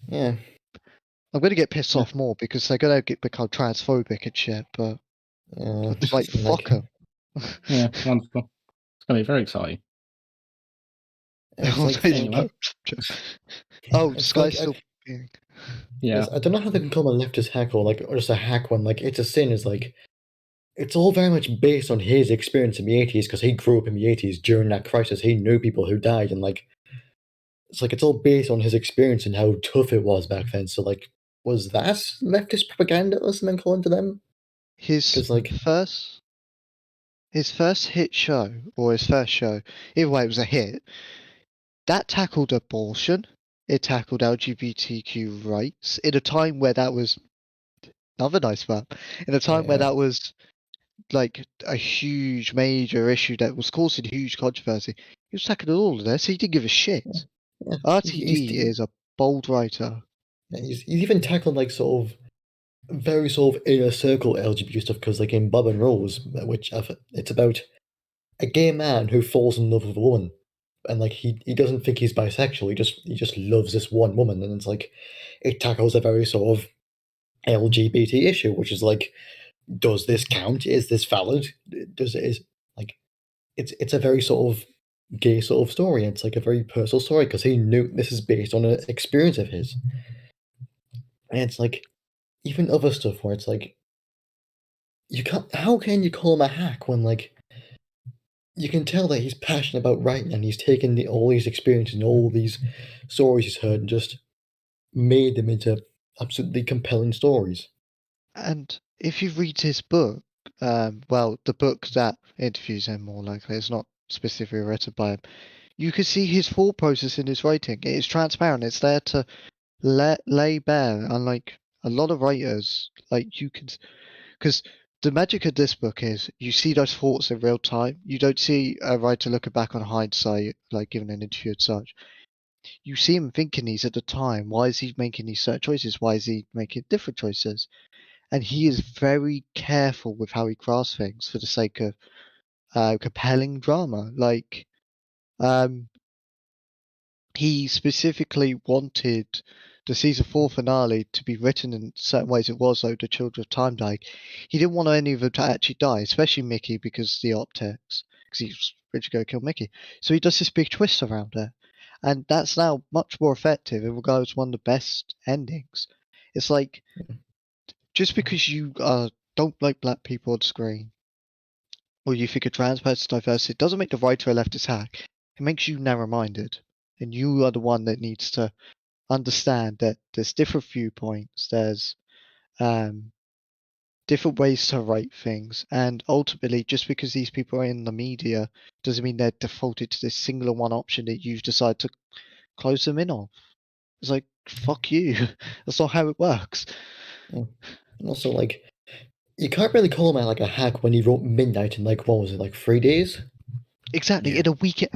Yeah. I'm gonna get pissed off more because they're gonna become transphobic and shit. But like, fuck them. Yeah, wonderful. It's gonna be very exciting. It's like, Anyway. Oh, it's Sky's like, still being. Yeah. I don't know how they can call him a leftist hack or just a hack one. Like, it's a sin. Is like, it's all very much based on his experience in the 80s because he grew up in the 80s during that crisis. He knew people who died, and like, it's all based on his experience and how tough it was back then. So like, was that leftist propaganda or something calling to them? His like first hit show, or his first show, either way, it was a hit. That tackled abortion. It tackled LGBTQ rights in a time where that was another nice one. In a time where that was like a huge, major issue that was causing huge controversy. He was tackling all of this. He didn't give a shit. Yeah. RTD is a bold writer. He's even tackled like sort of very sort of inner circle LGBT stuff because like in Bob and Rose, which it's about a gay man who falls in love with a woman, and like he doesn't think he's bisexual. He just loves this one woman, and it's like it tackles a very sort of LGBT issue, which is like, does this count? Is this valid? Does it is like it's a very sort of gay sort of story. It's like a very personal story because he knew this is based on an experience of his, and it's like even other stuff where it's like you can't. How can you call him a hack when like you can tell that he's passionate about writing and he's taken all these experiences and all these stories he's heard and just made them into absolutely compelling stories. And if you read his book, well, the book that interviews him more likely, it's not specifically written by him. You can see his thought process in his writing. It is transparent. It's there to lay bare. Unlike a lot of writers, like you can, because the magic of this book is you see those thoughts in real time. You don't see a writer looking back on hindsight, like giving an interview and such. You see him thinking these at the time. Why is he making these certain choices? Why is he making different choices? And he is very careful with how he crafts things for the sake of compelling drama. Like, he specifically wanted the season 4 finale to be written in certain ways. It was, though, the Children of Time died. He didn't want any of them to actually die, especially Mickey, because the optics, because he's ready to go kill Mickey. So he does this big twist around it. And that's now much more effective and regards one of the best endings. It's like, just because you don't like black people on screen, or you think a trans person's diverse, it doesn't make the writer a leftist hack. It makes you narrow-minded. And you are the one that needs to understand that there's different viewpoints, there's different ways to write things, and ultimately, just because these people are in the media doesn't mean they're defaulted to this singular one option that you've decided to close them in on. It's like, fuck you. That's not how it works. Yeah. And also, like, you can't really call him like a hack when he wrote Midnight in like, what was it, like 3 days? Exactly, in a week.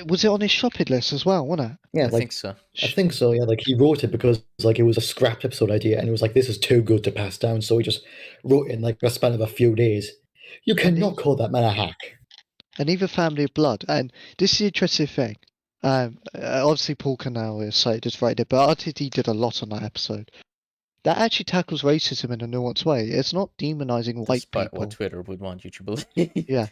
Was it on his shopping list as well, wasn't it? Yeah, I think so. I think so, yeah. Like, he wrote it because like it was a scrapped episode idea, and it was like, this is too good to pass down, so he just wrote it in like a span of a few days. You cannot call that man a hack. And even Family of Blood. And this is the interesting thing. Obviously, Paul Canal is cited as writing it, but RTD did a lot on that episode. That actually tackles racism in a nuanced way. It's not demonizing white Despite people. what Twitter would want you to believe. Yeah.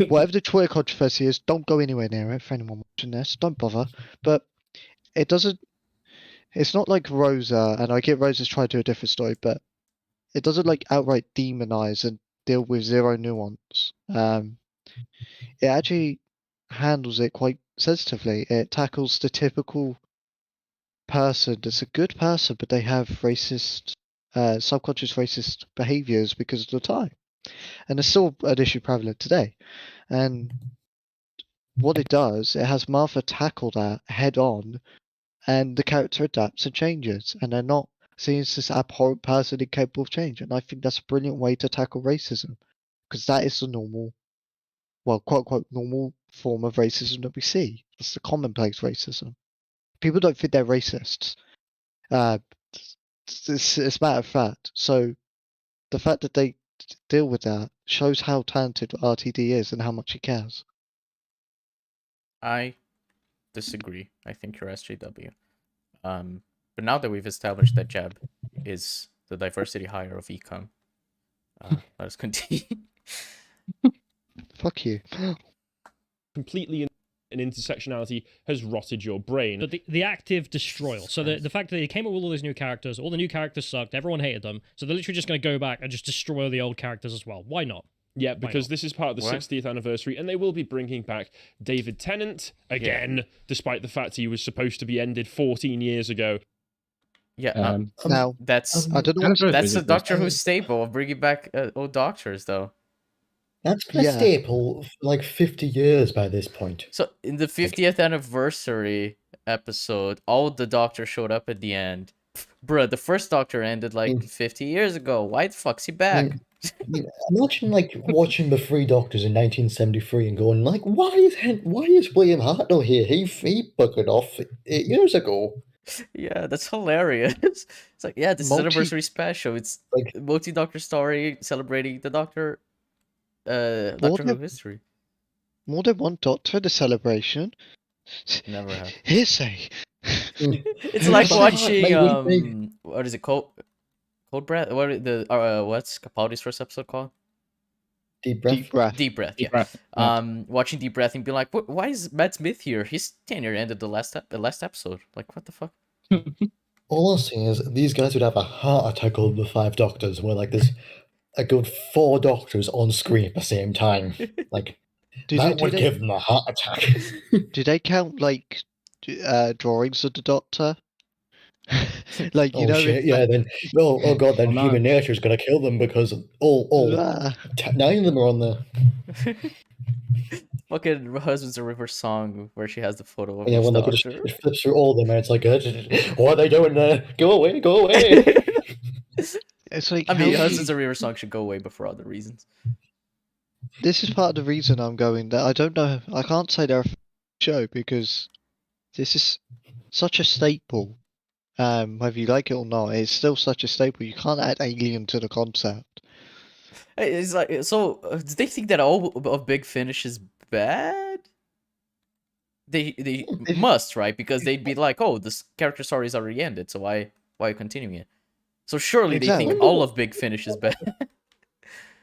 Whatever the Twitter controversy is, don't go anywhere near it for anyone watching this. Don't bother. But it doesn't. It's not like Rosa, and I get Rosa's trying to do a different story, but it doesn't like outright demonize and deal with zero nuance. It actually handles it quite sensitively. It tackles the typical person that's a good person, but they have racist, subconscious racist behaviors because of the time. And it's still an issue prevalent today. And what it does, it has Martha tackle that head on, and the character adapts and changes. And they're not seen as this abhorrent person incapable of change. And I think that's a brilliant way to tackle racism, because that is the normal, well, quote unquote, normal form of racism that we see. That's the commonplace racism. People don't think they're racists. It's a matter of fact. So the fact that they deal with that. Shows how talented RTD is and how much he cares. I disagree. I think you're SJW. But now that we've established that Jeb is the diversity hire of ECUM, let us continue. Fuck you. Completely an intersectionality has rotted your brain. But the active destroyal. So the fact that they came up with all these new characters, all the new characters sucked, everyone hated them. So they're literally just going to go back and just destroy the old characters as well. Why not? Yeah, because this is part of the 60th anniversary, and they will be bringing back David Tennant again, despite the fact he was supposed to be ended 14 years ago. Yeah, now that's I don't know. that's the Doctor Who staple of bringing back old doctors, though. That's been a staple for like 50 years by this point. So in the 50th anniversary episode, all the Doctors showed up at the end. Bruh, the first Doctor ended like 50 years ago. Why the fuck's he back? Imagine like watching the Three Doctors in 1973 and going like, why is William Hartnell here? He buggered off 8 years ago. Yeah, that's hilarious. It's like, yeah, this is anniversary special. It's like multi-Doctor story celebrating the Doctor Who history. More than one Doctor in a celebration. Never had. Hearsay. It's like watching what is it called? Cold Breath? What what's Capaldi's first episode called? Deep Breath. Deep Breath. Yeah. Watching Deep Breath and be like, why is Matt Smith here? His tenure ended the last episode. Like, what the fuck? All I'm saying is these guys would have a heart attack over the 5 Doctors, where like there's a good 4 Doctors on screen at the same time. Like that would give them a heart attack. Do they count like drawings of the Doctor? Like you know, shit, yeah. Then oh god, then human nature is gonna kill them because all 9 of them are on there. Fucking Husbands of River song where she has the photo of when Doctor. it flips through all of them and it's like, what are they doing there? Go away, go away. It's like, I mean, Husbands of River song should go away, but for other reasons. This is part of the reason I'm going there. I don't know. I can't say they're a show because this is such a staple. Whether you like it or not, it's still such a staple. You can't add Alien to the concept. It's like, so do they think that all of Big Finish is bad? They must, right? Because they'd be like, oh, this character story is already ended, so why continuing it? So surely they think all of Big Finish is bad.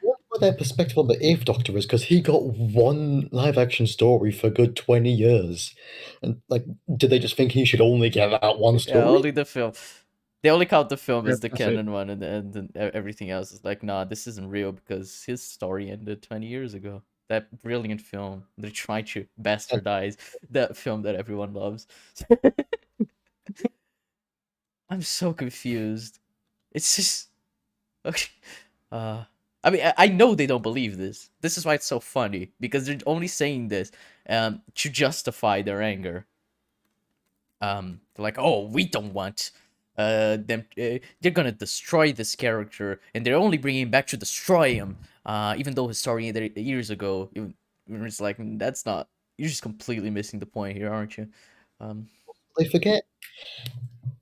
What their perspective on the 8th Doctor is, because he got one live-action story for a good 20 years. And, like, did they just think he should only get that one story? Yeah, only the film. They only count the film as the canon one, and everything else is like, nah, this isn't real because his story ended 20 years ago. That brilliant film. They tried to bastardize that film that everyone loves. I'm so confused. It's just... Okay. I mean, I know they don't believe this. This is why it's so funny, because they're only saying this to justify their anger. They're like, oh, we don't want them. They're gonna destroy this character, and they're only bringing him back to destroy him. Even though his story ended years ago. It's like, that's not. You're just completely missing the point here, aren't you? They forget.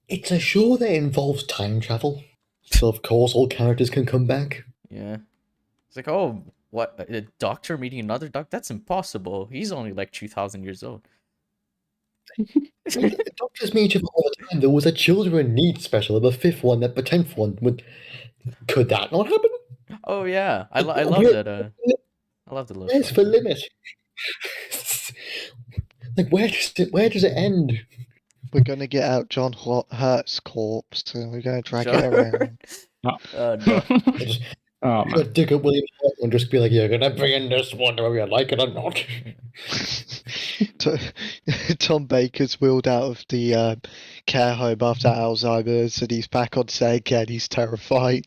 It's a show that involves time travel, so of course all characters can come back. Yeah. It's like, oh, what? A doctor meeting another doctor? That's impossible. He's only like 2,000 years old. Doctors meet each other all the time. There was a Children in Need special, the 5th one, the 10th one. Could that not happen? Oh, yeah. I love that. I love the little Where's the limit? Like, where does it end? We're going to get out John Hurt's corpse and we're going to drag it around. No. I'm gonna dig up William Hurt and just be like, you're gonna bring in this one whether you like it or not. Tom Baker's wheeled out of the care home after Alzheimer's and he's back on set again. He's terrified.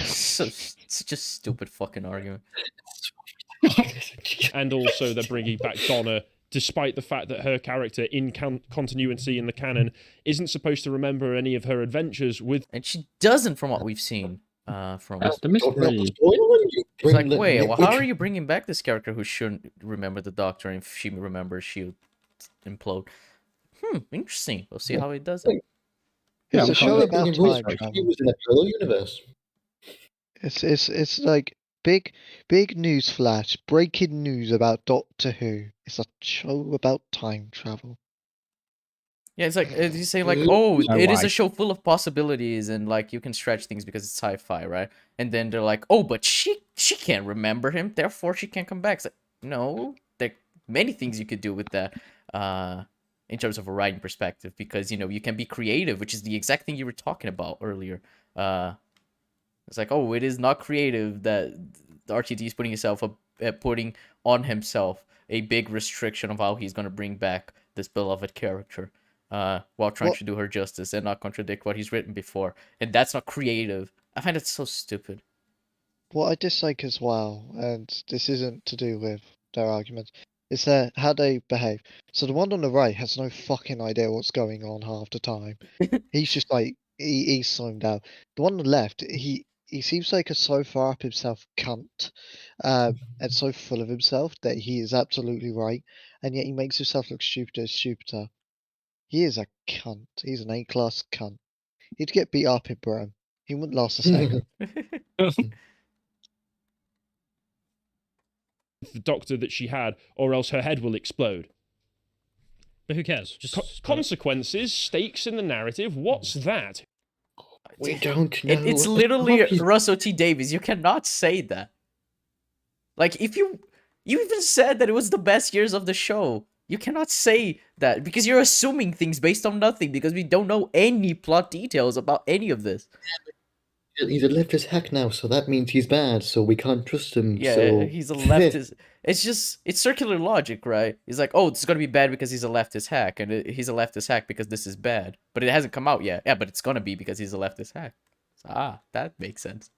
Such a stupid fucking argument. And also they're bringing back Donna, despite the fact that her character in continuity in the canon isn't supposed to remember any of her adventures with... And she doesn't, from what we've seen. From the mystery. It's like, wait, well, how are you bringing back this character who shouldn't remember the Doctor, and if she remembers, she'll implode? interesting. We'll see how he does it. It's a show about time He travel. was in a parallel universe. It's like big news flash, breaking news about Doctor Who. It's a show about time travel. Yeah, it's like you say like, oh, it is a show full of possibilities and like you can stretch things because it's sci-fi, right? And then they're like, oh, but she can't remember him, therefore she can't come back. It's like, no, there are many things you could do with that, in terms of a writing perspective, because you can be creative, which is the exact thing you were talking about earlier. It's like, oh, it is not creative that the RTD is putting on himself a big restriction of how he's gonna bring back this beloved character. While trying to do her justice and not contradict what he's written before. And that's not creative. I find it so stupid. What I dislike as well, and this isn't to do with their arguments, is how they behave. So the one on the right has no fucking idea what's going on half the time. He's just like, he's zoned out. The one on the left, he seems like a so far up himself cunt, and so full of himself that he is absolutely right, and yet he makes himself look stupider and stupider. He is a cunt. He's an A-class cunt. He'd get beat up in Bram. He wouldn't last a second. The Doctor that she had, or else her head will explode. But who cares? Just consequences, stakes in the narrative. What's that? We don't know. It's literally Russell T Davies. You cannot say that. Like, if you even said that it was the best years of the show. You cannot say that because you're assuming things based on nothing, because we don't know any plot details about any of this. He's a leftist hack now, so that means he's bad, so we can't trust him. Yeah, so... he's a leftist. It's circular logic, right? He's like, oh, it's gonna be bad because he's a leftist hack, and he's a leftist hack because this is bad. But it hasn't come out yet. Yeah, but it's gonna be because he's a leftist hack. So, that makes sense.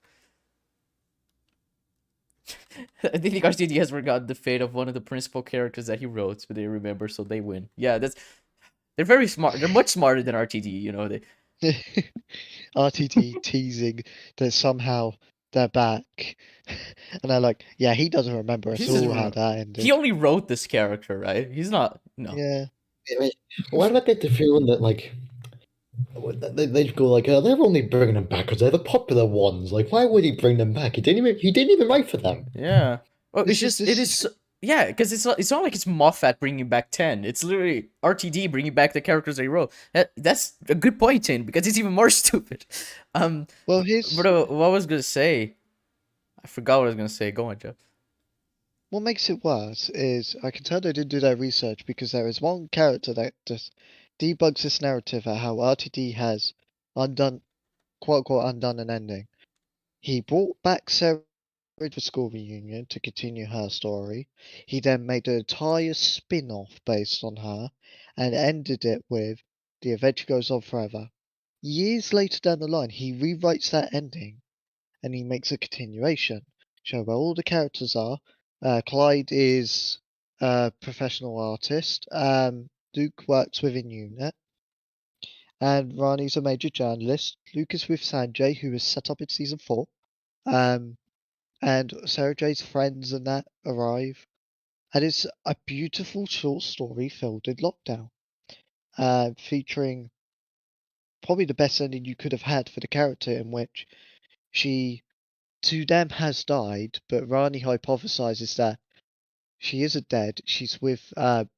I think RTD has forgotten the fate of one of the principal characters that he wrote, but they remember, so they win. Yeah, they're very smart. They're much smarter than RTD, they RTD teasing that somehow they're back. And they're like, yeah, he doesn't remember at all how that ended. He only wrote this character, right? He's not, no. Yeah. Why do I get the feeling that, like, they go like, they're only bringing them back because they're the popular ones. Like, why would he bring them back? He didn't even write for them. Yeah. Well, yeah, because it's not like it's Moffat bringing back 10. It's literally RTD bringing back the characters they wrote. That's a good point, Tin, because it's even more stupid. Well, what I was gonna say, I forgot what I was gonna say. Go on, Jeff. What makes it worse is I can tell they didn't do their research, because there is one character that just debugs this narrative at how RTD has undone, quote unquote, undone an ending. He brought back Sarah for school reunion to continue her story. He then made an entire spin-off based on her and ended it with The Adventure Goes On Forever. Years later down the line, he rewrites that ending and he makes a continuation, show where all the characters are. Clyde is a professional artist. Luke works within UNIT. And Rani's a major journalist. Luke is with Sanjay, who was set up in season 4. And Sarah J's friends and that arrive. And it's a beautiful short story filled in lockdown. Featuring probably the best ending you could have had for the character, in which she, to them, has died, but Rani hypothesizes that she isn't dead. She's with a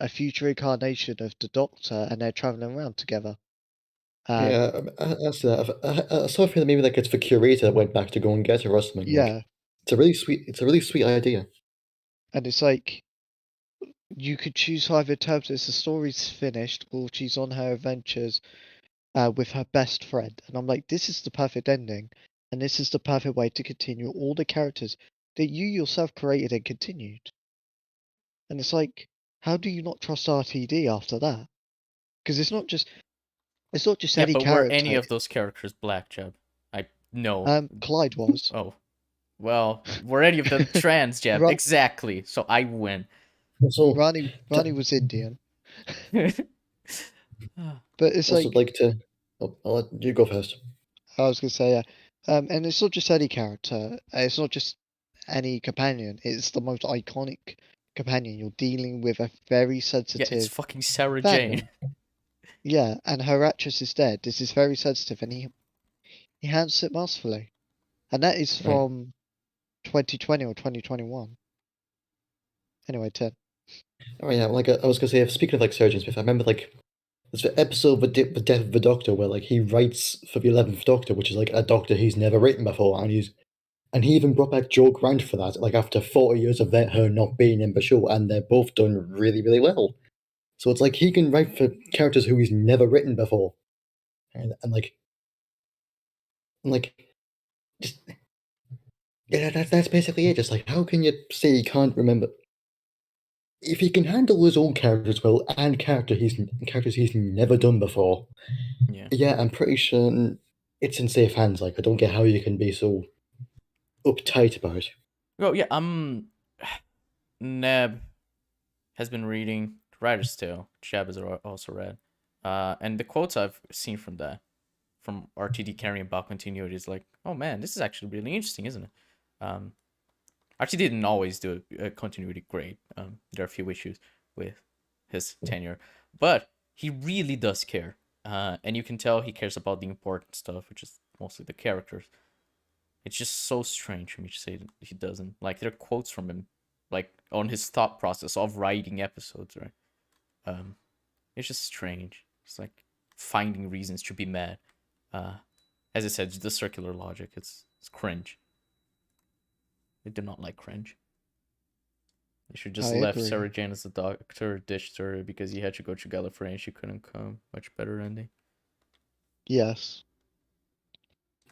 future incarnation of the Doctor, and they're traveling around together. Yeah, I saw a feeling maybe like it's the curator that went back to go and get her or something. Yeah, like, it's a really sweet idea. And it's like, you could choose either interpret it as the story's finished or she's on her adventures with her best friend. And I'm like, this is the perfect ending, and this is the perfect way to continue all the characters that you yourself created and continued. And it's like, how do you not trust RTD after that? Because it's not just any but character. were any of those characters black, Jeb? No. Clyde was. Oh. Well, were any of them trans, Jeb? Exactly. So I win. So, Rani was Indian. But it's also like to... I'll let you go first. I was going to say, yeah. And it's not just any character. It's not just any companion. It's the most iconic companion. You're dealing with a very sensitive... Yeah, it's fucking Sarah Jane. Yeah, and her actress is dead. This is very sensitive, and he handles it masterfully. And that is from 2020 or 2021. Anyway, Ted. Oh yeah, like I was gonna say, speaking of like surgeons, I remember like there's the episode with the death of the Doctor where like he writes for the 11th Doctor, which is like a Doctor he's never written before, and he even brought back Joe Grant for that, like after 40 years of her not being in the show, and they're both done really, really well. So it's like he can write for characters who he's never written before, and like just yeah, that's basically it. Just like how can you say he can't remember if he can handle his own characters well and characters he's never done before? Yeah, I'm pretty sure it's in safe hands. Like I don't get how you can be so uptight about it. Oh yeah, Neb has been reading Writer's Tale. Shab has also read. And the quotes I've seen from that, from RTD carrying about continuity, is like, oh man, this is actually really interesting, isn't it? RTD didn't always do a continuity great. There are a few issues with his tenure, but he really does care. And you can tell he cares about the important stuff, which is mostly the characters. It's just so strange for me to say that he doesn't. Like, there are quotes from him, like, on his thought process of writing episodes, right? It's just strange. It's like finding reasons to be mad. As I said, the circular logic, it's cringe. I do not like cringe. They should just left Sarah Jane as the Doctor, ditched her because he had to go to Gallifrey and she couldn't come. Much better ending. Yes.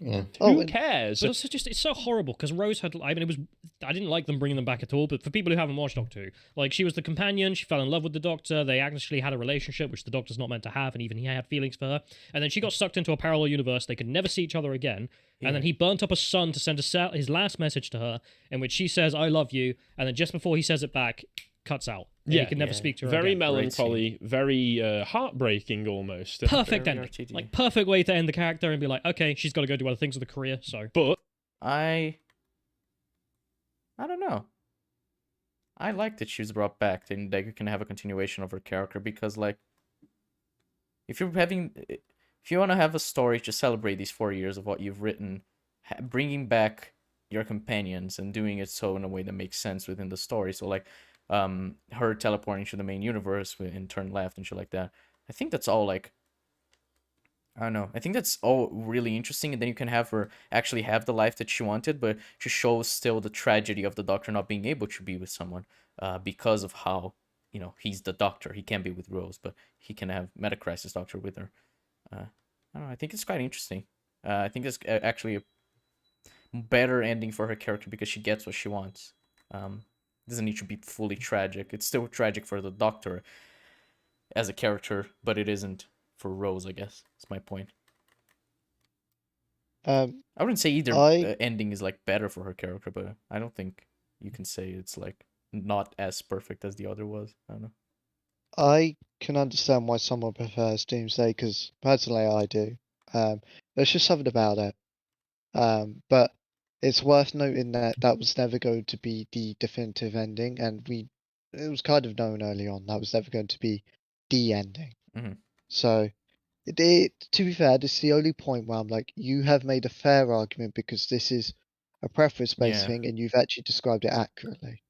Yeah. Who cares? But also just, it's so horrible because Rose had, I mean, I didn't like them bringing them back at all, but for people who haven't watched Doctor Who, like, she was the companion, she fell in love with the Doctor, they actually had a relationship, which the Doctor's not meant to have, and even he had feelings for her, and then she got sucked into a parallel universe, they could never see each other again, and then he burnt up a sun to send his last message to her, in which she says, I love you, and then just before he says it back, cuts out. Yeah, he could never speak to her very again. Melancholy, very heartbreaking almost. Perfect ending. Like, perfect way to end the character and be like, okay, she's got to go do other things with a career, so. But I don't know. I like that she was brought back and that you can have a continuation of her character because, like, if you want to have a story to celebrate these 4 years of what you've written, bringing back your companions and doing it so in a way that makes sense within the story. So, like, her teleporting to the main universe and turn left and shit like that. I think that's all, like, I don't know. I think that's all really interesting, and then you can have her actually have the life that she wanted, but she shows still the tragedy of the Doctor not being able to be with someone, because of how, you know, he's the Doctor. He can't be with Rose, but he can have Metacrisis Doctor with her. I don't know. I think it's quite interesting. I think it's actually a better ending for her character because she gets what she wants. Doesn't need to be fully tragic. It's still tragic for the Doctor as a character, but it isn't for Rose, I guess. That's my point. I wouldn't say either ending is like better for her character, but I don't think you can say it's like not as perfect as the other was. I don't know. I can understand why someone prefers Doomsday, because personally I do. There's just something about it. But it's worth noting that was never going to be the definitive ending, and it was kind of known early on that was never going to be the ending. Mm-hmm. So, to be fair, this is the only point where I'm like, you have made a fair argument because this is a preference-based thing, and you've actually described it accurately.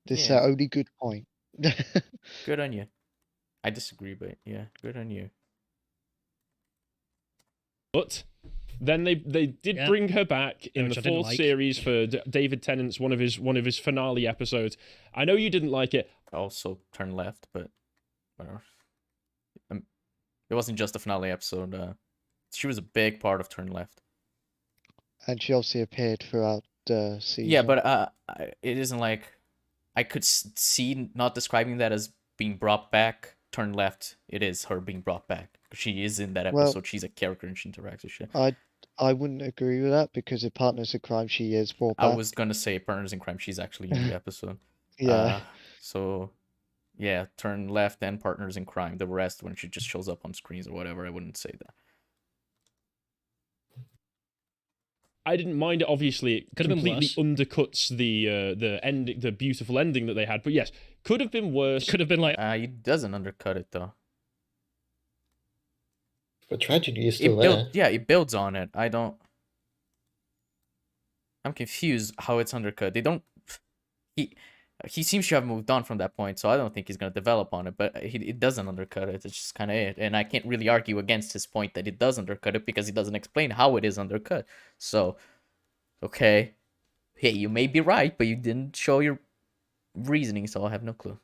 This is our only good point. Good on you. I disagree, but yeah, good on you. But then they did bring her back in the fourth series for David Tennant's one of his finale episodes. I know you didn't like it. Also Turn Left, but whatever. It wasn't just the finale episode. She was a big part of Turn Left. And she obviously appeared throughout the season. Yeah, but it isn't like I could see not describing that as being brought back. Turn Left, it is her being brought back. She is in that episode. Well, she's a character and she interacts with shit. I wouldn't agree with that because in Partners in Crime she is brought back. I was gonna say Partners in Crime, she's actually in the episode. Yeah. So yeah, Turn Left and Partners in Crime. The rest, when she just shows up on screens or whatever, I wouldn't say that. I didn't mind it. Obviously, it completely undercuts the beautiful ending that they had. But yes, could have been worse. Could have been like it doesn't undercut it though. But tragedy is still there. Yeah, it builds on it. I'm confused how it's undercut. They don't. He seems to have moved on from that point, so I don't think he's gonna develop on it. But it doesn't undercut it. It's just kind of it, and I can't really argue against his point that it does undercut it because he doesn't explain how it is undercut. So, okay, hey, you may be right, but you didn't show your reasoning, so I have no clue.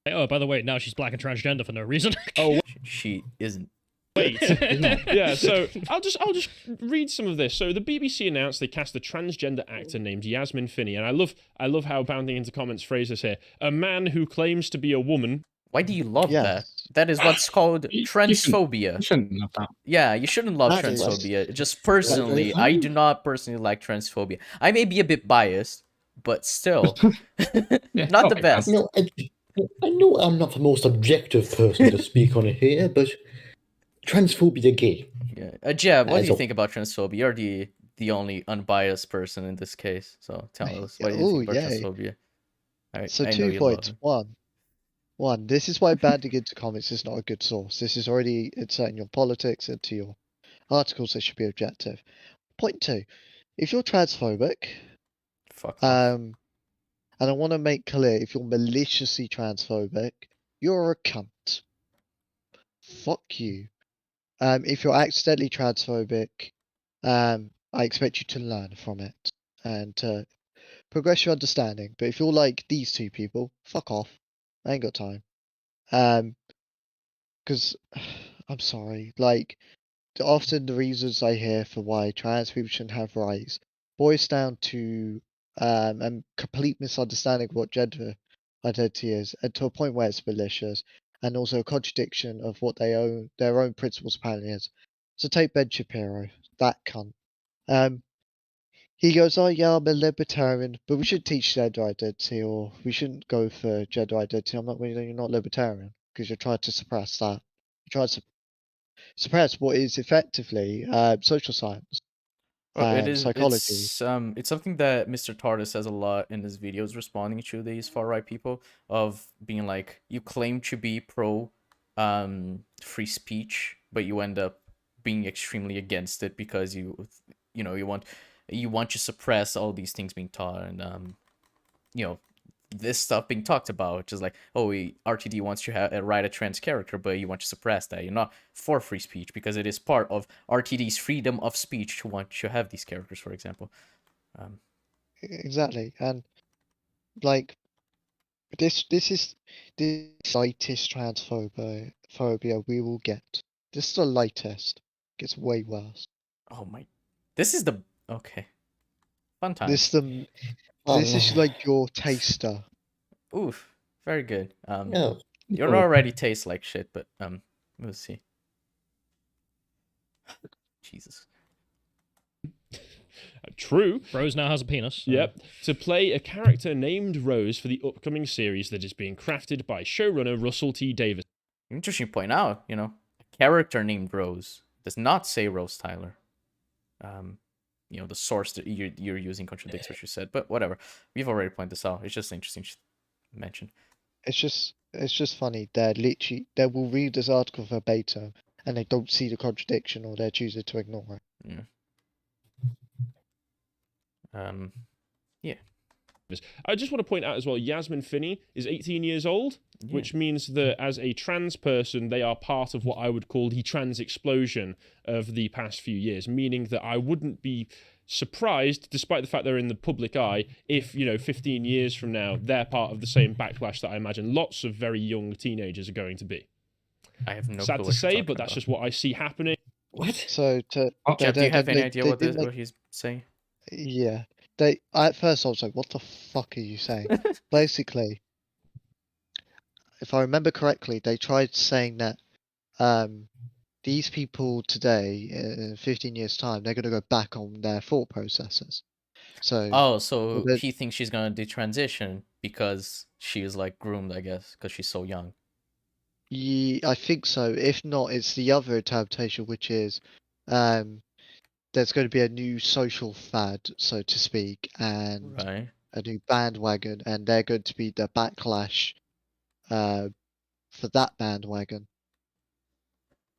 Oh, by the way, now she's black and transgender for no reason. Oh, she isn't. Wait. Yeah, so I'll just read some of this. So the BBC announced they cast a transgender actor named Yasmin Finney, and I love how Bounding Into Comments phrase this here. A man who claims to be a woman. Why do you love that? That is what's called transphobia. You shouldn't love that. Yeah, you shouldn't love transphobia. Just personally, I do not personally like transphobia. I may be a bit biased, but still, not the best. No, I know I'm not the most objective person to speak on it here, but transphobia gay. Yeah, Jeb, what do you think about transphobia? You're the only unbiased person in this case, so tell us what do you think about transphobia. So 2 points. One, this is why Bounding Into Comments is not a good source. This is already inserting your politics into your articles that should be objective. Point 2, if you're transphobic, fuck off. and I want to make clear, if you're maliciously transphobic, you're a cunt. Fuck you. If you're accidentally transphobic, I expect you to learn from it and to progress your understanding. But if you're like these two people, fuck off. I ain't got time. Because I'm sorry, like often the reasons I hear for why trans people shouldn't have rights boils down to a complete misunderstanding of what gender identity is, and to a point where it's malicious, and also a contradiction of what their own principles apparently is. So take Ben Shapiro, that cunt. He goes, oh yeah, I'm a libertarian, but we should teach gender identity, or we shouldn't go for gender identity. I'm like, well, you're not libertarian, because you're trying to suppress that. You're trying to suppress what is effectively social science. Psychology. It's something that Mr. Tardis says a lot in his videos responding to these far-right people, of being like, you claim to be pro free speech, but you end up being extremely against it because you want to suppress all these things being taught, and this stuff being talked about, just like, oh, RTD wants to write a trans character, but you want to suppress that. You're not for free speech because it is part of RTD's freedom of speech to want to have these characters, for example. Exactly, and like this is the lightest transphobia we will get. This is the lightest. It gets way worse. Oh my! This is the okay. Fun time. This is like your taster. Oof, very good. You already taste like shit, but we'll see. Jesus. True. Rose now has a penis. So. Yep. To play a character named Rose for the upcoming series that is being crafted by showrunner Russell T. Davis. Interesting point out, a character named Rose does not say Rose Tyler. The source that you're using contradicts what you said, but whatever. We've already pointed this out. It's just interesting to mention. It's just funny. They will read this article verbatim and they don't see the contradiction, or they're choosing to ignore it. Yeah. I just want to point out as well, Yasmin Finney is 18 years old, which means that as a trans person, they are part of what I would call the trans explosion of the past few years, meaning that I wouldn't be surprised, despite the fact they're in the public eye, if, 15 years from now, they're part of the same backlash that I imagine lots of very young teenagers are going to be. I have no Sad clue to say, but that's just what I see happening. What? So Jeff, do you have any idea what he's saying? Yeah. At first I was like, what the fuck are you saying? Basically, if I remember correctly, they tried saying that these people today, in 15 years' time, they're going to go back on their thought processes. So he thinks she's going to detransition because she is like groomed, I guess, because she's so young. Yeah, I think so. If not, it's the other interpretation, which is there's going to be a new social fad, so to speak, and a new bandwagon, and they're going to be the backlash for that bandwagon.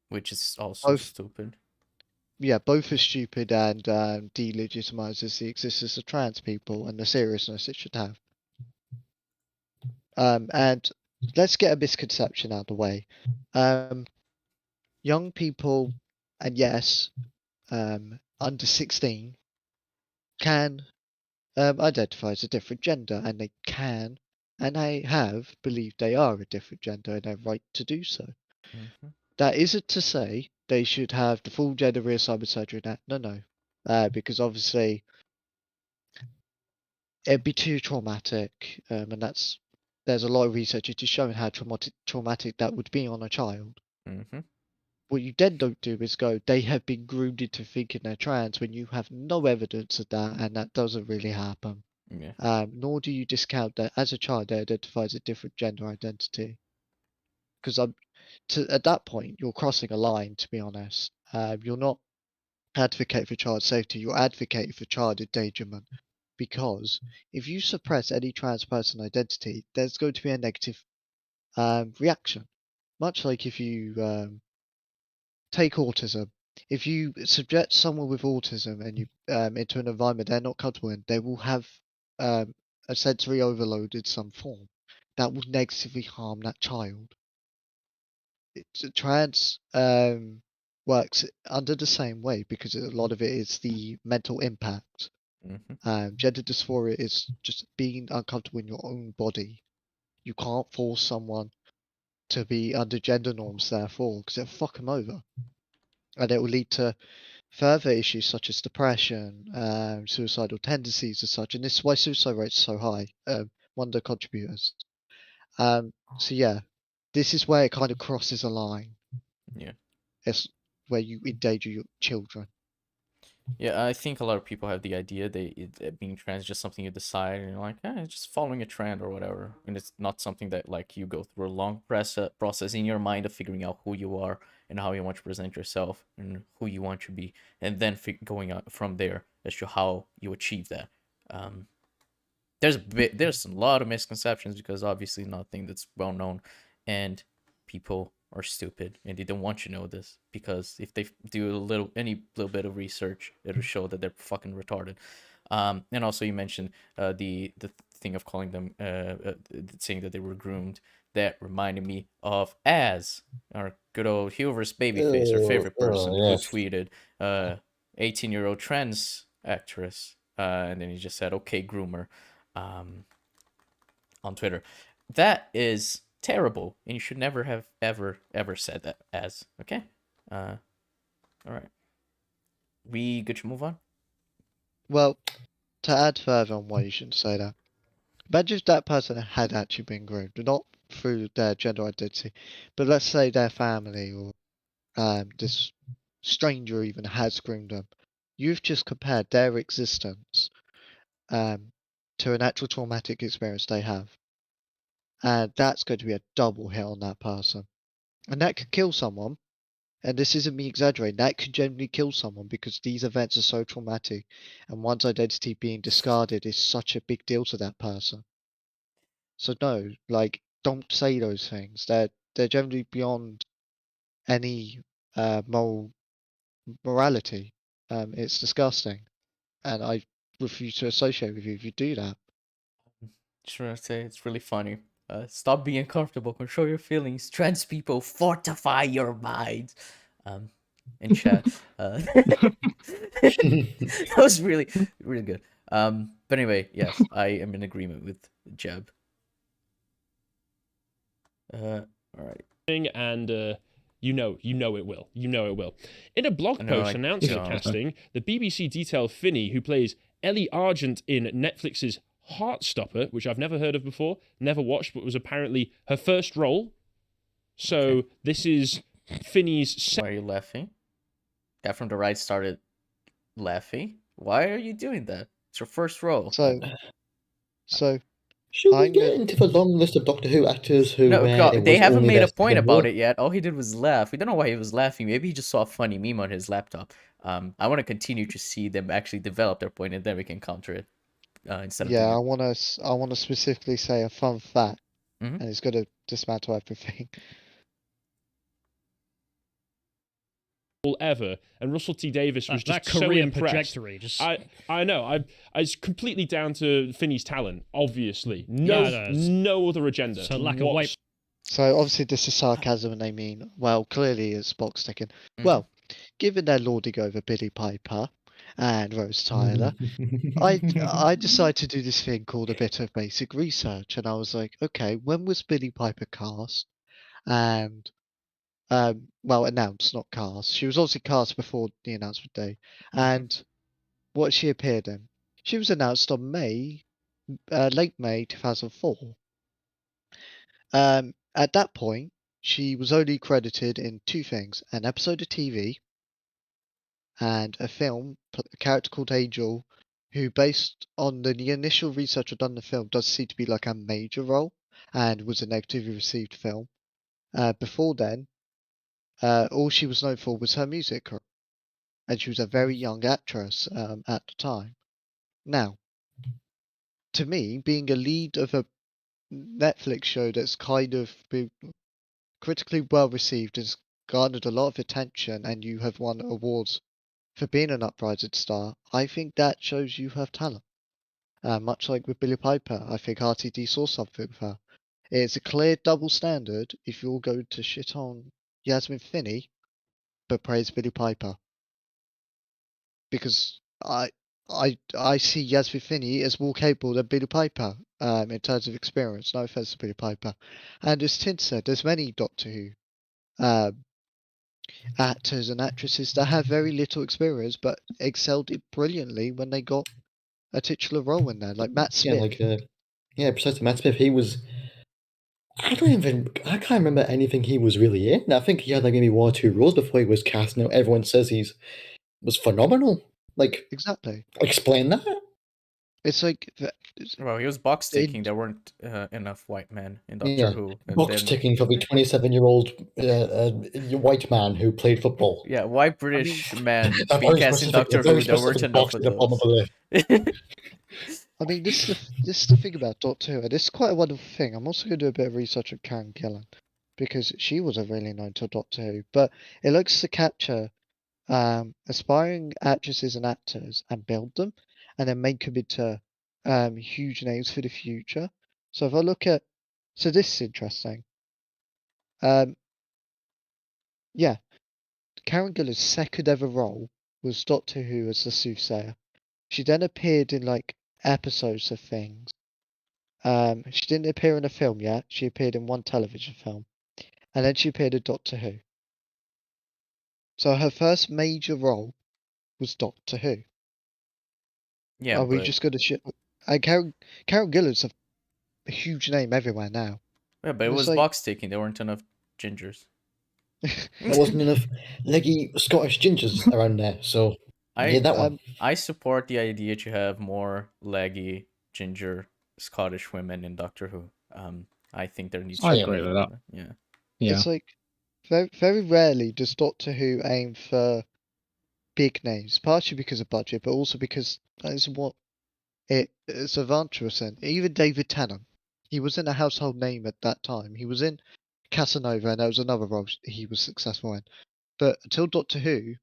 Which is also stupid. Yeah, both are stupid and delegitimizes the existence of trans people and the seriousness it should have. And let's get a misconception out of the way. Young people, and yes, under 16, can identify as a different gender, and they can, and they have believed they are a different gender, and they're right to do so. Mm-hmm. That isn't to say they should have the full gender reassignment surgery. No, because obviously it'd be too traumatic, and there's a lot of research into showing how traumatic that would be on a child. Mm-hmm. What you then don't do is go, they have been groomed into thinking they're trans when you have no evidence of that, and that doesn't really happen. Yeah. Nor do you discount that as a child they identify as a different gender identity. Because at that point, you're crossing a line, to be honest. You're not advocating for child safety, you're advocating for child endangerment. Because if you suppress any trans person identity, there's going to be a negative reaction. Much like if you take autism. If you subject someone with autism and you into an environment they're not comfortable in, they will have a sensory overload in some form that will negatively harm that child. Trans works under the same way because a lot of it is the mental impact. Mm-hmm. Gender dysphoria is just being uncomfortable in your own body. You can't force someone to be under gender norms, therefore, because it'll fuck them over. And it will lead to further issues such as depression, suicidal tendencies and such. And this is why suicide rates are so high. One of the contributors. So yeah, this is where it kind of crosses a line. Yeah. It's where you endanger your children. Yeah, I think a lot of people have the idea that being trans is just something you decide, and you're like, it's just following a trend or whatever, and it's not something that like you go through a long process in your mind of figuring out who you are and how you want to present yourself and who you want to be, and then going out from there as to how you achieve that. There's a lot of misconceptions because obviously nothing that's well known, and people are stupid and they don't want you to know this because if they do any little bit of research, it'll show that they're fucking retarded. And also you mentioned the thing of calling them saying that they were groomed. That reminded me of our good old humorous babyface, our favorite person, yes. who tweeted 18-year-old trans actress, and then he just said okay groomer on Twitter. That is terrible, and you should never have ever said that as. Okay? All right. We good to move on? Well, to add further on why you shouldn't say that. Imagine if that person had actually been groomed, not through their gender identity, but let's say their family or this stranger even has groomed them. You've just compared their existence to an actual traumatic experience they have. And that's going to be a double hit on that person. And that could kill someone. And this isn't me exaggerating, that could genuinely kill someone because these events are so traumatic and one's identity being discarded is such a big deal to that person. So no, like, don't say those things. They're generally beyond any morality. It's disgusting. And I refuse to associate with you if you do that. Just want to say it's really funny. Stop being comfortable. Control your feelings. Trans people fortify your mind. In chat. That was really good. But anyway, yes, I am in agreement with Jeb. All right. And you know it will. In a blog post announcing the casting, the BBC detailed Finney, who plays Ellie Argent in Netflix's Heartstopper, which I've never heard of before, never watched, but was apparently her first role. So this is Finney's. Why are you laughing? Guy from the right started laughing. Why are you doing that? It's your first role. So should we get into the long list of Doctor Who actors who? No, they haven't made a point about it yet. All he did was laugh. We don't know why he was laughing. Maybe he just saw a funny meme on his laptop. I want to continue to see them actually develop their point, and then we can counter it. Instead of I want to specifically say a fun fact, and it's going to dismantle everything. ever, and Russell T Davies was that just so career impressed. trajectory. Just I know. It's completely down to Finney's talent. Obviously, no other agenda. So lack of white. So obviously this is sarcasm, and they mean, well, clearly it's box ticking. Well, given their lording over Billy Piper and Rose Tyler, I decided to do this thing called a bit of basic research, and I was like, okay, when was Billy Piper cast? And well, announced, not cast. She was obviously cast before the announcement day, and what she appeared in. She was announced on late May 2004. At that point, she was only credited in two things: an episode of TV and a film, a character called Angel, who, based on the initial research I've done in the film, does seem to be like a major role and was a negatively received film. Before then, all she was known for was her music career, and she was a very young actress at the time. Now, to me, being a lead of a Netflix show that's kind of been critically well received, has garnered a lot of attention, and you have won awards for being an uprising star, I think that shows you have talent. Much like with Billy Piper, I think RTD saw something with her. It's a clear double standard if you're going to shit on Yasmin Finney, but praise Billy Piper. Because I see Yasmin Finney as more capable than Billy Piper in terms of experience. No offense to Billy Piper. And as Tin said, there's many Doctor Who actors and actresses that have very little experience but excelled it brilliantly when they got a titular role in there, like Matt Smith. Precisely. Matt Smith, he was. I can't remember anything he was really in. I think he had like maybe one or two roles before he was cast. Now everyone says was phenomenal. Like, exactly. Explain that. It's like, well, he was box ticking. There weren't enough white men in Doctor Who. Box ticking for the 27-year-old white man who played football. Yeah, white British man being cast in Doctor Who. There weren't enough of those. I mean, this is the thing about Doctor Who, and it's quite a wonderful thing. I'm also going to do a bit of research on Karen Gillan, because she was a really known to Doctor Who, but it looks to capture aspiring actresses and actors and build them, and then make them into huge names for the future. So if I look at, so this is interesting. Yeah, Karen Gillan's second ever role was Doctor Who as the Soothsayer. She then appeared in like episodes of things. She didn't appear in a film yet. She appeared in one television film, and then she appeared in Doctor Who. So her first major role was Doctor Who. Yeah, are we just gonna shit? Karen Gillan's a huge name everywhere now. Yeah, but it was like box ticking. There weren't enough gingers. There wasn't enough leggy Scottish gingers around there, so I support the idea to have more leggy ginger Scottish women in Doctor Who. I think there needs to be. I agree with that. Yeah. It's like very, very rarely does Doctor Who aim for big names, partially because of budget, but also because that is what it's advantageous in. Even David Tennant, he was in a household name at that time. He was in Casanova, and that was another role he was successful in. But until Doctor Who,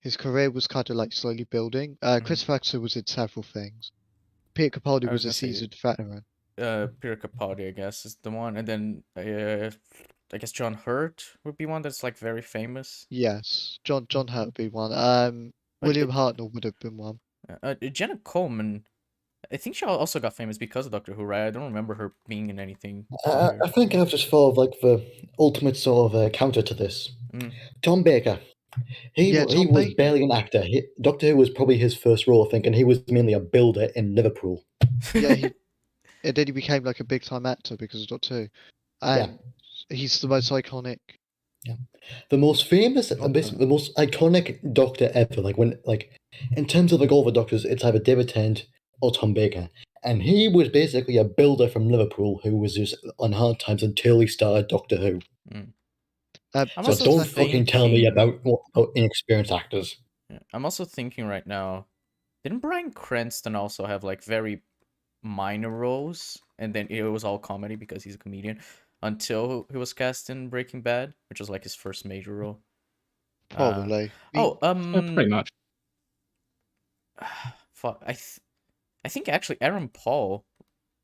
his career was kind of like slowly building. Christopher Eccleston was in several things. Peter Capaldi was a seasoned veteran. Peter Capaldi, I guess, is the one, and then I guess John Hurt would be one that's like very famous. Yes, John Hurt would be one. William Hartnell would have been one. Jenna Coleman, I think she also got famous because of Doctor Who, right? I don't remember her being in anything. I think I've just thought of like the ultimate sort of counter to this. Tom Baker. He was barely an actor. Doctor Who was probably his first role, I think, and he was mainly a builder in Liverpool. Yeah, and then he became like a big time actor because of Doctor Who. And he's the most iconic. Yeah, the most famous, the most iconic Doctor ever. Like in terms of like all the Doctors, it's either David Tennant or Tom Baker, and he was basically a builder from Liverpool who was just on hard times until he started Doctor Who. So don't fucking tell me about inexperienced actors. Yeah. I'm also thinking right now, didn't Bryan Cranston also have like very minor roles, and then it was all comedy because he's a comedian, until he was cast in Breaking Bad, which was like his first major role? Probably. Pretty much. Fuck. I think actually Aaron Paul.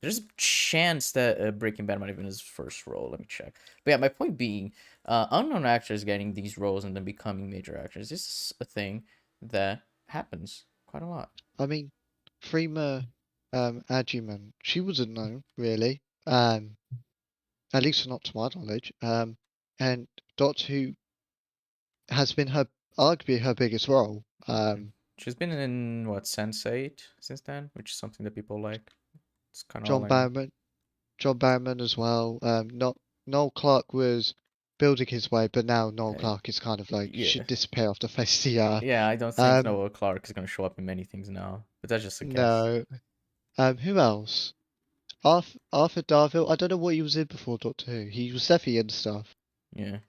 There's a chance that Breaking Bad might have been his first role. Let me check. But yeah, my point being, unknown actors getting these roles and then becoming major actors. This is a thing that happens quite a lot. I mean, Freema Agyeman, she wasn't known really, at least not to my knowledge. And Doctor Who has been arguably her biggest role. She's been in what, Sense8 since then, which is something that people like. It's kind of John Barrowman as well. Not Noel Clarke was building his way, but now Noel Clarke is kind of like should disappear off the face of the earth. Yeah, I don't think Noel Clarke is going to show up in many things now, but that's just a guess. No. Who else? Arthur Darvill. I don't know what he was in before Doctor Who. He was definitely in stuff. Yeah.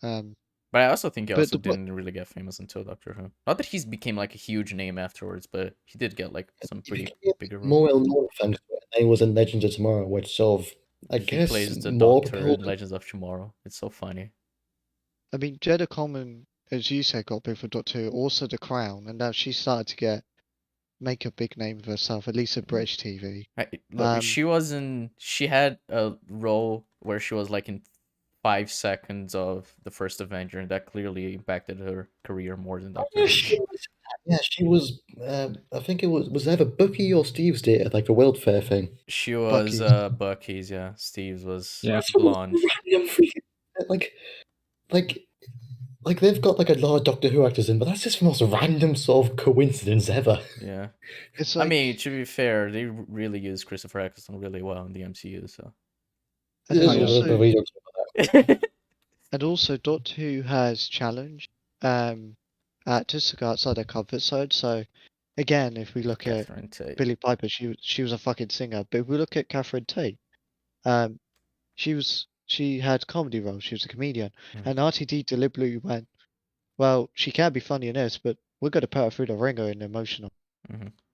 But I also think he also didn't really get famous until Doctor Who. Not that he's became like a huge name afterwards, but he did get like some pretty bigger roles. More well known thanks to it. He was in Legends of Tomorrow, which sort of I guess plays the more Doctor in Legends of Tomorrow. It's so funny. I mean, Jenna Coleman, as you said, got big for Doctor Who, also The Crown, and now she started to make a big name of herself, at least at British TV. Right. Look, she had a role where she was like in 5 seconds of the first Avenger, and that clearly impacted her career more than Doctor Who. She was. I think it was either Bucky or Steve's date at like the World Fair thing. She was Bucky's, yeah. Steve's was blonde. Like they've got like a lot of Doctor Who actors in, but that's just the most random sort of coincidence ever. Yeah, I mean, to be fair, they really use Christopher Eccleston really well in the MCU, so. And also, Doctor Who has challenged actors to go outside their comfort zone. So, again, if we look at Billie Piper, she was a fucking singer. But if we look at Catherine Tate, she had comedy roles. She was a comedian, and RTD deliberately went, well, she can be funny in this, but we're going to put her through the ringer and emotional,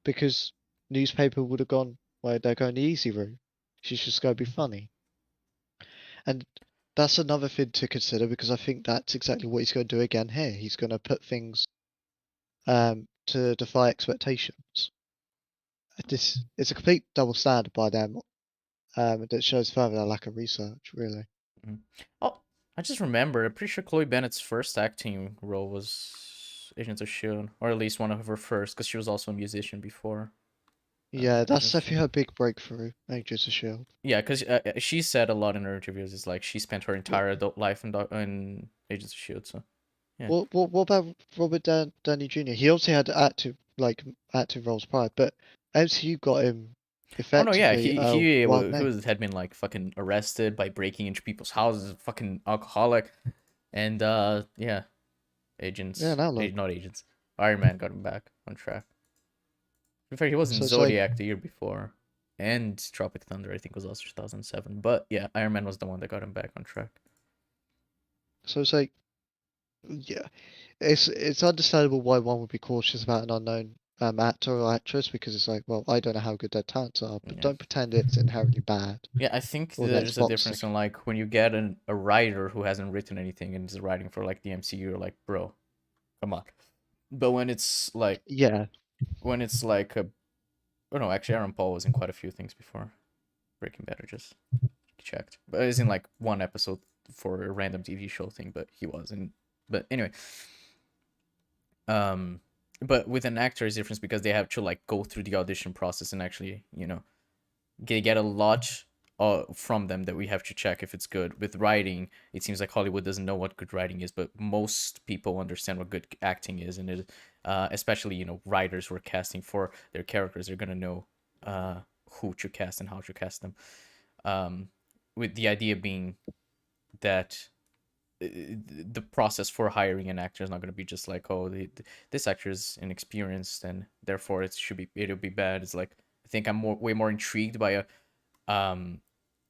because newspaper would have gone, well, they're going the easy route. She's just going to be funny. And that's another thing to consider, because I think that's exactly what he's going to do again here. He's going to put things to defy expectations. It's a complete double standard by them. That shows further their lack of research, really. Oh, I just remember. I'm pretty sure Chloe Bennett's first acting role was Agents of S.H.I.E.L.D, or at least one of her first, because she was also a musician before. Yeah, that's definitely her big breakthrough, Agents of S.H.I.E.L.D. Yeah, because she said a lot in her interviews. It's like she spent her entire adult life in Agents of S.H.I.E.L.D. So, yeah. What about Robert Downey Jr.? He obviously had active roles prior, but MCU got him. Oh no, yeah, he had been like fucking arrested by breaking into people's houses, fucking alcoholic, and yeah, agents. Yeah, not agents. Iron Man got him back on track. In fact, he was in Zodiac the year before, and Tropic Thunder I think was also 2007. But yeah, Iron Man was the one that got him back on track. So it's like, yeah, it's understandable why one would be cautious about an unknown actor or actress, because it's like, well, I don't know how good their talents are, but don't pretend it's inherently bad. Yeah, I think there's a difference in like when you get a writer who hasn't written anything and is writing for like the MCU, you're like, bro, come on. But when it's like, when it's like oh no, actually Aaron Paul was in quite a few things before Breaking Bad. I just checked, but it was in like one episode for a random TV show thing, but he wasn't. But anyway, but with an actor is different because they have to like go through the audition process and actually, you know, get a lot from them that we have to check if it's good. With writing, it seems like Hollywood doesn't know what good writing is, but most people understand what good acting is, and it, especially, you know, writers who are casting for their characters are gonna know who to cast and how to cast them. With the idea being that the process for hiring an actor is not going to be just like, oh, this actor is inexperienced and therefore it'll be bad. It's like, I think I'm way more intrigued by an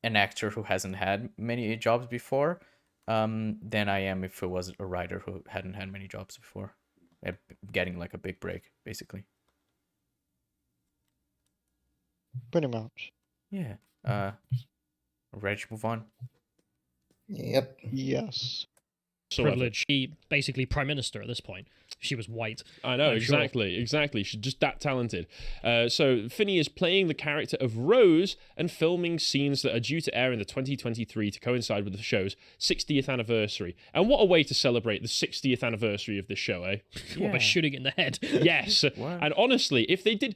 actor who hasn't had many jobs before than I am if it was a writer who hadn't had many jobs before, getting like a big break, basically. Pretty much. Yeah. Ready to move on? Yep. Yes. privilege. She basically prime minister at this point. She was white. I know, exactly. She's just that talented. So Finney is playing the character of Rose and filming scenes that are due to air in the 2023 to coincide with the show's 60th anniversary. And what a way to celebrate the 60th anniversary of this show, eh? What, by shooting it in the head? Yes. And honestly, if they did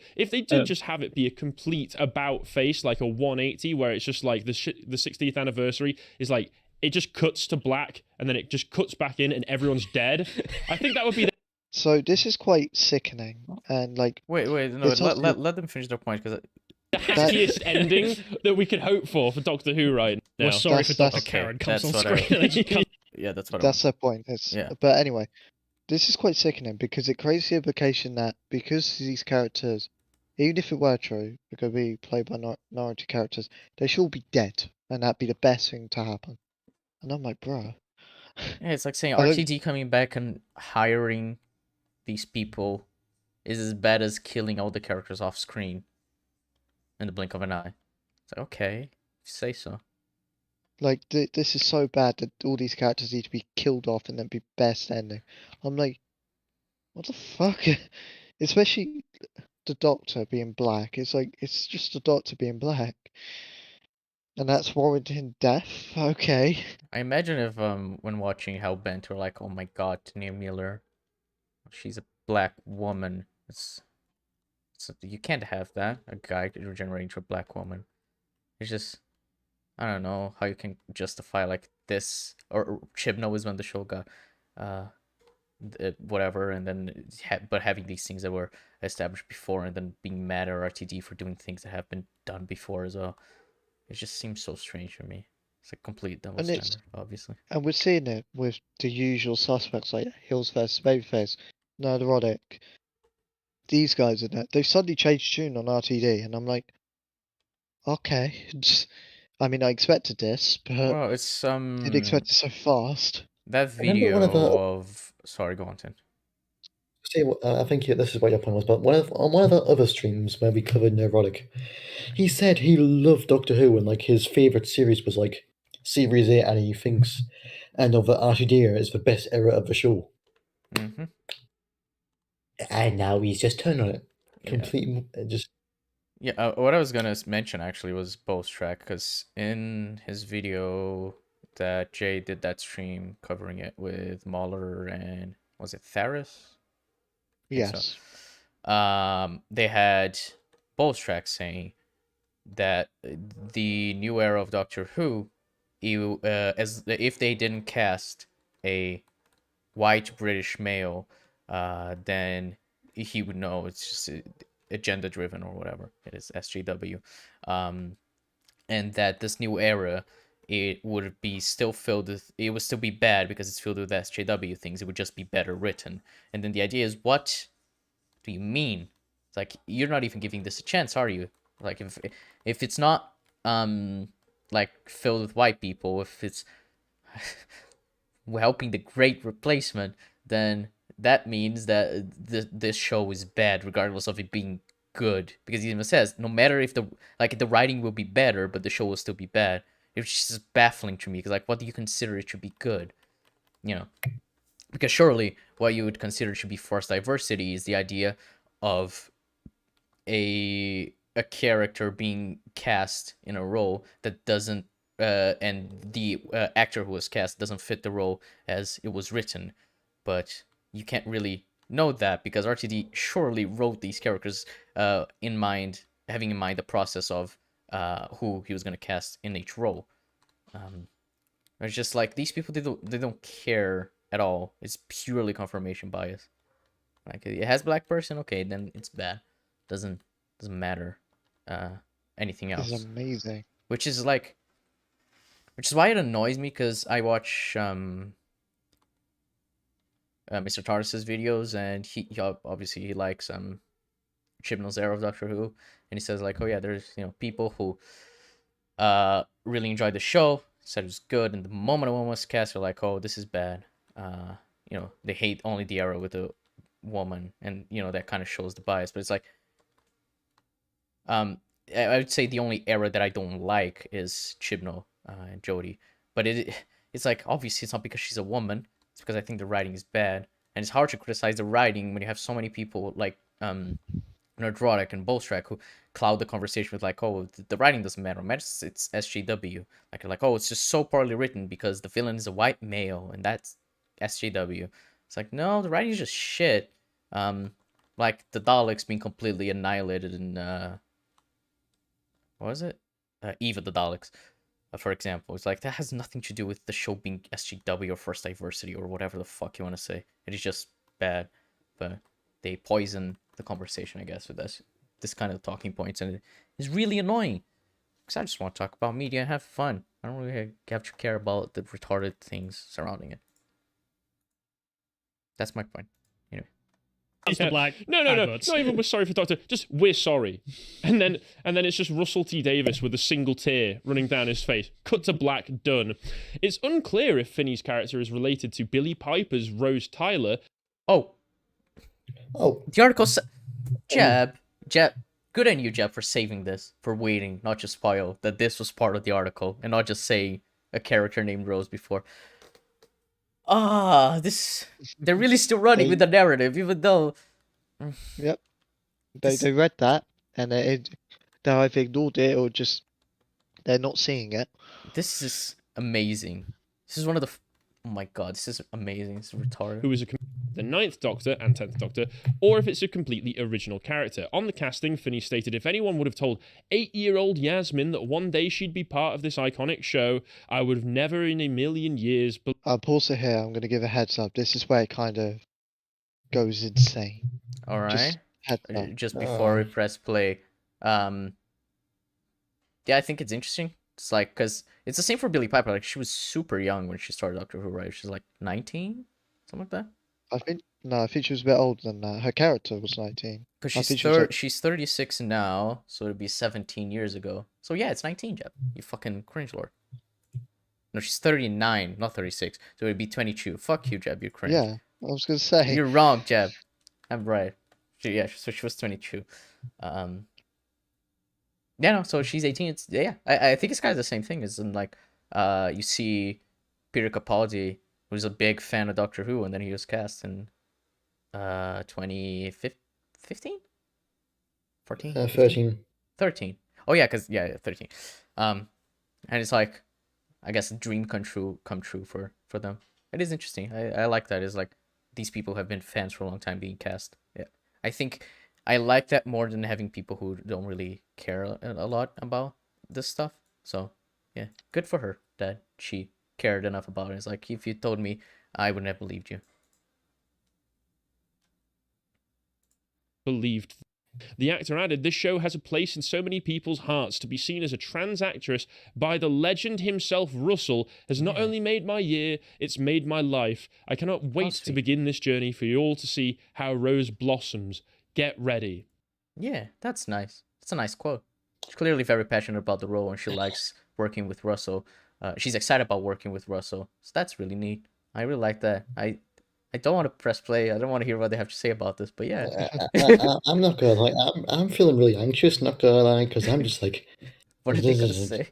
just have it be a complete about face, like a 180, where it's just like the 60th anniversary is like, it just cuts to black and then it just cuts back in and everyone's dead. I think that would be So this is quite sickening, and like. Wait, no, let them finish their point, because the happiest ending that we could hope for Doctor Who right now. We're sorry for Dr. Karen comes on screen. Yeah, that's what That's their point. But anyway, this is quite sickening because it creates the implication that because these characters, even if it were true, they're going to be played by minority characters, they should all be dead, and that'd be the best thing to happen. And I'm like, bro. Yeah, it's like saying RTD coming back and hiring these people is as bad as killing all the characters off screen in the blink of an eye. It's like, okay, you say so. Like, this is so bad that all these characters need to be killed off and then be best ending. I'm like, what the fuck? Especially the Doctor being black. It's like, it's just the Doctor being black. And that's warranting death? Okay. I imagine if, when watching Hellbent, we're like, oh my god, Tania Miller, she's a black woman. You can't have that, a guy regenerating to a black woman. It's just, I don't know how you can justify like this, or Chibnall is when the show got, whatever, and then, but having these things that were established before, and then being mad at RTD for doing things that have been done before as well. It just seems so strange for me. It's a complete double standard, obviously. And we're seeing it with the usual suspects like Hills versus Babyface, Neurotic. These guys in it, they've suddenly changed tune on RTD, and I'm like, okay. I mean, I expected this, but well, it's didn't expect it so fast. That video of sorry, go on, Tim. See, I think this is what your point was, but on one of the other streams where we covered Neurotic, he said he loved Doctor Who and like his favorite series was like Series 8, and he thinks End of the RTD era is the best era of the show. Mm-hmm. And now he's just turned on it. Completely, just. Yeah, what I was gonna mention actually was Bo's track, because in his video that Jay did that stream covering it with Mahler and was it Tharis? Yes. So. They had Bo's track saying that the new era of Doctor Who, as if they didn't cast a white British male, then he would know it's just agenda driven or whatever it is, SJW, and that this new era, it would be still filled with, it would still be bad because it's filled with SJW things. It would just be better written. And then the idea is, what do you mean? It's like, you're not even giving this a chance, are you? Like, if it's not like filled with white people, if it's helping the Great Replacement, then that means that this show is bad, regardless of it being good. Because he even says, no matter if the writing will be better, but the show will still be bad. It's just baffling to me, because like, what do you consider it should be good? You know, because surely what you would consider should be forced diversity is the idea of a character being cast in a role that doesn't, and the actor who was cast doesn't fit the role as it was written. But you can't really know that, because RTD surely wrote these characters having in mind the process of who he was going to cast in each role. It's just like, these people, they don't care at all. It's purely confirmation bias. Like, it has black person, okay, then it's bad. Doesn't matter anything else. It's amazing. Which is why it annoys me, because I watch Mr. Tardis's videos, and he obviously he likes Chibnall's era of Doctor Who, and he says like, oh yeah, there's people who really enjoyed the show, said it was good, and the moment one was cast, they're like, oh, this is bad. They hate only the era with a woman, and that kind of shows the bias. But it's like, I would say the only era that I don't like is Chibnall and Jodie, but it's like, obviously it's not because she's a woman. It's because I think the writing is bad, and it's hard to criticize the writing when you have so many people like Nerdrotic and Bolstrak who cloud the conversation with like, oh, the writing doesn't matter. It matters it's SJW. Like, oh, it's just so poorly written because the villain is a white male and that's SJW. It's like, no, the writing is just shit. Like the Daleks being completely annihilated in what was it? Eve of the Daleks, for example. It's like that has nothing to do with the show being SJW or First Diversity or whatever the fuck you want to say. It is just bad, but they poison the conversation, I guess, with this kind of talking points, and it is really annoying because I just want to talk about media and have fun. I don't really have to care about the retarded things surrounding it. That's my point. Anyway. Mr. Black. No. Not even we're sorry for Doctor. Just we're sorry, and then it's just Russell T Davies with a single tear running down his face. Cut to black. Done. It's unclear if Finney's character is related to Billy Piper's Rose Tyler. Oh, the article said, Jeb, good on you, Jeb, for saving this, for waiting, not just spoil that this was part of the article, and not just say a character named Rose before. They're really still running with the narrative, even though... Yep. They read that, and they either ignored it, or just, they're not seeing it. This is amazing. This is one of the... Oh my god, this is amazing. This is retarded. Who is the 9th Doctor and 10th Doctor, or if it's a completely original character. On the casting, Finney stated, if anyone would have told 8-year-old Yasmin that one day she'd be part of this iconic show, I would have never in a million years... I'll pause it here. I'm going to give a heads up. This is where it kind of goes insane. Alright. Just just before we press play. Yeah, I think it's interesting. It's like, because it's the same for Billie Piper. Like, she was super young when she started Doctor Who, right? She's like 19? Something like that? I think she was a bit older than that. Her character was 19. Because she's 36 now, so it'd be 17 years ago. So yeah, it's 19, Jeb. You fucking cringe lord. No, she's 39, not 36. So it'd be 22. Fuck you, Jeb. You're cringe. Yeah, I was going to say. You're wrong, Jeb. I'm right. So she was 22. Yeah, no, so she's 18. I think it's kind of the same thing as in, like, you see Peter Capaldi, who's a big fan of Doctor Who, and then he was cast in 2015? 14? 13. 13. Oh, yeah, 13. And it's like, I guess, a dream come true for them. It is interesting. I like that. It's like, these people have been fans for a long time being cast. Yeah. I think I like that more than having people who don't really care a lot about this stuff. So, yeah, good for her that she cared enough about it. It's like, if you told me, I wouldn't have believed you. Believed. The actor added, this show has a place in so many people's hearts. To be seen as a trans actress by the legend himself, Russell, has not only made my year, it's made my life. I cannot wait to begin this journey for you all to see how Rose blossoms. Get ready. Yeah, that's nice. That's a nice quote. She's clearly very passionate about the role and she likes working with Russell. She's excited about working with Russell. So that's really neat. I really like that. I don't want to press play. I don't want to hear what they have to say about this, but yeah. I'm not gonna lie. I'm feeling really anxious. Not gonna lie, because I'm just like, what are they gonna say?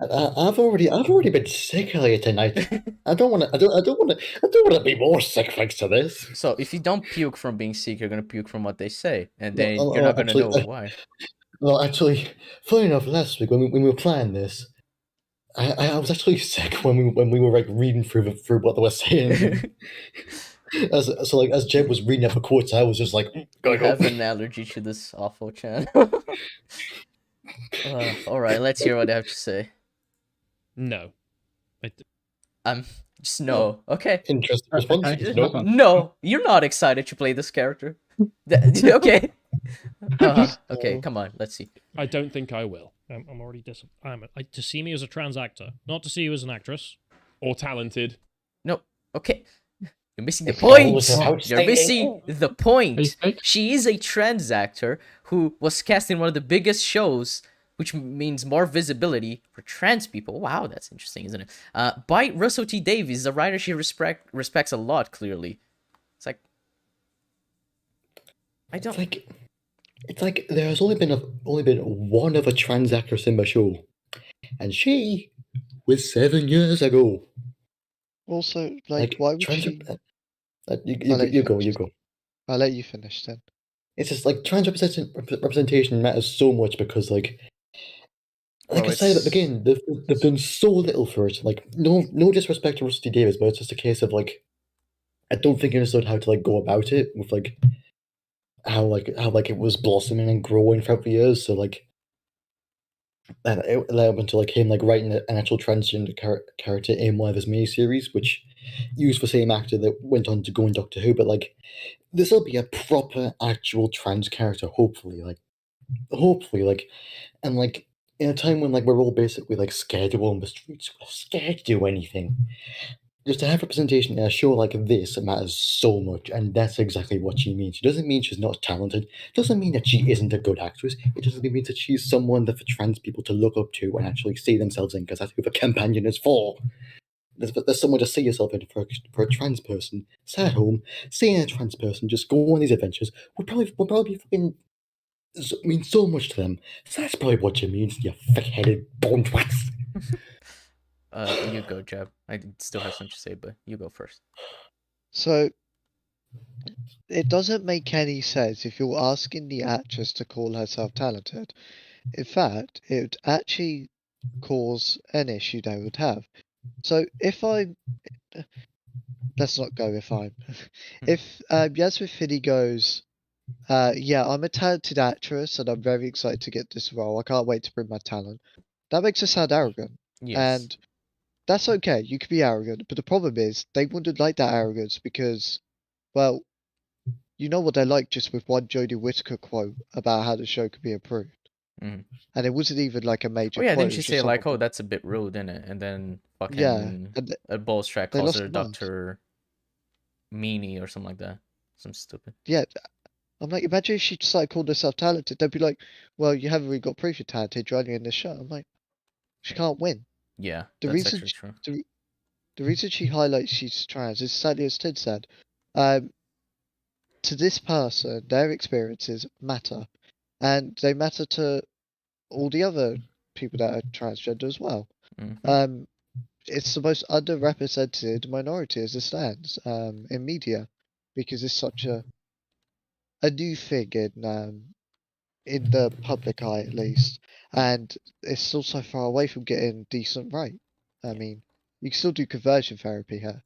I've already been sick earlier tonight. I don't want to be more sick thanks to this. So if you don't puke from being sick, you're gonna puke from what they say, and then you're not gonna know why. Well, actually, funny enough, last week when we were planning this, I was actually sick when we were like reading through what they were saying. As Jeb was reading up the quotes, I was just like, I have an allergy to this awful channel. All right, let's hear what they have to say. No. Just no. Okay. Interesting response. No, you're not excited to play this character. Okay. Okay, come on. Let's see. I don't think I will. I'm already to see me as a trans actor, not to see you as an actress or talented. No. Okay. You're missing the point. You're missing the point. She is a trans actor who was cast in one of the biggest shows, which means more visibility for trans people. Wow, that's interesting, isn't it? By Russell T Davies, a writer she respects a lot, clearly. It's like... I don't... It's like there has only been one other trans actress in the show. And she was 7 years ago. Also, like why would trans. she? You go. I'll let you finish then. It's just like trans representation matters so much because like I said at the beginning, they've done so little for it. Like no disrespect to Rusty Davis, but it's just a case of like I don't think he understood how to like go about it with like how it was blossoming and growing throughout the years. So like and it led up into like him like writing an actual transgender character in one of his miniseries, which used the same actor that went on to go in Doctor Who. But like this will be a proper actual trans character, hopefully, like and like in a time when like we're all basically like scared to go on the streets, we're scared to do anything. Just to have representation in a show like this matters so much, and that's exactly what she means. It doesn't mean she's not talented. It doesn't mean that she isn't a good actress. It just means that she's someone that for trans people to look up to and actually see themselves in, because that's who the companion is for. There's someone to see yourself in for a trans person. Stay at home, seeing a trans person just go on these adventures would probably fucking mean so much to them. So that's probably what you mean, you thick-headed bone twats. You go, Jeb. I still have something to say, but you go first. So, it doesn't make any sense if you're asking the actress to call herself talented. In fact, it would actually cause an issue they would have. So, let's not go if I'm. If Yasmin Finney goes, yeah, I'm a talented actress and I'm very excited to get this role. I can't wait to bring my talent. That makes her sound arrogant. Yes. And that's okay. You can be arrogant. But the problem is they wouldn't like that arrogance because, well, you know what they're like just with one Jodie Whittaker quote about how the show could be improved. Mm. And it wasn't even like a major quote. quote. Didn't she say like, "Oh, that's a bit rude, isn't it?" And then fucking a balls track calls her Dr. Meanie or something like that. Some stupid. Yeah, I'm like, imagine if she started calling herself talented. They'd be like, "Well, you haven't really got proof you're talented. You're only in this show." I'm like, she can't win. Yeah, that's actually true. The reason she highlights she's trans is sadly as Tid said. To this person, their experiences matter, and they matter to all the other people that are transgender as well. Mm-hmm. It's the most underrepresented minority as it stands in media, because it's such a new thing in the public eye at least, and it's still so far away from getting decent right. I mean, you can still do conversion therapy here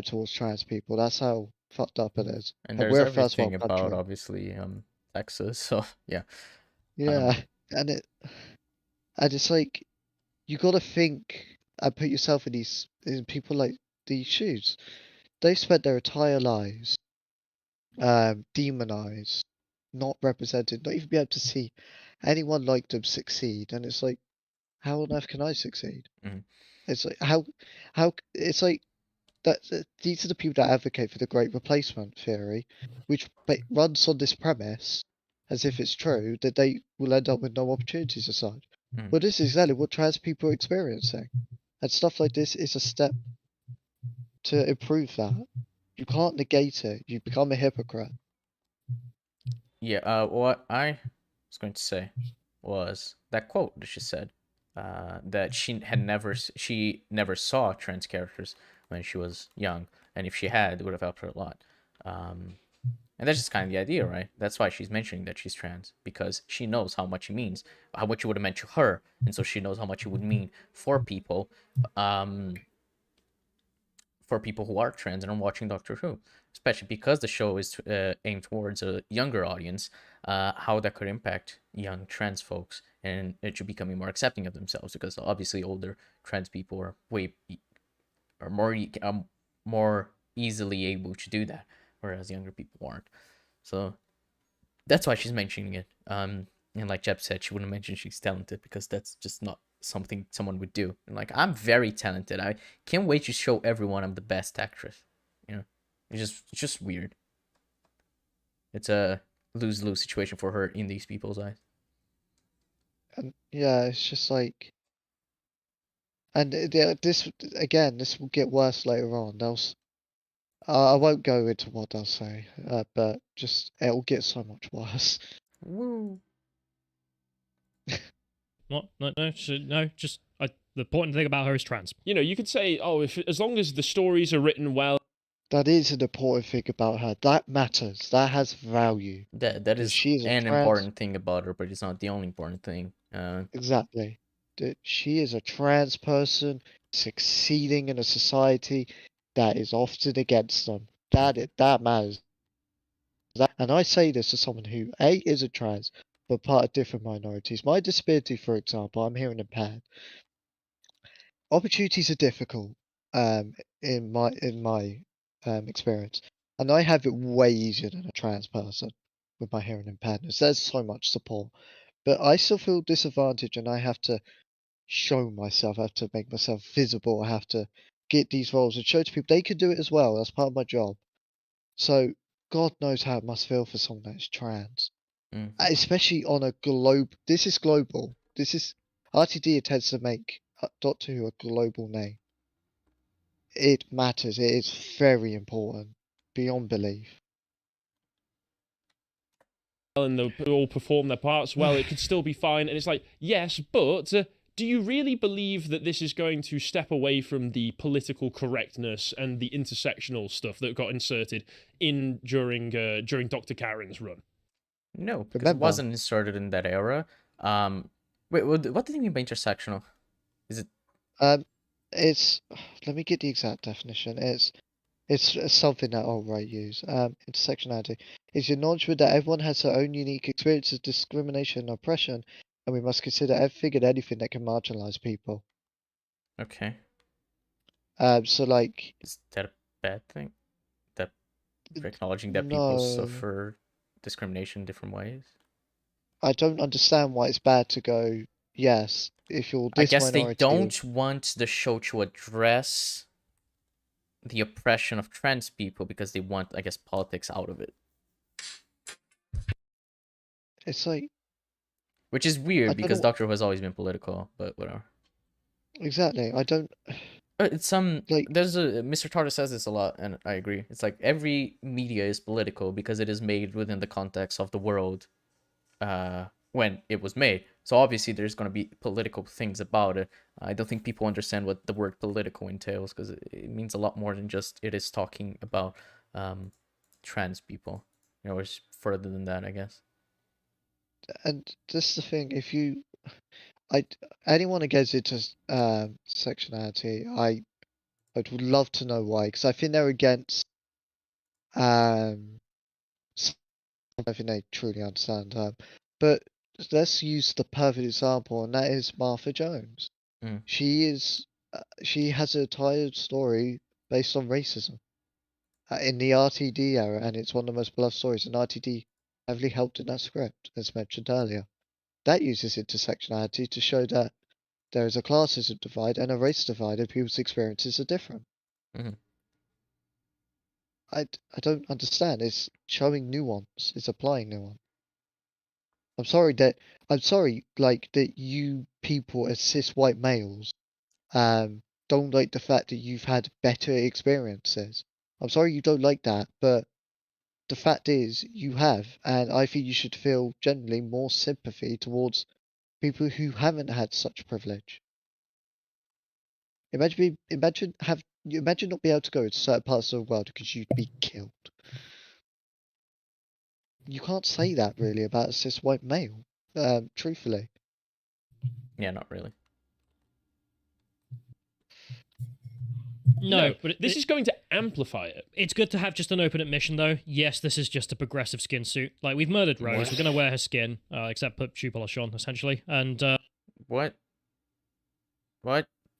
towards trans people. That's how fucked up it is. And there's we're a first everything world about country. Obviously Texas, so yeah. Yeah, and it's like you got to think and put yourself in people like these shoes. They spent their entire lives demonized, not represented, not even be able to see anyone like them succeed. And it's like, how on earth can I succeed? Mm-hmm. It's like how it's like that. These are the people that advocate for the Great Replacement theory, which runs on this premise, as if it's true, that they will end up with no opportunities as such. Mm-hmm. But this is exactly what trans people are experiencing, and stuff like this is a step to improve that. You can't negate it. You become a hypocrite. Yeah. What I was going to say was that quote that she said, that she never saw trans characters when she was young, and if she had, it would have helped her a lot. And that's just kind of the idea, right? That's why she's mentioning that she's trans, because she knows how much it means, how much it would have meant to her, and so she knows how much it would mean for people, who are trans and are watching Doctor Who, especially because the show is aimed towards a younger audience. How that could impact young trans folks and it should becoming more accepting of themselves, because obviously older trans people are more easily able to do that, whereas younger people aren't. So that's why she's mentioning it. And like Jeb said, she wouldn't mention she's talented because that's just not something someone would do. And like, I'm very talented. I can't wait to show everyone I'm the best actress. It's just weird. It's a lose-lose situation for her in these people's eyes. And yeah, it's just like, and this will get worse later on. I won't go into what they'll say, but just it'll get so much worse. Woo. What? No, just the important thing about her is trans. You know, you could say, oh, if as long as the stories are written well. That is an important thing about her. That matters. That has value. That is an important thing about her, but it's not the only important thing. Exactly. That she is a trans person succeeding in a society that is often against them. That matters. And I say this as someone who A, isn't trans, but part of different minorities. My disability, for example, I'm hearing impaired. Opportunities are difficult, in my experience, and I have it way easier than a trans person with my hearing impairments. There's so much support, but I still feel disadvantaged, and I have to show myself. I have to make myself visible. I have to get these roles and show to people they can do it as well. That's part of my job. So God knows how it must feel for someone that's trans, especially on a globe. This is global. This is RTD tends to make Doctor Who a global name. It matters. It is very important, beyond belief. And they all perform their parts well, it could still be fine. And it's like, yes, but do you really believe that this is going to step away from the political correctness and the intersectional stuff that got inserted in during Dr. Karen's run? No, because it wasn't inserted in that era. Wait, what do you mean by intersectional? Is it? It's. Let me get the exact definition. It's something that I'll use. Intersectionality is the acknowledgement that everyone has their own unique experience of discrimination and oppression, and we must consider everything and anything that can marginalize people. Okay. So like. Is that a bad thing? That acknowledging that people suffer discrimination in different ways? I don't understand why it's bad to go, yes, if you're this I guess minority. They don't want the show to address the oppression of trans people because they want, I guess, politics out of it. It's like... Which is weird because Doctor Who has always been political, but whatever. Exactly, I don't... It's like... There's a... Mr. Tartar says this a lot, and I agree. It's like every media is political because it is made within the context of the world when it was made. So obviously there's going to be political things about it. I don't think people understand what the word political entails because it means a lot more than just it is talking about trans people. You know, it's further than that, I guess. And this is the thing, if you... anyone that gets into sectionality, I would love to know why, because I think they're against... I don't think they truly understand. But let's use the perfect example, and that is Martha Jones. She has an entire story based on racism in the RTD era, and it's one of the most beloved stories. And RTD heavily helped in that script, as mentioned earlier. That uses intersectionality to show that there is a classism divide and a race divide, and people's experiences are different. I don't understand. It's showing nuance. It's applying nuance. I'm sorry, like, that you people as cis white males, don't like the fact that you've had better experiences. I'm sorry you don't like that, but the fact is you have, and I think you should feel generally more sympathy towards people who haven't had such privilege. Imagine not being able to go into certain parts of the world because you'd be killed. You can't say that really about a cis white male. Truthfully. Yeah, not really. No, but this is going to amplify it. It's good to have just an open admission, though. Yes, this is just a progressive skin suit. Like, we've murdered Rose. We're going to wear her skin, except put shoe polish on, essentially. And, What?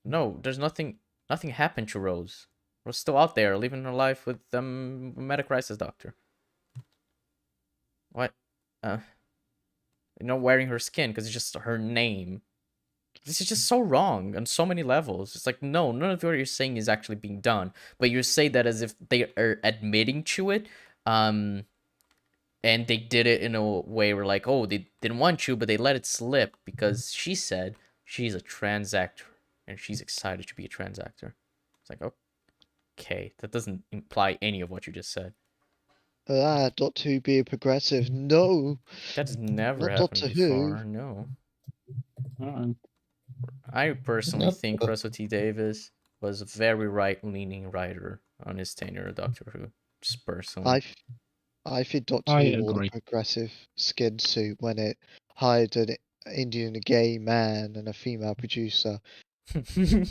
No, there's nothing happened to Rose. Rose's still out there, living her life with Medic Rice's doctor. What? Not wearing her skin because it's just her name. This is just so wrong on so many levels. It's like, no, none of what you're saying is actually being done. But you say that as if they are admitting to it. And they did it in a way where, like, oh, they didn't want to, but they let it slip because she said she's a trans actor and she's excited to be a trans actor. It's like, okay, that doesn't imply any of what you just said. Doctor Who being progressive. No. That's never happened before. No. I personally think Russell T Davies was a very right-leaning writer on his tenure of Doctor Who. Just personally. I think Doctor Who wore the progressive skin suit when it hired an Indian gay man and a female producer. Look,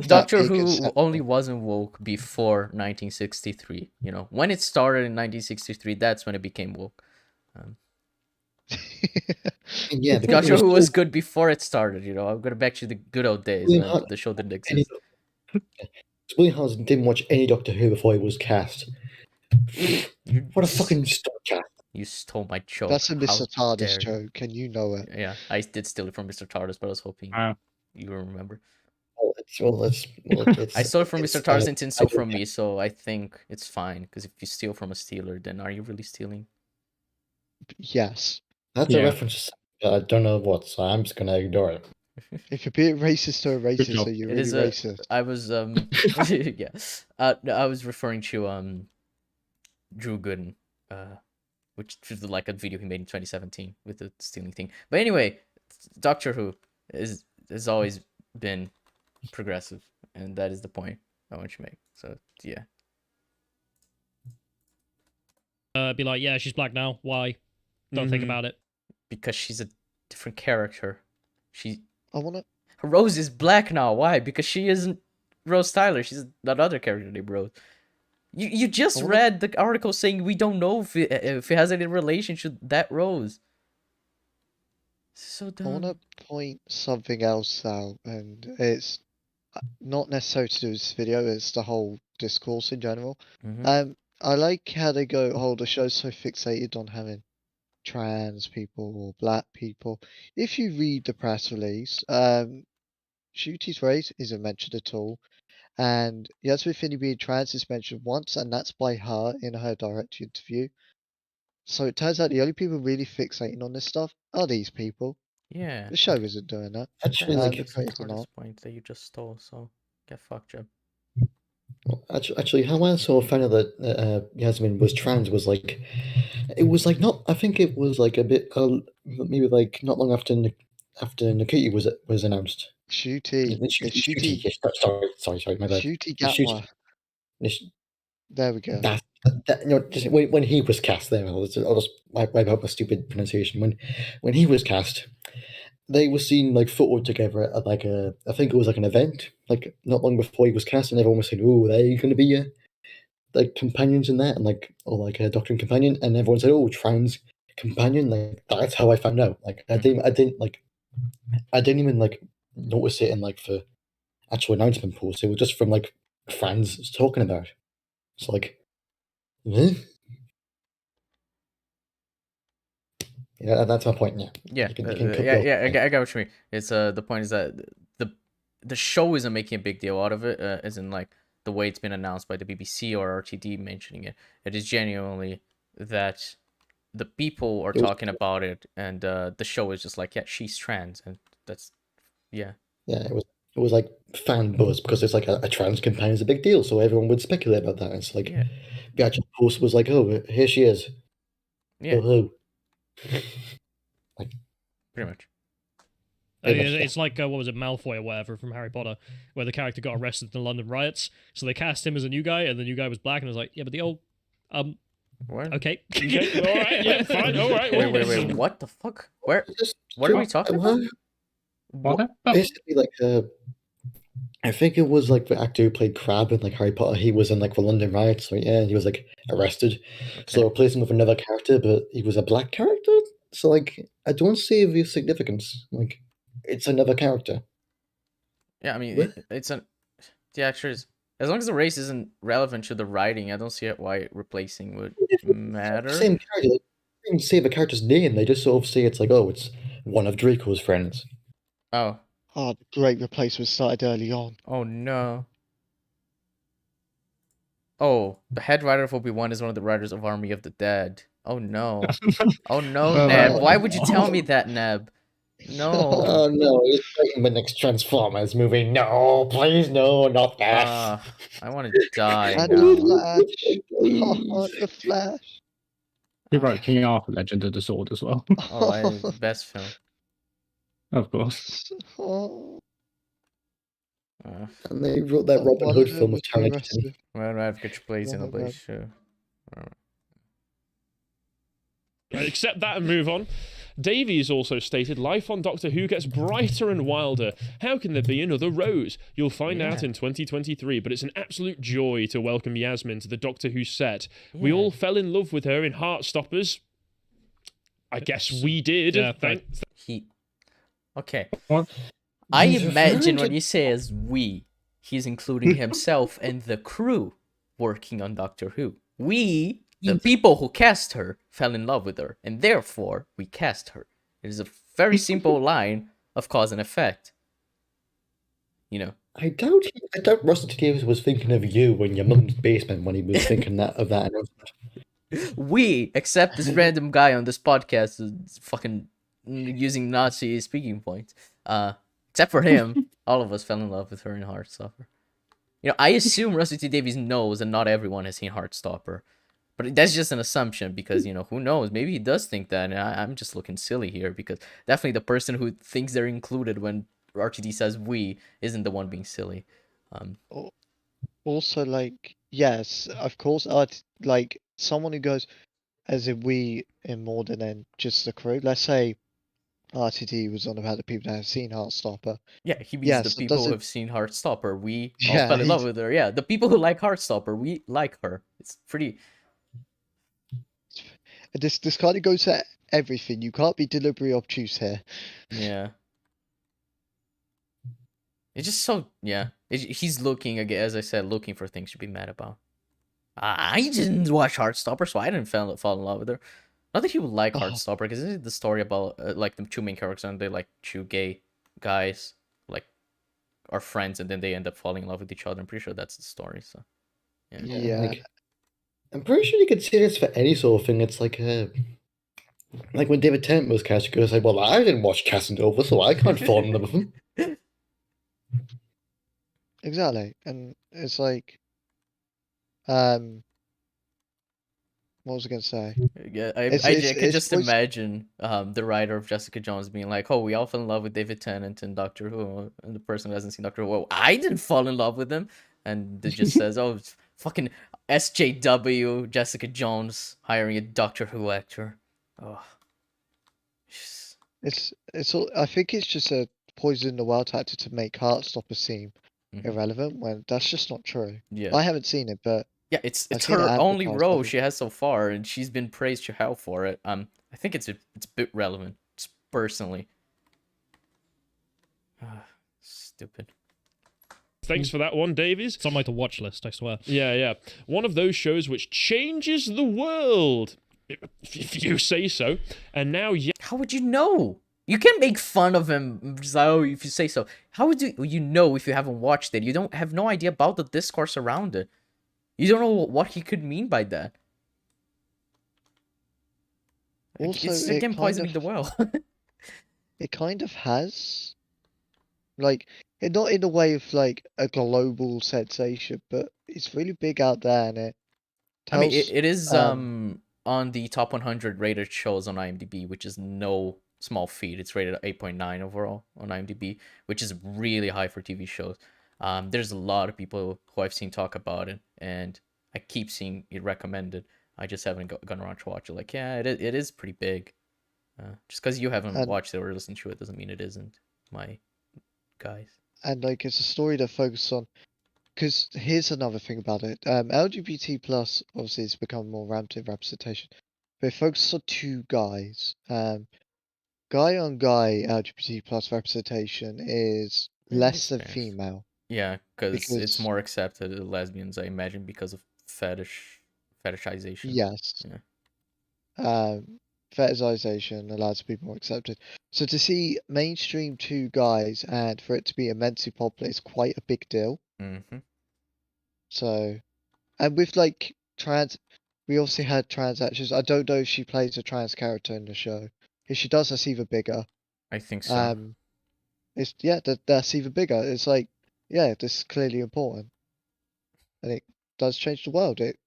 Doctor Who only wasn't woke before 1963. You know, when it started in 1963, that's when it became woke. Yeah, Doctor Who was good before it started. You know, I'm going back to the good old days when the show didn't exist. William Hart didn't watch any Doctor Who before he was cast. What a fucking star cast! You stole my joke. That's a Mr. TARDIS joke. Can you know it? Yeah, I did steal it from Mr. TARDIS, but I was hoping you remember. I stole it from Mr. TARDIS and didn't steal from me, so I think it's fine. Because if you steal from a stealer, then are you really stealing? Yes. That's a reference. I don't know what, so I'm just gonna ignore it. If you're being racist to a racist, so you're really racist. I was I was referring to Drew Gooden, which is like a video he made in 2017 with the stealing thing. But anyway, Doctor Who has always been progressive, and that is the point I want to make. So yeah. Be like, yeah, she's black now. Why? Don't think about it. Because she's a different character. Rose is black now. Why? Because she isn't Rose Tyler. She's that other character named Rose. You just read the article saying we don't know if it has any relationship to that Rose. So dumb. I want to point something else out, and it's not necessarily to do with this video, it's the whole discourse in general. I like how they go, the show's so fixated on having trans people or black people. If you read the press release, Ncuti's race isn't mentioned at all, and Yasmin Finney being trans is mentioned once, and that's by her in her direct interview. So it turns out the only people really fixating on this stuff are these people. Yeah. The show isn't doing that. Actually, it's the point that you just stole, so get fucked, Jim. Actually, how I saw found out that Yasmin was trans was like, it was like not. I think it was like a bit, maybe like not long after Ncuti was announced. Ncuti. Sorry, my bad. Ncuti Gatwa. There we go. Just when he was cast, there. I'll just wipe out my stupid pronunciation. When he was cast, they were seen like photoed together at like I think it was like an event, like not long before he was cast, and everyone was saying, "Oh, they're going to be like companions in that," and like or like a Doctor and companion, and everyone said, "Oh, trans companion." Like that's how I found out. Like I didn't even like notice it in like the actual announcement post. It was just from like fans talking about it. It's like, yeah, that's my point. Yeah, I got what you mean. It's the point is that the show isn't making a big deal out of it, as in like the way it's been announced by the BBC or RTD mentioning it. It is genuinely that the people are talking about it, and the show is just like, yeah, she's trans, and that's yeah. It was like fan buzz because it's like a trans companion is a big deal, so everyone would speculate about that. It's like the actual post was like, "Oh, here she is." Yeah. Oh. Like pretty much. It's like what was it, Malfoy or whatever from Harry Potter, where the character got arrested in the London riots. So they cast him as a new guy, and the new guy was black, and I was like, yeah, but the old what? Okay. Okay. All right. Yeah. Fine. All right. Wait. What the fuck? Where? What are we talking about? What? Basically, like I think it was like the actor who played Crabbe in like Harry Potter. He was in like the London riots, so yeah, he was like arrested. Okay. So replaced him with another character, but he was a black character. So like, I don't see the significance. Like, it's another character. Yeah, I mean, the actors. As long as the race isn't relevant to the writing, I don't see why replacing would matter. Same character. Like, they don't say the character's name. They just sort of say it's like, oh, it's one of Draco's friends. Oh. Oh, the great replacement started early on. Oh no. Oh, the head writer of Obi-Wan is one of the writers of Army of the Dead. Oh no. Oh no, Neb. Why would you tell me that, Neb? No. Oh no, it's writing the next Transformers movie. No, please, no, not that. I want to die now. The Flash. He wrote King Arthur, Legend of the Sword as well. Oh, best film. Of course. Oh, And they wrote that Robin Hood film with Taron Egerton. Well, I've got your place in a Right, place, right. sure. Accept that and move on. Davies also stated, life on Doctor Who gets brighter and wilder. How can there be another Rose? You'll find out in 2023, but it's an absolute joy to welcome Yasmin to the Doctor Who set. We all fell in love with her in Heartstoppers. I guess we did. Yeah, Thanks. Okay. What? I He's imagine referring when to- he says we, he's including himself and the crew working on Doctor Who. We, the people who cast her, fell in love with her, and therefore we cast her. It is a very simple line of cause and effect. You know. I doubt Russell T Davies was thinking of you in your mum's basement when he was thinking of that announcement. We, except this random guy on this podcast who's fucking using Nazi speaking points. Except for him, all of us fell in love with her in Heartstopper. You know, I assume Russell T Davies knows that not everyone has seen Heartstopper. But that's just an assumption because, you know, who knows? Maybe he does think that. And I'm just looking silly here because definitely the person who thinks they're included when RTD says we isn't the one being silly. Also, like, yes, of course, like someone who goes as if we in more than just the crew. Let's say RTD was on about the people that have seen Heartstopper. Yeah, he means Yeah, the so people does who it- have seen Heartstopper. We all Yeah, fell in love he's- with her. Yeah, the people who like Heartstopper, we like her. It's pretty. This kind of goes to everything. You can't be deliberately obtuse here. Yeah. It's just so, yeah. He's looking, again, as I said, looking for things to be mad about. I didn't watch Heartstopper, so I didn't fall in love with her. Not that he would like Oh. Heartstopper, because this is the story about, like, the two main characters, and they, like, two gay guys, like, are friends, and then they end up falling in love with each other. I'm pretty sure that's the story, so. Yeah. Yeah. Like, I'm pretty sure you could say this for any sort of thing. It's like when David Tennant was cast, you could say, well, I didn't watch Casanova, so I can't fall in love with him. Exactly. And it's like, what was I going to say? Yeah, I It's- can it's just supposed- imagine the writer of Jessica Jones being like, "Oh, we all fell in love with David Tennant and Doctor Who," and the person who hasn't seen Doctor Who, "Oh, I didn't fall in love with him," and it just says, "Oh, it's fucking SJW Jessica Jones hiring a Doctor Who actor." Oh, It's all, I think it's just a poison in the well tactic to make Heartstopper seem Mhm. irrelevant when that's just not true. yeah, I haven't seen it, but yeah. It's I've seen her it only advertised, role haven't- she has so far, and she's been praised to hell for it. I think it's a bit relevant, just personally. Stupid. Thanks for that one, Davies. It's on my to watch list, I swear. Yeah. One of those shows which changes the world. If you say so. And now, How would you know? You can't make fun of him. Just like, oh, if you say so. How would you know if you haven't watched it? You don't have no idea about the discourse around it. You don't know what he could mean by that. Also, it's it again kind poisoning of- the well. it kind of has, like, not in a way of like a global sensation, but it's really big out there, and it I mean, tells. it is on the top 100 rated shows on IMDb, which is no small feat. It's rated at 8.9 overall on IMDb, which is really high for TV shows. There's a lot of people who I've seen talk about it, and I keep seeing it recommended. I just haven't gone around to watch it. Like, yeah, it is pretty big. Just because you haven't And- watched it or listened to it doesn't mean it isn't, my guys. And like it's a story that focuses on, because here's another thing about it. LGBT plus obviously has become more rampant representation, but it focuses on two guys. Guy on guy LGBT plus representation is Yeah, less than makes sense. female. Yeah, because it's Because- more accepted as lesbians, I imagine, because of fetishization. Yes. Yeah. Fetishization allows people more accepted. So to see mainstream two guys and for it to be immensely popular is quite a big deal. Mm-hmm. So, and with like we obviously had trans actors. I don't know if she plays a trans character in the show. If she does, that's even bigger. I think so. It's that's even bigger. It's like, yeah, this is clearly important, and it does change the world. It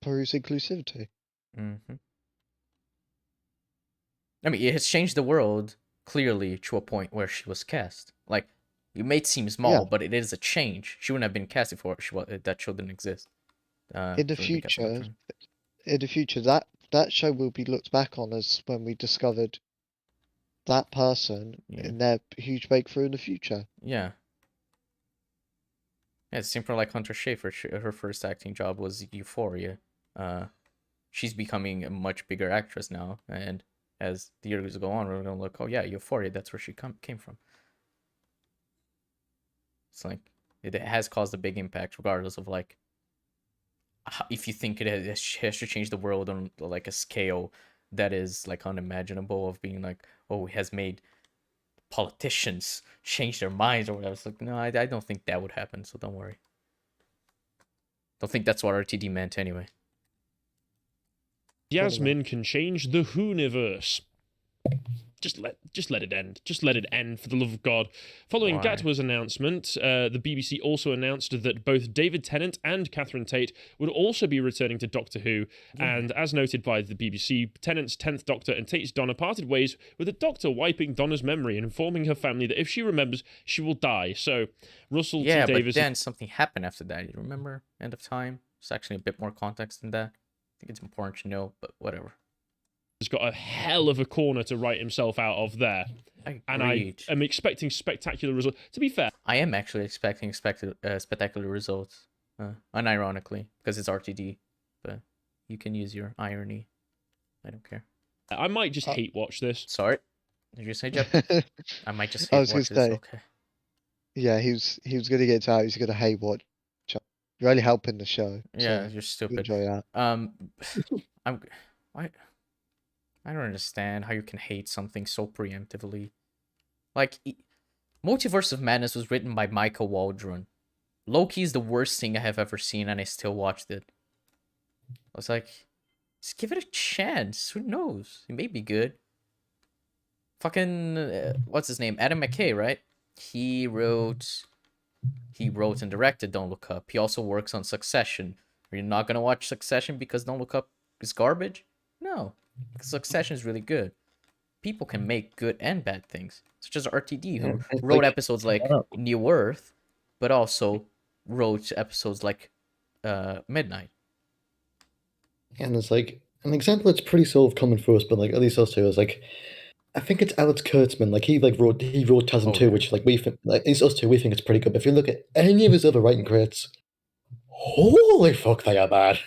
promotes inclusivity. Mm-hmm. I mean, it has changed the world clearly to a point where she was cast. Like, it may seem small, but it is a change. She wouldn't have been cast if that show didn't exist. In the future, that show will be looked back on as when we discovered that person in their huge breakthrough in the future. Yeah. Yeah, it's same for like Hunter Schafer. Her first acting job was Euphoria. She's becoming a much bigger actress now, and as the years go on, we're gonna look, oh yeah, Euphoria, that's where she came from. It's like, it has caused a big impact, regardless of like, if you think it has to change the world on like a scale that is like unimaginable, of being like, oh, it has made politicians change their minds or whatever. It's like, no, I don't think that would happen, so don't worry. Don't think that's what RTD meant anyway. Yasmin can change the Who-niverse. Just let it end. Just let it end, for the love of God. Following Gatwa's announcement, the BBC also announced that both David Tennant and Catherine Tate would also be returning to Doctor Who. Yeah. And as noted by the BBC, Tennant's 10th Doctor and Tate's Donna parted ways, with the Doctor wiping Donna's memory and informing her family that if she remembers, she will die. So, Russell T. Davies... Yeah, but then something happened after that. You remember? End of Time? It's actually a bit more context than that. I think it's important to know, but whatever. Has got a hell of a corner to write himself out of there. And I am expecting spectacular results. To be fair, I am actually expecting spectacular results, unironically, because it's RTD. But you can use your irony. I don't care. I might just hate watch this. Sorry, did you say, Jeff? I might just hate watch this. Okay. Yeah, he was gonna get out. He's gonna hate watch. You're only helping the show. Yeah, you're stupid. Enjoy that. I don't understand how you can hate something so preemptively. Like, Multiverse of Madness was written by Michael Waldron. Loki is the worst thing I have ever seen, and I still watched it. I was like, just give it a chance. Who knows? It may be good. Fucking, what's his name? Adam McKay, right? He wrote and directed Don't Look Up. He also works on Succession. Are you not gonna watch Succession because Don't Look Up is garbage? No. Succession is really good. People can make good and bad things, such as RTD, who wrote episodes like New Earth, but also wrote episodes like Midnight. And there's like an example that's pretty sort of common for us, but like at least us two is like, I think it's Alex Kurtzman. Like he wrote TASM 2, which like we think, like at least us two, we think it's pretty good. But if you look at any of his other writing credits, holy fuck, they are bad.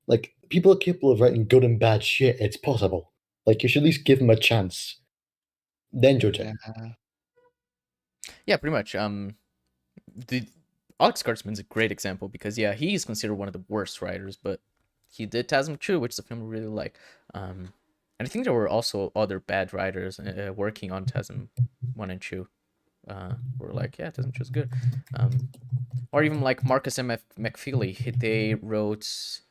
Like, people are capable of writing good and bad shit. It's possible. Like, you should at least give them a chance. Then judge it. Yeah, pretty much. The Alex Kurtzman's a great example because, yeah, he's considered one of the worst writers, but he did TASM 2, which is a film we really like. And I think there were also other bad writers working on TASM 1 and 2. Were like, yeah, TASM 2 is good. Or even like Marcus M. McFeely. They wrote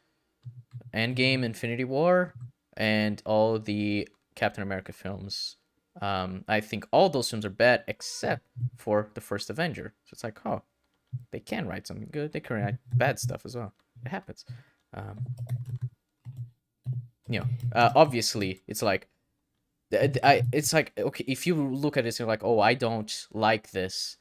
Endgame, Infinity War, and all the Captain America films. I think all those films are bad except for the first Avenger. So it's like, oh, they can write something good. They can write bad stuff as well. It happens. Obviously, it's like, okay, if you look at it, you're like, oh, I don't like this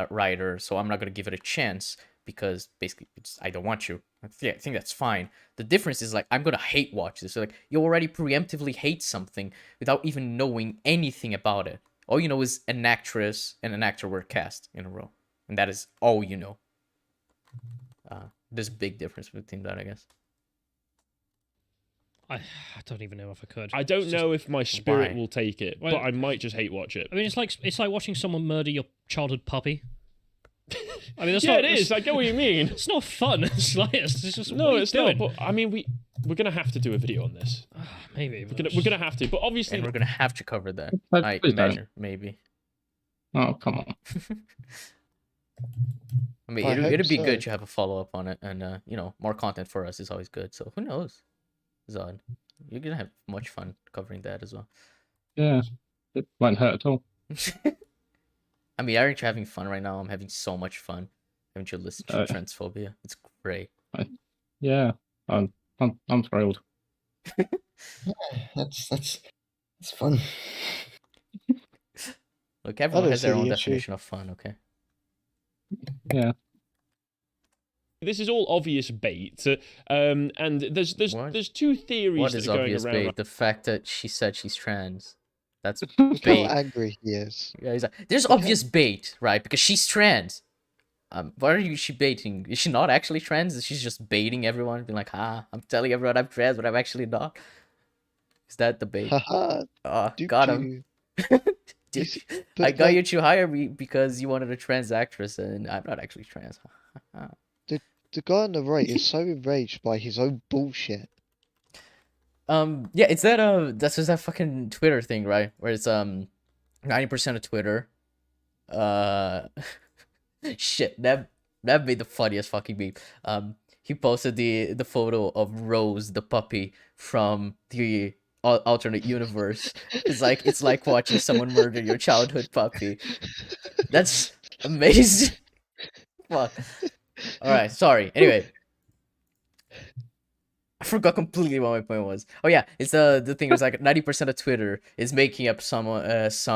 writer, so I'm not gonna give it a chance because basically I don't want you. I think that's fine. The difference is like, I'm gonna hate watch this. So like, you already preemptively hate something without even knowing anything about it. All you know is an actress and an actor were cast in a row, and that is all you know. There's a big difference between that, I guess. I don't even know if I could. I don't know if my spirit will take it, but I might just hate watch it. I mean, it's like watching someone murder your childhood puppy. I mean, it is. I get what you mean. It's not fun. It's just no, it's not. But I mean, we're gonna have to do a video on this. Maybe we're gonna have to. But obviously, and we're gonna have to cover that. I imagine, maybe. Oh, come on. I mean, it'd be good to have a follow up on it, and more content for us is always good. So who knows, Zod? You're gonna have much fun covering that as well. Yeah, it won't hurt at all. I mean, aren't you having fun right now? I'm having so much fun. Haven't you listened to Transphobia? It's great. Yeah, I'm thrilled. That's fun. Look, everyone has their see own the issue. definition of fun, okay? Yeah. This is all obvious bait, and there's two theories What that is are going obvious around. bait? The fact that she said she's trans. That's Look how bait. angry he is. Yeah, he's like, there's Okay. obvious bait, right? Because she's trans. Why are she baiting? Is she not actually trans? Is she just baiting everyone, being like, I'm telling everyone I'm trans, but I'm actually not? Is that the bait? Haha. Got him. Dude, I got you to hire me because you wanted a trans actress, and I'm not actually trans. The guy on the right is so enraged by his own bullshit. Yeah, it's that's just that fucking Twitter thing, right? Where it's 90% of Twitter. Shit, that made the funniest fucking meme. He posted the photo of Rose, the puppy from the alternate universe. It's like watching someone murder your childhood puppy. That's amazing. Fuck. All right, sorry. Anyway, I forgot completely what my point was. Oh yeah, it's the thing is like 90% of Twitter is making up someone is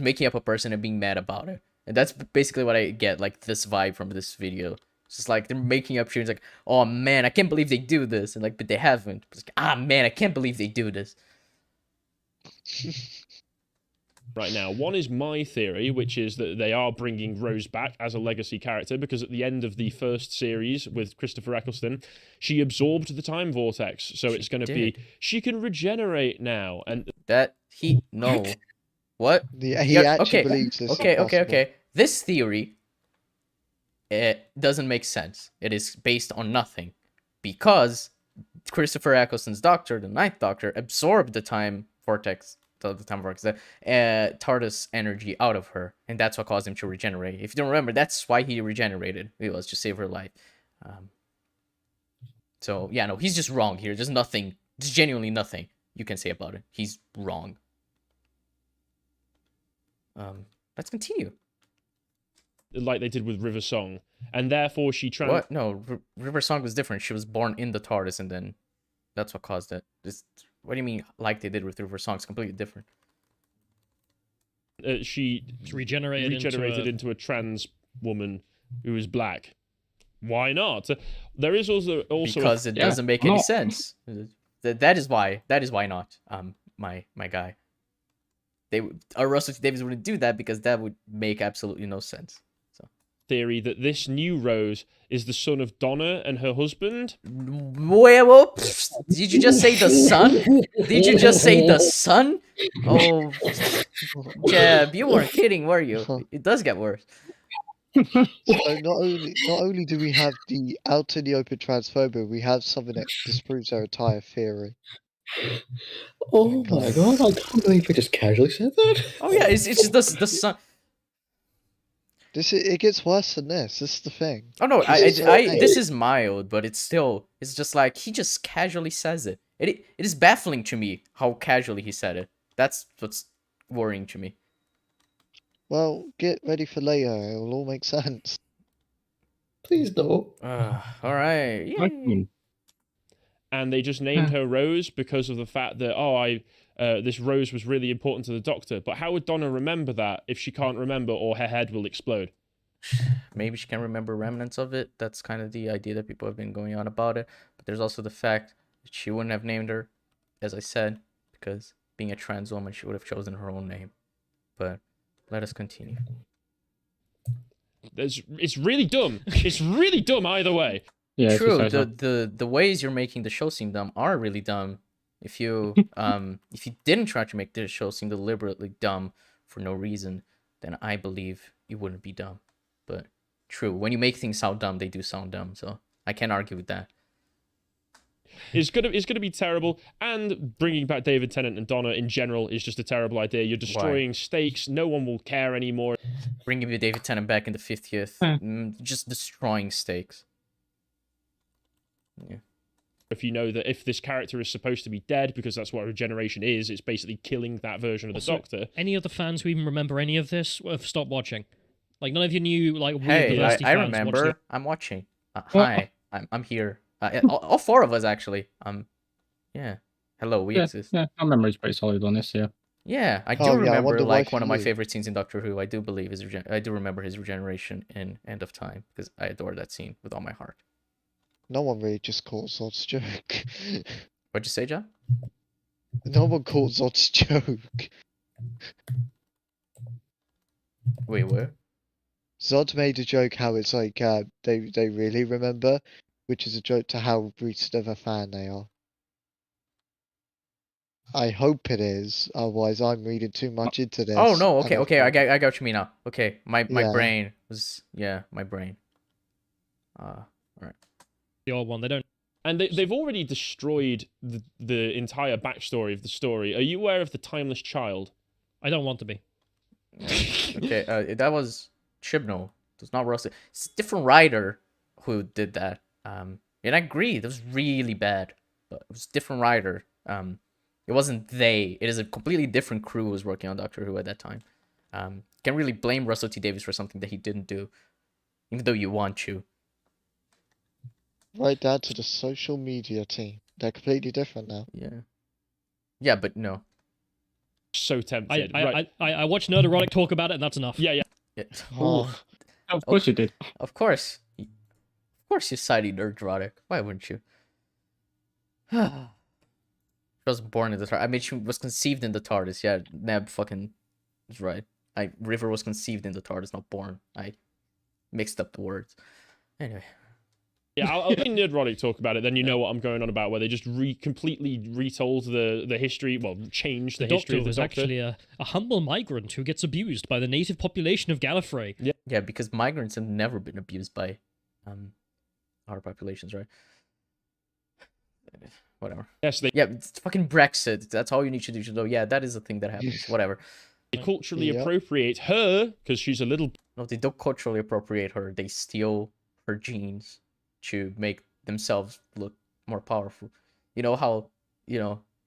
making up a person and being mad about it. And that's basically what I get, like, this vibe from this video. It's just like they're making up shit. It's like, oh man, I can't believe they do this, and like, but they haven't. It's like, man, I can't believe they do this. Right now, one is my theory, which is that they are bringing Rose back as a legacy character because at the end of the first series with Christopher Eccleston, she absorbed the time vortex, so it's going to be she can regenerate now, and that no, what? Yeah, he actually believes this. Okay. This theory, it doesn't make sense. It is based on nothing, because Christopher Eccleston's Doctor, the Ninth Doctor, absorbed the time vortex. The TARDIS energy out of her, and that's what caused him to regenerate. If you don't remember, that's why he regenerated. It was to save her life. So yeah, no, he's just wrong here. There's nothing, there's genuinely nothing you can say about it. He's wrong. Let's continue. Like they did with River Song, and therefore she What? No, River Song was different. She was born in the TARDIS, and then that's what caused it. What do you mean, like they did with River Song? It's completely different. She regenerated into a trans woman who is black. Why not? There is also because it doesn't make any sense. That is why not. My guy. Russell T Davies wouldn't do that because that would make absolutely no sense. Theory that this new Rose is the son of Donna and her husband. Well, did you just say the son? Did you just say the son? Oh, Jeb, you weren't kidding, were you? It does get worse. So not only do we have the out in the open transphobia, we have something that disproves our entire theory. Oh my god, I can't believe we just casually said that. Oh yeah, it's just the son. It gets worse than this. This is the thing. Oh no, this is mild, but it's just like he just casually says it. It is baffling to me how casually he said it. That's what's worrying to me. Well, get ready for later. It will all make sense. Please don't. All right. Yay. And they just named her Rose because of the fact that this Rose was really important to the Doctor. But how would Donna remember that if she can't remember, or her head will explode? Maybe she can remember remnants of it. That's kind of the idea that people have been going on about it. But there's also the fact that she wouldn't have named her, as I said, because being a trans woman, she would have chosen her own name. But let us continue. It's really dumb. It's really dumb either way. Yeah, true. The ways you're making the show seem dumb are really dumb. If you didn't try to make this show seem deliberately dumb for no reason, then I believe it wouldn't be dumb. But true, when you make things sound dumb, they do sound dumb. So I can't argue with that. It's gonna be terrible, and bringing back David Tennant and Donna in general is just a terrible idea. You're destroying stakes. No one will care anymore. Bringing David Tennant back in the 50th, just destroying stakes. Yeah. If you know that if this character is supposed to be dead, because that's what regeneration is, it's basically killing that version of the Doctor. Any of the fans who even remember any of this have stopped watching. Like, none of you new, like, weird Hey, I fans remember. I'm watching. Hi, I'm here. All four of us, actually. Yeah. Hello, we exist. Yeah, our memory's pretty solid on this, yeah. Yeah, I do Oh, yeah, I remember wonder why like for one of my you. favorite scenes in Doctor Who. I do believe I do remember his regeneration in End of Time because I adore that scene with all my heart. No one really just caught Zod's joke. What'd you say, John? No one caught Zod's joke. Wait, what? Zod made a joke how it's like they really remember, which is a joke to how recent of a fan they are. I hope it is, otherwise I'm reading too much into this. Oh no, and okay, I I got what you mean now. Okay, my Yeah. brain was my brain. All right. The old one. They don't. And they've already destroyed the entire backstory of the story. Are you aware of the timeless child? I don't want to be. Okay, that was Chibnall. It was not Russell. It's a different writer who did that. And I agree, that was really bad. But it was a different writer. It wasn't they. It is a completely different crew who was working on Doctor Who at that time. Can't really blame Russell T Davies for something that he didn't do, even though you want to. Right down to the social media team. They're completely different now. Yeah, but no. So tempted. I watched Nerderotic talk about it, and that's enough. Yeah. Oh, Of course you did. Of course you're citing Nerderotic. Why wouldn't you? She was born in the TARDIS. I mean, she was conceived in the TARDIS. Yeah, Neb fucking is right. River was conceived in the TARDIS, not born. I mixed up the words. Anyway. Yeah, I'll let Nerderotic talk about it, then you know what I'm going on about, where they just completely retold the history, well, changed the history of the was Doctor. actually a humble migrant who gets abused by the native population of Gallifrey. Yeah, because migrants have never been abused by our populations, right? Whatever. Yes, Yeah, it's fucking Brexit. That's all you need to do to know. Yeah, that is a thing that happens. Whatever. they culturally Yep. appropriate her, because she's a little... No, they don't culturally appropriate her. They steal her genes to make themselves look more powerful. You know how,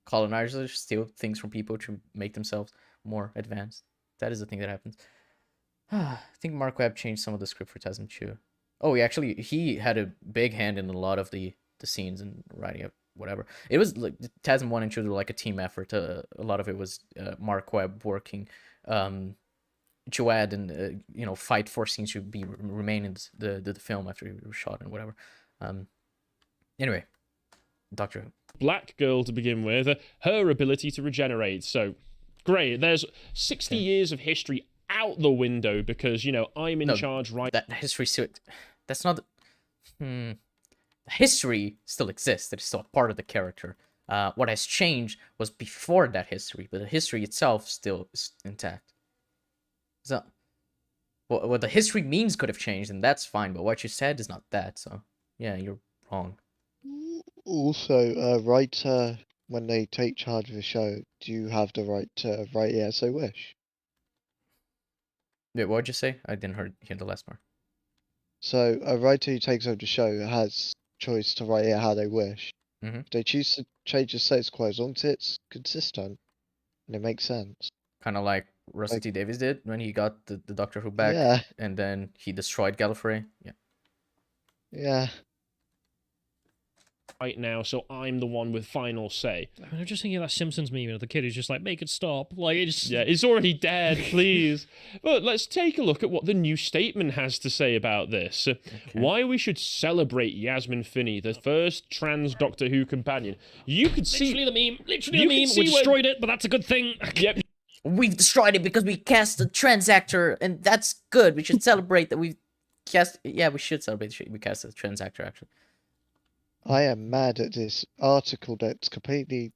colonizers steal things from people to make themselves more advanced? That is the thing that happens. I think Mark Webb changed some of the script for TASM too. Oh, he had a big hand in a lot of the scenes and writing of whatever. It was like TASM 1 and 2 were like a team effort. A lot of it was Mark Webb working to add and fight for scenes to remain in the film after it was shot and whatever. Anyway, Doctor Who. Black girl to begin with, her ability to regenerate. So, great. There's 60 years of history out the window because, I'm in charge right... That history still... That's not... The history still exists. It is still a part of the character. What has changed was before that history, but the history itself still is intact. So, what the history means could have changed, and that's fine, but what you said is not that, so... Yeah, you're wrong. Also, writer, when they take charge of a show, do you have the right to write it as they wish? Wait, what would you say? I didn't hear the last part. So, a writer who takes over the show has choice to write it how they wish. Mm-hmm. If they choose to change the status quo as long as it's consistent and it makes sense. Kind of like Russell T Davies did when he got the Doctor Who back, Yeah. and then he destroyed Gallifrey. Yeah. right now, so I'm the one with final say. I mean, I'm just thinking of that Simpsons meme of the kid who's just like, make it stop. Like, it's... Yeah, it's already dead, please. But let's take a look at what the new statement has to say about this. Why we should celebrate Yasmin Finney, the first trans Doctor Who companion. You could see... Literally the meme. We destroyed it, but that's a good thing. Yep. We've destroyed it because we cast a trans actor, and that's good. We should celebrate that we cast... Yeah, we should celebrate we cast a trans actor, actually. I am mad at this article that's completely...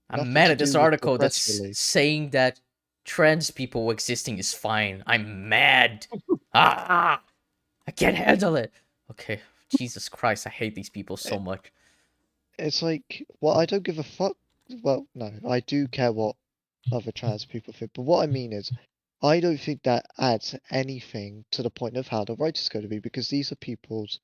I'm mad at this article that's saying that trans people existing is fine. I'm mad. I can't handle it. Okay, Jesus Christ, I hate these people so much. It's like, well, I don't give a fuck. Well, no, I do care what other trans people think, but what I mean is, I don't think that adds anything to the point of how the writer's going to be, because these are people's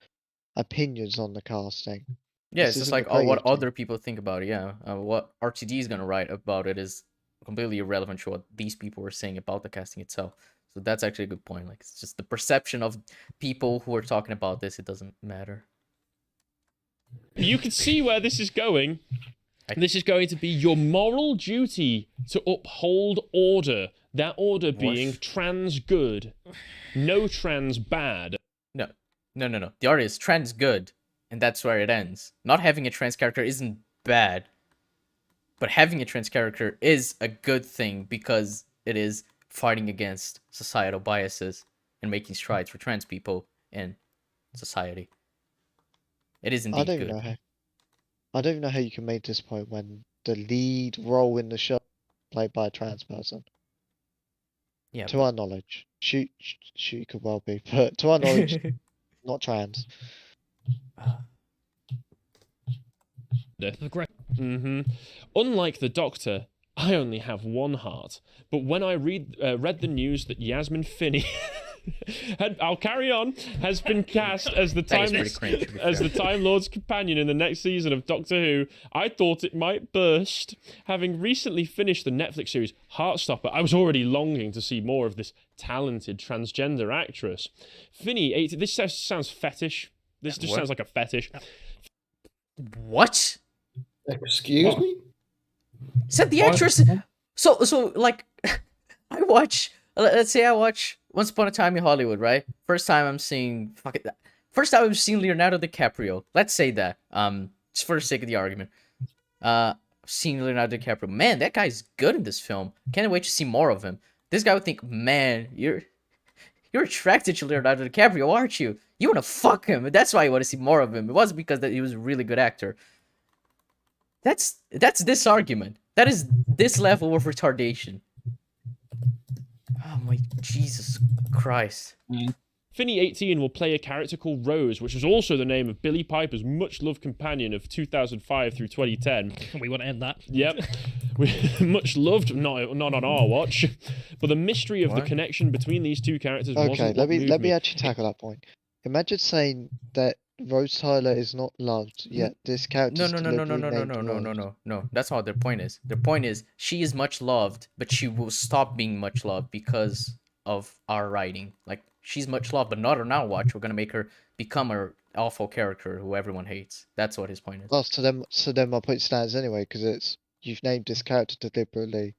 opinions on the casting. Yeah, This it's just isn't like, a oh, what creator. other people think about it, yeah. What RTD is going to write about it is completely irrelevant to what these people were saying about the casting itself. So that's actually a good point. Like, it's just the perception of people who are talking about this, it doesn't matter. You can see where this is going. This is going to be your moral duty to uphold order. That order being trans good, no trans bad. No. The order is trans good, and that's where it ends. Not having a trans character isn't bad, but having a trans character is a good thing because it is fighting against societal biases and making strides for trans people in society. It is indeed good. I don't even know how you can make this point when the lead role in the show is played by a trans person. Yeah. To our knowledge, she could well be, but to our knowledge, not trans. Unlike the Doctor, I only have one heart. But when I read the news that Yasmin Finney, I'll carry on, has been cast as the Time Lord's companion in the next season of Doctor Who, I thought it might burst. Having recently finished the Netflix series Heartstopper, I was already longing to see more of this talented transgender actress. Finney, this sounds fetish. This just sounds like a fetish. What? Excuse me? Said the actress. So like, let's say I watch Once Upon a Time in Hollywood, right? First time I'm seeing Leonardo DiCaprio. Let's say that. Just for the sake of the argument. Seeing Leonardo DiCaprio. Man, that guy's good in this film. Can't wait to see more of him. This guy would think, man, you're attracted to Leonardo DiCaprio, aren't you? You want to fuck him. That's why you want to see more of him. It wasn't because that he was a really good actor. That's this argument. That is this level of retardation. Oh my Jesus Christ. Finney 18 will play a character called Rose, which was also the name of Billie Piper's much-loved companion of 2005 through 2010. We want to end that. Yep. Much loved, not on our watch. But the mystery of the connection between these two characters wasn't let me actually tackle that point. Imagine saying that Rose Tyler is not loved, yet this character No. That's not what their point is. Their point is she is much loved, but she will stop being much loved because of our writing. Like, she's much loved, but not on our watch. We're gonna make her become an awful character who everyone hates. That's what his point is. Well, so then my point stands anyway, because you've named this character deliberately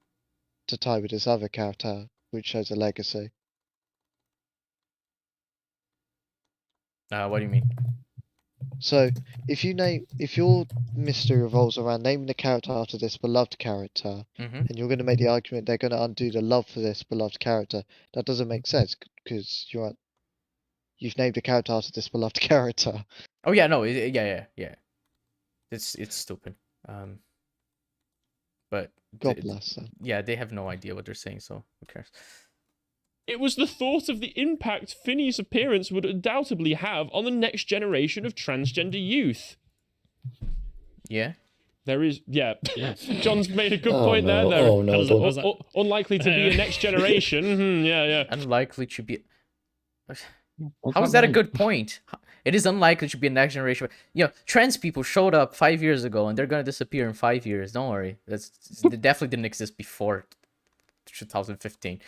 to tie with this other character, which shows a legacy. What do you mean? So, if your mystery revolves around naming the character after this beloved character, and you're going to make the argument they're going to undo the love for this beloved character, that doesn't make sense because you've named the character after this beloved character. Oh yeah, no, yeah. It's stupid. But God bless them. Yeah, they have no idea what they're saying, so who cares? It was the thought of the impact Finney's appearance would undoubtedly have on the next generation of transgender youth. Yeah. There is, yeah. John's made a good point there. Unlikely to be a next generation. Yeah. Unlikely to be. How is that a good point? It is unlikely to be a next generation. You know, trans people showed up 5 years ago, and they're gonna disappear in 5 years. Don't worry. They definitely didn't exist before 2015.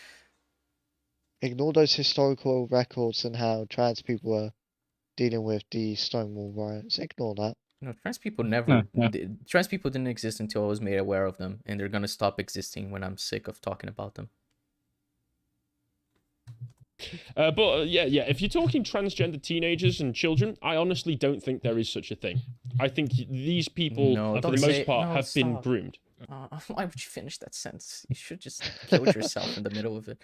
Ignore those historical records and how trans people were dealing with the Stonewall riots. Ignore that. No, trans people trans people didn't exist until I was made aware of them, and they're gonna stop existing when I'm sick of talking about them. If you're talking transgender teenagers and children, I honestly don't think there is such a thing. I think these people, for the most part, have been groomed. Why would you finish that sentence? You should just kill yourself in the middle of it.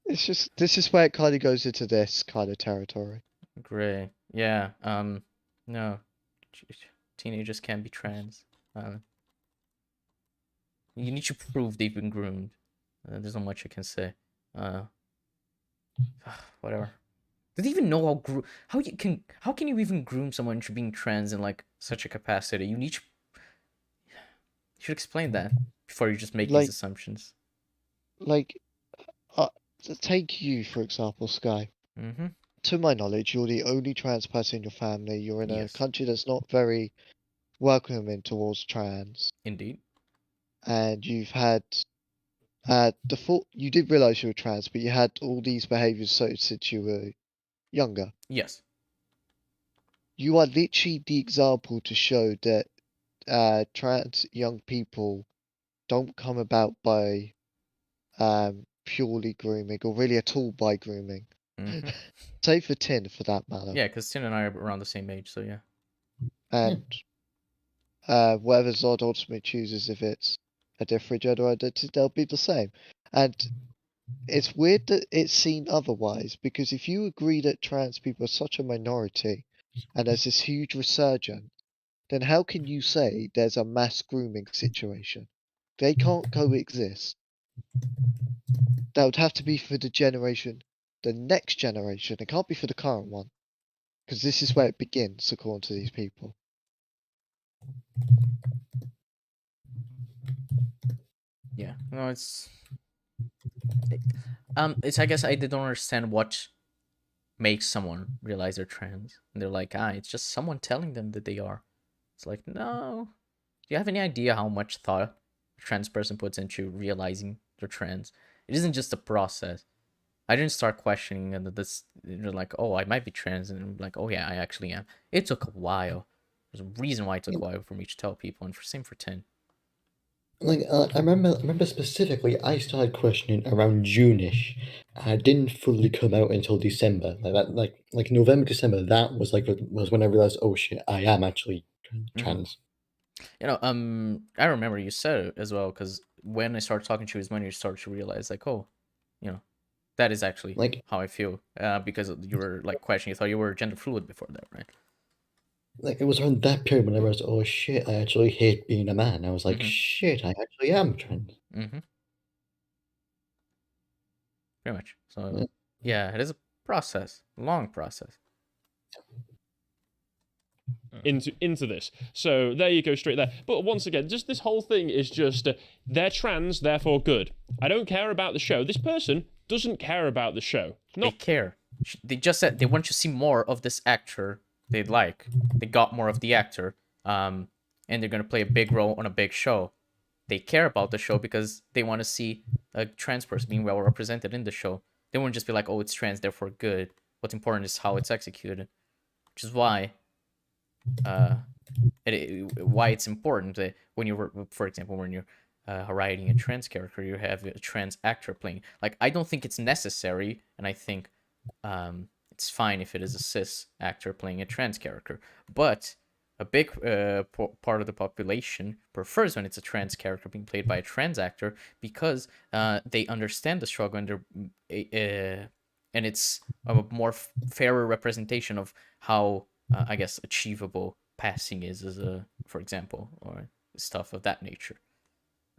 This is where it kind of goes into this kind of territory. Great. Yeah. No. Teenagers can be trans. You need to prove they've been groomed. There's not much I can say. Whatever. Do they even know how can you even groom someone into being trans in like such a capacity? You should explain that before you just make these assumptions. Take you, for example, Sky. Mm-hmm. To my knowledge, you're the only trans person in your family. You're in a country that's not very welcoming towards trans. Indeed. And you've had you did realize you were trans, but you had all these behaviors since you were younger. Yes. You are literally the example to show that trans young people don't come about by purely grooming, or really at all by grooming. Mm-hmm. Save for Tin, for that matter. Yeah, because Tin and I are around the same age, so yeah. And whatever Zod ultimately chooses, if it's a different gender identity, they'll be the same. And it's weird that it's seen otherwise, because if you agree that trans people are such a minority, and there's this huge resurgence, then how can you say there's a mass grooming situation? They can't coexist. That would have to be for the next generation. It can't be for the current one. Because this is where it begins, according to these people. Yeah, no, it's I guess I don't understand what makes someone realize they're trans. And they're like, it's just someone telling them that they are. It's like, no. Do you have any idea how much thought a trans person puts into realizing they're trans? It isn't just a process. I didn't start questioning and this, like, oh, I might be trans, and I'm like, oh yeah, I actually am. It took a while. There's a reason why it took a while for me to tell people, and same for Tin. Like I remember specifically, I started questioning around June-ish. I didn't fully come out until December. Like November, December. That was was when I realized, oh shit, I am actually trans. I remember you said it as well, because when I started talking to you is when you started to realize, like, oh, that is actually Like how I feel. Because you were like questioning, you thought you were gender fluid before that, right? it was around that period when I realized, oh shit, I actually hate being a man. I was like, shit, I actually am trans. Mm-hmm. Pretty much. So yeah, it is a process, long process. Into this. So there you go, straight there. But once again, just this whole thing is just they're trans, therefore good. I don't care about the show. This person doesn't care about the show. They care. They just said they want to see more of this actor they like. They got more of the actor. And they're gonna play a big role on a big show. They care about the show because they want to see a trans person being well represented in the show. They won't just be like, oh, it's trans, therefore good. What's important is how it's executed. Which is why why it's important that when you're, for example, when you're writing a trans character, you have a trans actor playing. Like, I don't think it's necessary, and I think it's fine if it is a cis actor playing a trans character. But a big part of the population prefers when it's a trans character being played by a trans actor, because they understand the struggle, and it's a more fairer representation of how I guess achievable passing is, as a, for example, or stuff of that nature.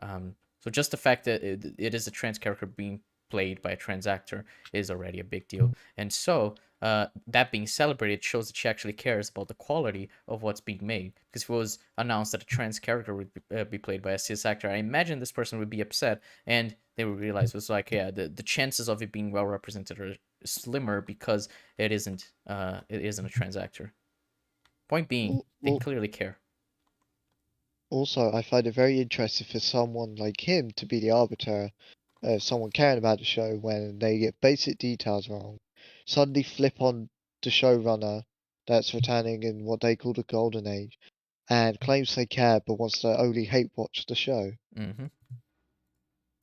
So just the fact that it is a trans character being played by a trans actor is already a big deal. And so that being celebrated shows that she actually cares about the quality of what's being made. Because if it was announced that a trans character would be played by a cis actor, I imagine this person would be upset, and they would realize it was like, yeah, the chances of it being well represented are slimmer because it isn't a trans actor. Point being, they clearly care. Also, I find it very interesting for someone like him to be the arbiter of someone caring about the show when they get basic details wrong, suddenly flip on the showrunner that's returning in what they call the golden age, and claims they care but wants to only hate watch the show. Mm-hmm.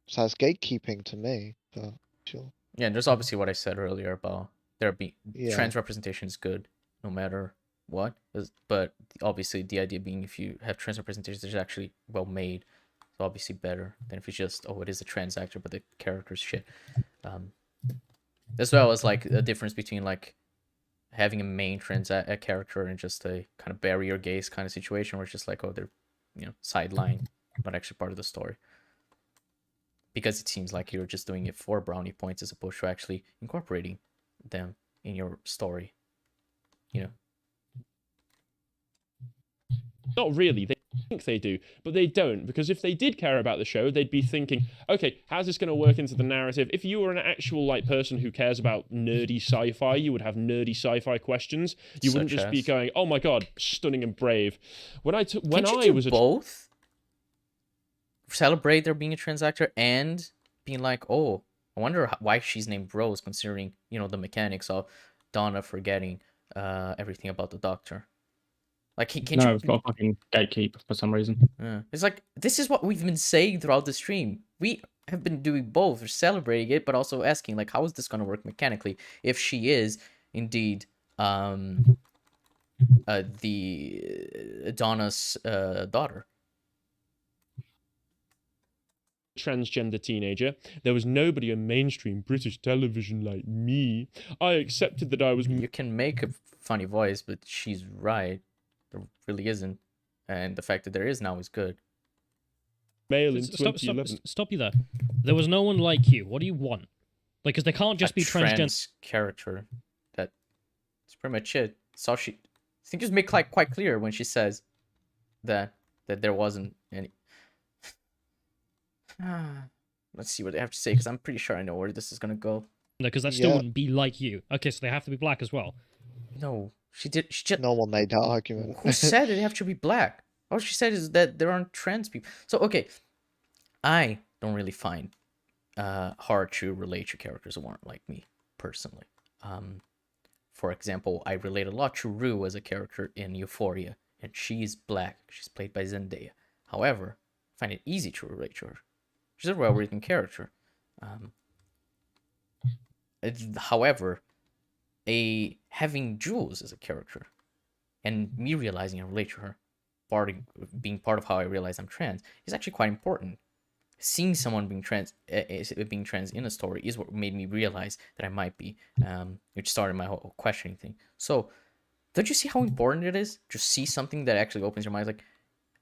Sounds gatekeeping to me, but sure. Yeah, and there's obviously what I said earlier about trans representation is good no matter what, but obviously the idea being if you have trans representation that's actually well made, it's obviously better than if it's just, oh, it is a trans actor but the character's shit. As well as like a difference between like having a main trans character and just a kind of barrier gaze kind of situation where it's just like, oh, they're sideline but actually part of the story, because it seems like you're just doing it for brownie points as opposed to actually incorporating them in your story. Not really. They think they do, but they don't, because if they did care about the show, they'd be thinking, okay, how's this going to work into the narrative? If you were an actual like person who cares about nerdy sci-fi, you would have nerdy sci-fi questions. You wouldn't just be going, oh my god, stunning and brave. When I was both celebrate there being a trans actor and being like, oh, I wonder why she's named Rose, considering the mechanics of Donna forgetting everything about the Doctor. Like, can No, you? it's got a fucking gatekeep for some reason. It's like, this is what we've been saying throughout the stream. We have been doing both. We're celebrating it, but also asking, like, how is this going to work mechanically if she is indeed the Donna's daughter. Transgender teenager. There was nobody on mainstream British television like me. I accepted that I was... You can make a funny voice, but she's right. There really isn't. And the fact that there is now is good. Male in 2011. Stop you there. There was no one like you. What do you want? Like, because they can't just be trans character. That's pretty much it. So she... I think just make quite clear when she says that there wasn't any... Let's see what they have to say, because I'm pretty sure I know where this is gonna go. No, because that still wouldn't be like you. Okay, so they have to be black as well. No, she just... No one made that argument. Who said they have to be black? All she said is that there aren't trans people. So, okay, I don't really find hard to relate to characters who aren't like me, personally. For example, I relate a lot to Rue as a character in Euphoria, and she's black. She's played by Zendaya. However, I find it easy to relate to her. She's a well-written character. However, having Jules as a character, and me realizing I relate to her, being part of how I realize I'm trans, is actually quite important. Seeing someone being trans in a story is what made me realize that I might be, which started my whole questioning thing. So, don't you see how important it is to see something that actually opens your mind? Like,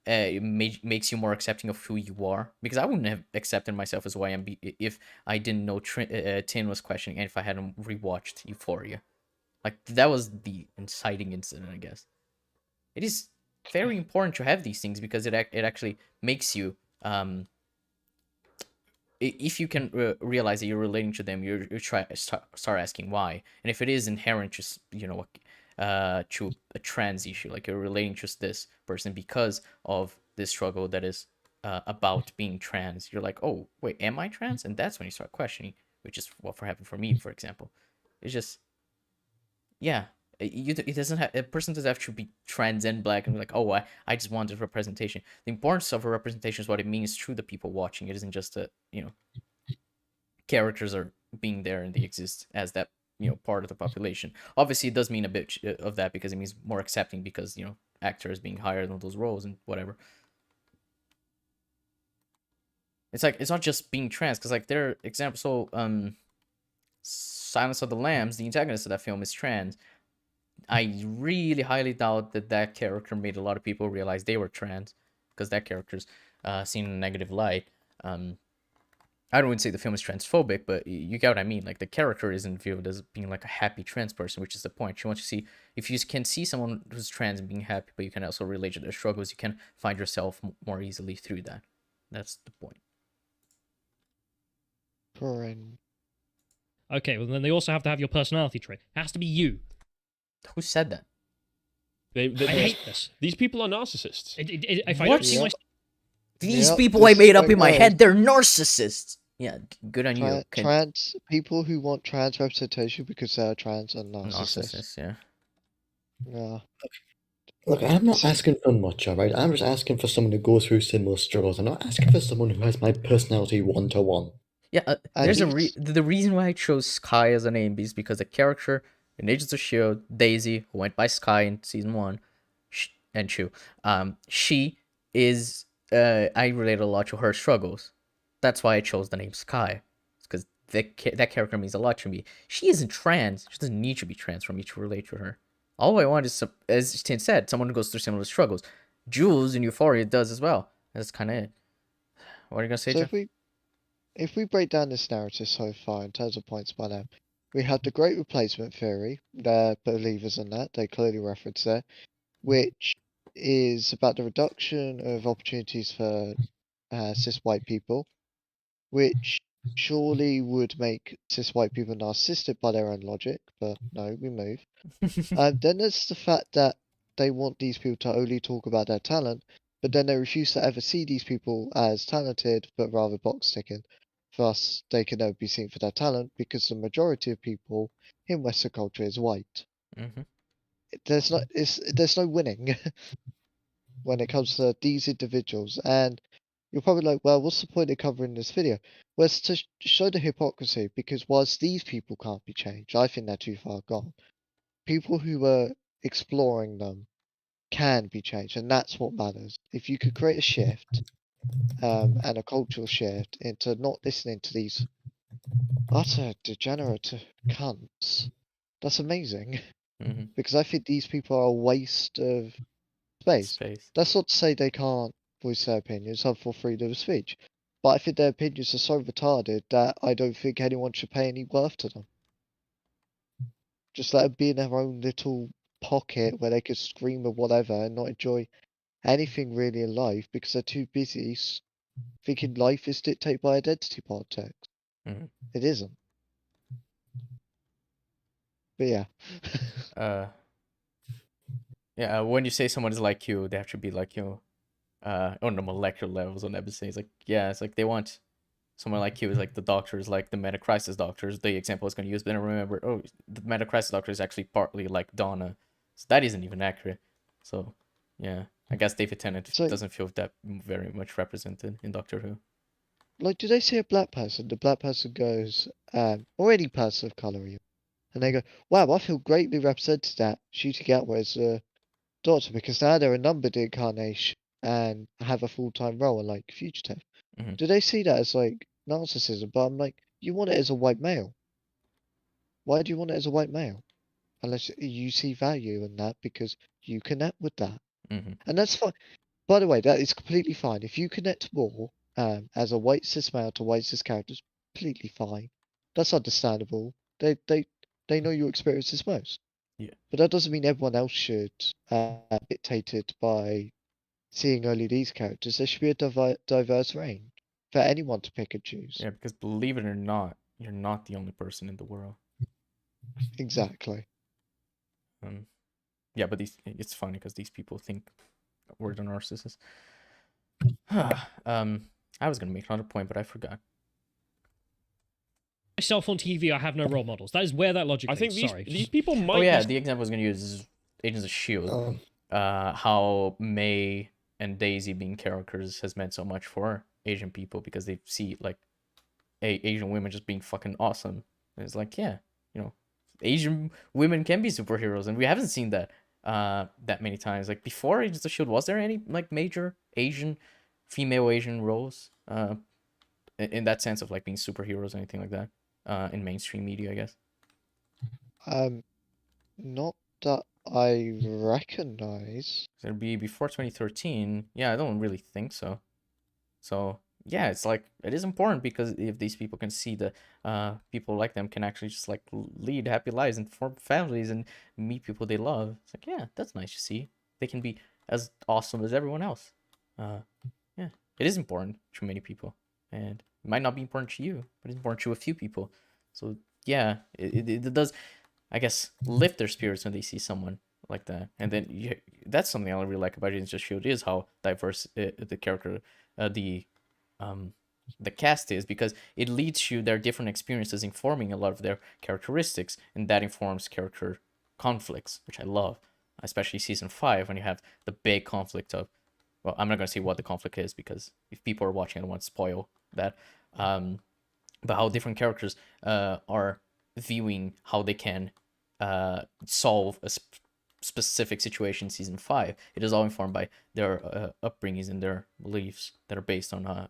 it makes you more accepting of who you are, because I wouldn't have accepted myself as who I am if I didn't know Tin was questioning, and if I hadn't rewatched Euphoria. Like, that was the inciting incident, I guess. It is very important to have these things, because it actually makes you, if you can realize that you're relating to them, you start asking why, and if it is inherent, just to a trans issue, like you're relating to this person because of this struggle that is about being trans, you're like, oh wait, am I trans? And that's when you start questioning, which is what happened for me, for example. It's just, yeah, it doesn't have, a person doesn't have to be trans and black and be like, oh, I just wanted representation. The importance of a representation is what it means to the people watching. It isn't just a, characters are being there and they exist as that, part of the population. Obviously, it does mean a bit of that, because it means more accepting, because, actors being hired on those roles and whatever. It's like, it's not just being trans, because, like, there are examples. So, Silence of the Lambs, the antagonist of that film, is trans. I really highly doubt that character made a lot of people realize they were trans, because that character's seen in a negative light. I don't say the film is transphobic, but you get what I mean. Like, the character isn't viewed as being like a happy trans person, which is the point. You want to see, if you can see someone who's trans and being happy, but you can also relate to their struggles, you can find yourself more easily through that. That's the point. Okay, well then they also have to have your personality trait. It has to be you. Who said that? I hate this. These people are narcissists. If I don't see my... These people I made up in my head, they're narcissists. Yeah, good on you. Trans people who want trans representation because they're trans and narcissists. Yeah. Yeah. Look, I'm not asking for much, alright? I'm just asking for someone who goes through similar struggles. I'm not asking for someone who has my personality 1-to-1. Yeah, there's the reason why I chose Sky as a name is because the character in Agents of S.H.I.E.L.D, Daisy, who went by Sky in season 1, and 2, she is... I relate a lot to her struggles. That's why I chose the name Sky. It's because that character means a lot to me. She isn't trans. She doesn't need to be trans for me to relate to her. All I want is, as Tin said, someone who goes through similar struggles. Jules in Euphoria does as well. That's kind of it. What are you going to say, Jeff? If we break down this narrative so far in terms of points by them, we have the Great Replacement Theory. They're believers in that. They clearly reference there, which is about the reduction of opportunities for cis white people, which surely would make cis white people narcissistic by their own logic, but no, we move. Then there's the fact that they want these people to only talk about their talent, but then they refuse to ever see these people as talented, but rather box ticking. Thus, they can never be seen for their talent because the majority of people in Western culture is white. Mm-hmm. there's no winning when it comes to these individuals, and you're probably like, well, what's the point of covering this video? Well, it's to show the hypocrisy, because whilst these people can't be changed, I think they're too far gone. People who are exploring them can be changed, and that's what matters. If you could create a shift, and a cultural shift into not listening to these utter degenerate cunts, that's amazing. Because I think these people are a waste of space. That's not to say they can't voice their opinions. I'm for freedom of speech. But I think their opinions are so retarded that I don't think anyone should pay any worth to them. Just let them be in their own little pocket where they could scream or whatever and not enjoy anything really in life because they're too busy thinking life is dictated by identity politics. It isn't. But yeah. Yeah, when you say someone is like you, they have to be like you on the molecular levels on everything. It's like, yeah, it's like they want someone like you, is like the doctors, like the meta-crisis doctors, the example I was going to use, but then I remember, oh, the meta-crisis doctor is actually partly like Donna, so that isn't even accurate. So, yeah, I guess David Tennant doesn't feel that very much represented in Doctor Who. Like, do they see a black person? The black person goes, or any person of colour, and they go, wow, I feel greatly represented at Ncuti Gatwa as a doctor, because now they're a numbered incarnation and have a full-time role, like Fugitive. Do they see that as, like, narcissism? But I'm like, you want it as a white male. Why do you want it as a white male? Unless you see value in that because you connect with that. And that's fine. By the way, that is completely fine. If you connect more as a white cis male to white cis characters, completely fine. That's understandable. They know your experiences most. Yeah. But that doesn't mean everyone else should be dictated by seeing only these characters. There should be a diverse range for anyone to pick and choose. Yeah, because believe it or not, you're not the only person in the world. Exactly. Yeah, but it's funny because these people think we're the narcissists. I was gonna make another point, but I forgot. Myself on TV, I have no role models. That is where that logic. I think these people might. Oh yeah, the example I was gonna use is Agents of S.H.I.E.L.D. How May and Daisy being characters has meant so much for Asian people because they see like Asian women just being fucking awesome. And it's like, yeah, you know, Asian women can be superheroes, and we haven't seen that that many times. Like before Agents of S.H.I.E.L.D., was there any like major female Asian roles in that sense of like being superheroes or anything like that in mainstream media, I guess? Not that I recognize. It'd be before 2013. Yeah, I don't really think so. So yeah, it's like it is important because if these people can see that people like them can actually just like lead happy lives and form families and meet people they love. It's like, yeah, that's nice to see. They can be as awesome as everyone else. Yeah, it is important to many people, and it might not be important to you, but it's important to a few people. So yeah, it does, I guess, lift their spirits when they see someone like that. And then that's something I really like about Agents of S.H.I.E.L.D. is how diverse the character, the cast is, because it leads to their different experiences informing a lot of their characteristics, and that informs character conflicts, which I love, especially season 5 when you have the big conflict of, well, I'm not going to say what the conflict is because if people are watching, I don't want to spoil that, but how different characters are viewing how they can solve a specific situation in season 5. It is all informed by their upbringings and their beliefs that are based on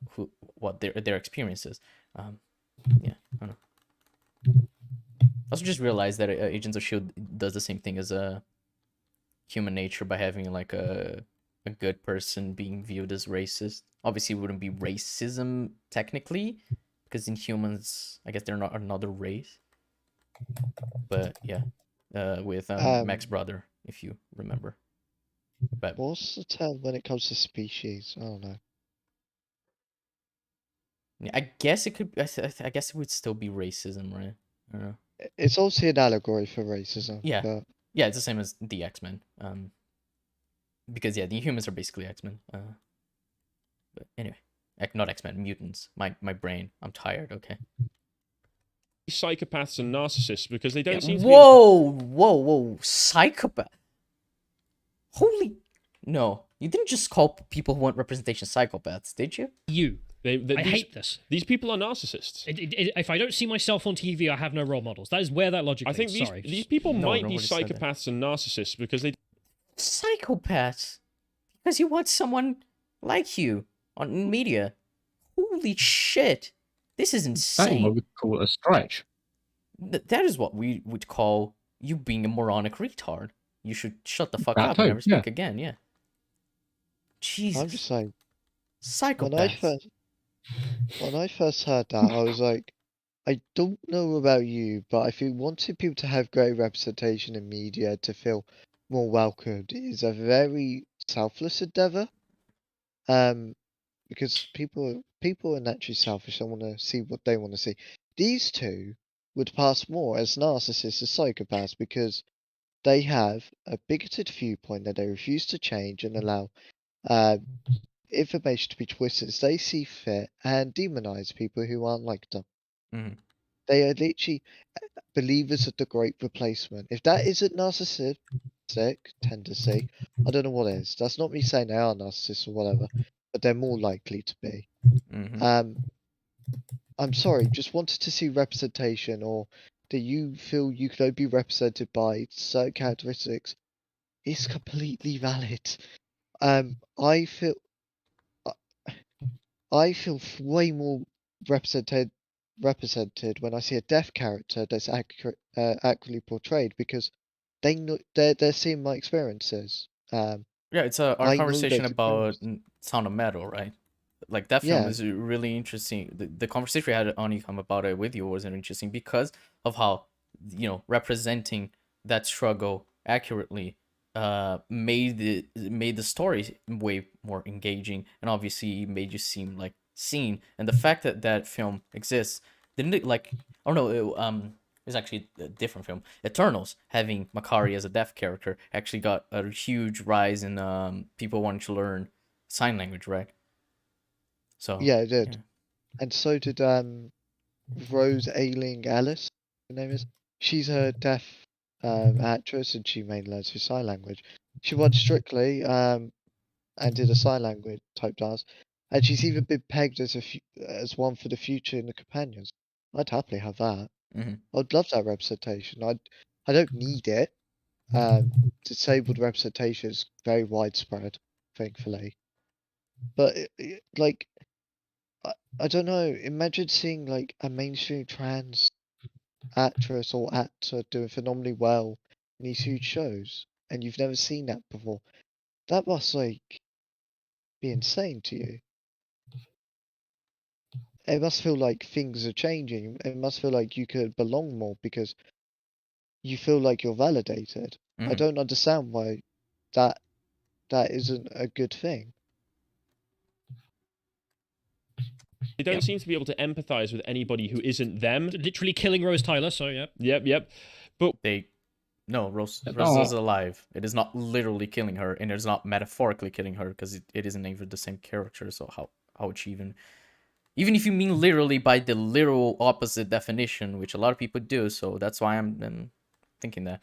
what their experiences. Yeah, I don't know. I also just realized that Agents of S.H.I.E.L.D. does the same thing as Human Nature by having like a good person being viewed as racist. Obviously, it wouldn't be racism technically, because in humans, I guess they're not another race. But yeah, with Mac's brother, if you remember. But what's the term when it comes to species? I don't know. Yeah, I guess it could. I guess it would still be racism, right? I don't know. It's also an allegory for racism. Yeah, but... yeah, it's the same as the X-Men. Because yeah, the humans are basically X-Men. But anyway, not X-Men, mutants. My brain. I'm tired. Okay. Psychopaths and narcissists because they don't seem to whoa, psychopath. Holy... No, you didn't just call people who want representation psychopaths, did you? You. I these, hate this. These people are narcissists. If I don't see myself on TV, I have no role models. That is where that logic I think leads. Sorry. these people might be nobody said that. psychopaths and narcissists because they... Psychopaths? Because you want someone like you on media. Holy shit. This is That insane. would call it a stretch. That is what we would call you being a moronic retard. You should shut the fuck That up and too, never speak again, yeah. Jesus. I'm just saying, Psychopaths. when I first heard that, I was like, I don't know about you, but I feel wanting people to have great representation in media to feel more welcomed is a very selfless endeavor. Because people are naturally selfish. They want to see what they want to see. These two would pass more as narcissists as psychopaths because they have a bigoted viewpoint that they refuse to change and allow information to be twisted as they see fit and demonize people who aren't like them. Mhm. They are literally believers of the great replacement. If that isn't narcissistic tendency, I don't know what is. That's not me saying they are narcissists or whatever, but they're more likely to be. I'm sorry, just wanted to see representation, or do you feel you could only be represented by certain characteristics? It's completely valid. I feel way more represented when I see a deaf character that's accurately portrayed because they know they're seeing my experiences. Yeah, it's our I know conversation those about experiences. Sound of Metal, right? Like that film Yeah. is really interesting. The conversation we had on ECUM about it with you was interesting because of how, representing that struggle accurately made the story way more engaging, and obviously made you seem like seen. And the fact that that film exists, didn't it, like, I don't know, it's actually a different film. Eternals, having Makari as a deaf character, actually got a huge rise in people wanting to learn sign language, right? So Yeah, it did. And so did Rose Ailing Ellis, her name is. She's a deaf actress and she mainly learns through sign language. She won Strictly and did a sign language type dance. And she's even been pegged as one for the future in the Companions. I'd happily have that. I'd love that representation. I don't need it. Disabled representation is very widespread, thankfully. But I don't know. Imagine seeing like a mainstream trans actress or actor doing phenomenally well in these huge shows, and you've never seen that before. That must be insane to you. It must feel like things are changing. It must feel like you could belong more because you feel like you're validated. I don't understand why that isn't a good thing. They don't seem to be able to empathize with anybody who isn't them. Literally killing Rose Tyler, so yeah. Yep. But Rose is alive. It is not literally killing her, and it is not metaphorically killing her because it isn't even the same character. So how would she even if you mean literally by the literal opposite definition, which a lot of people do, so that's why I'm thinking that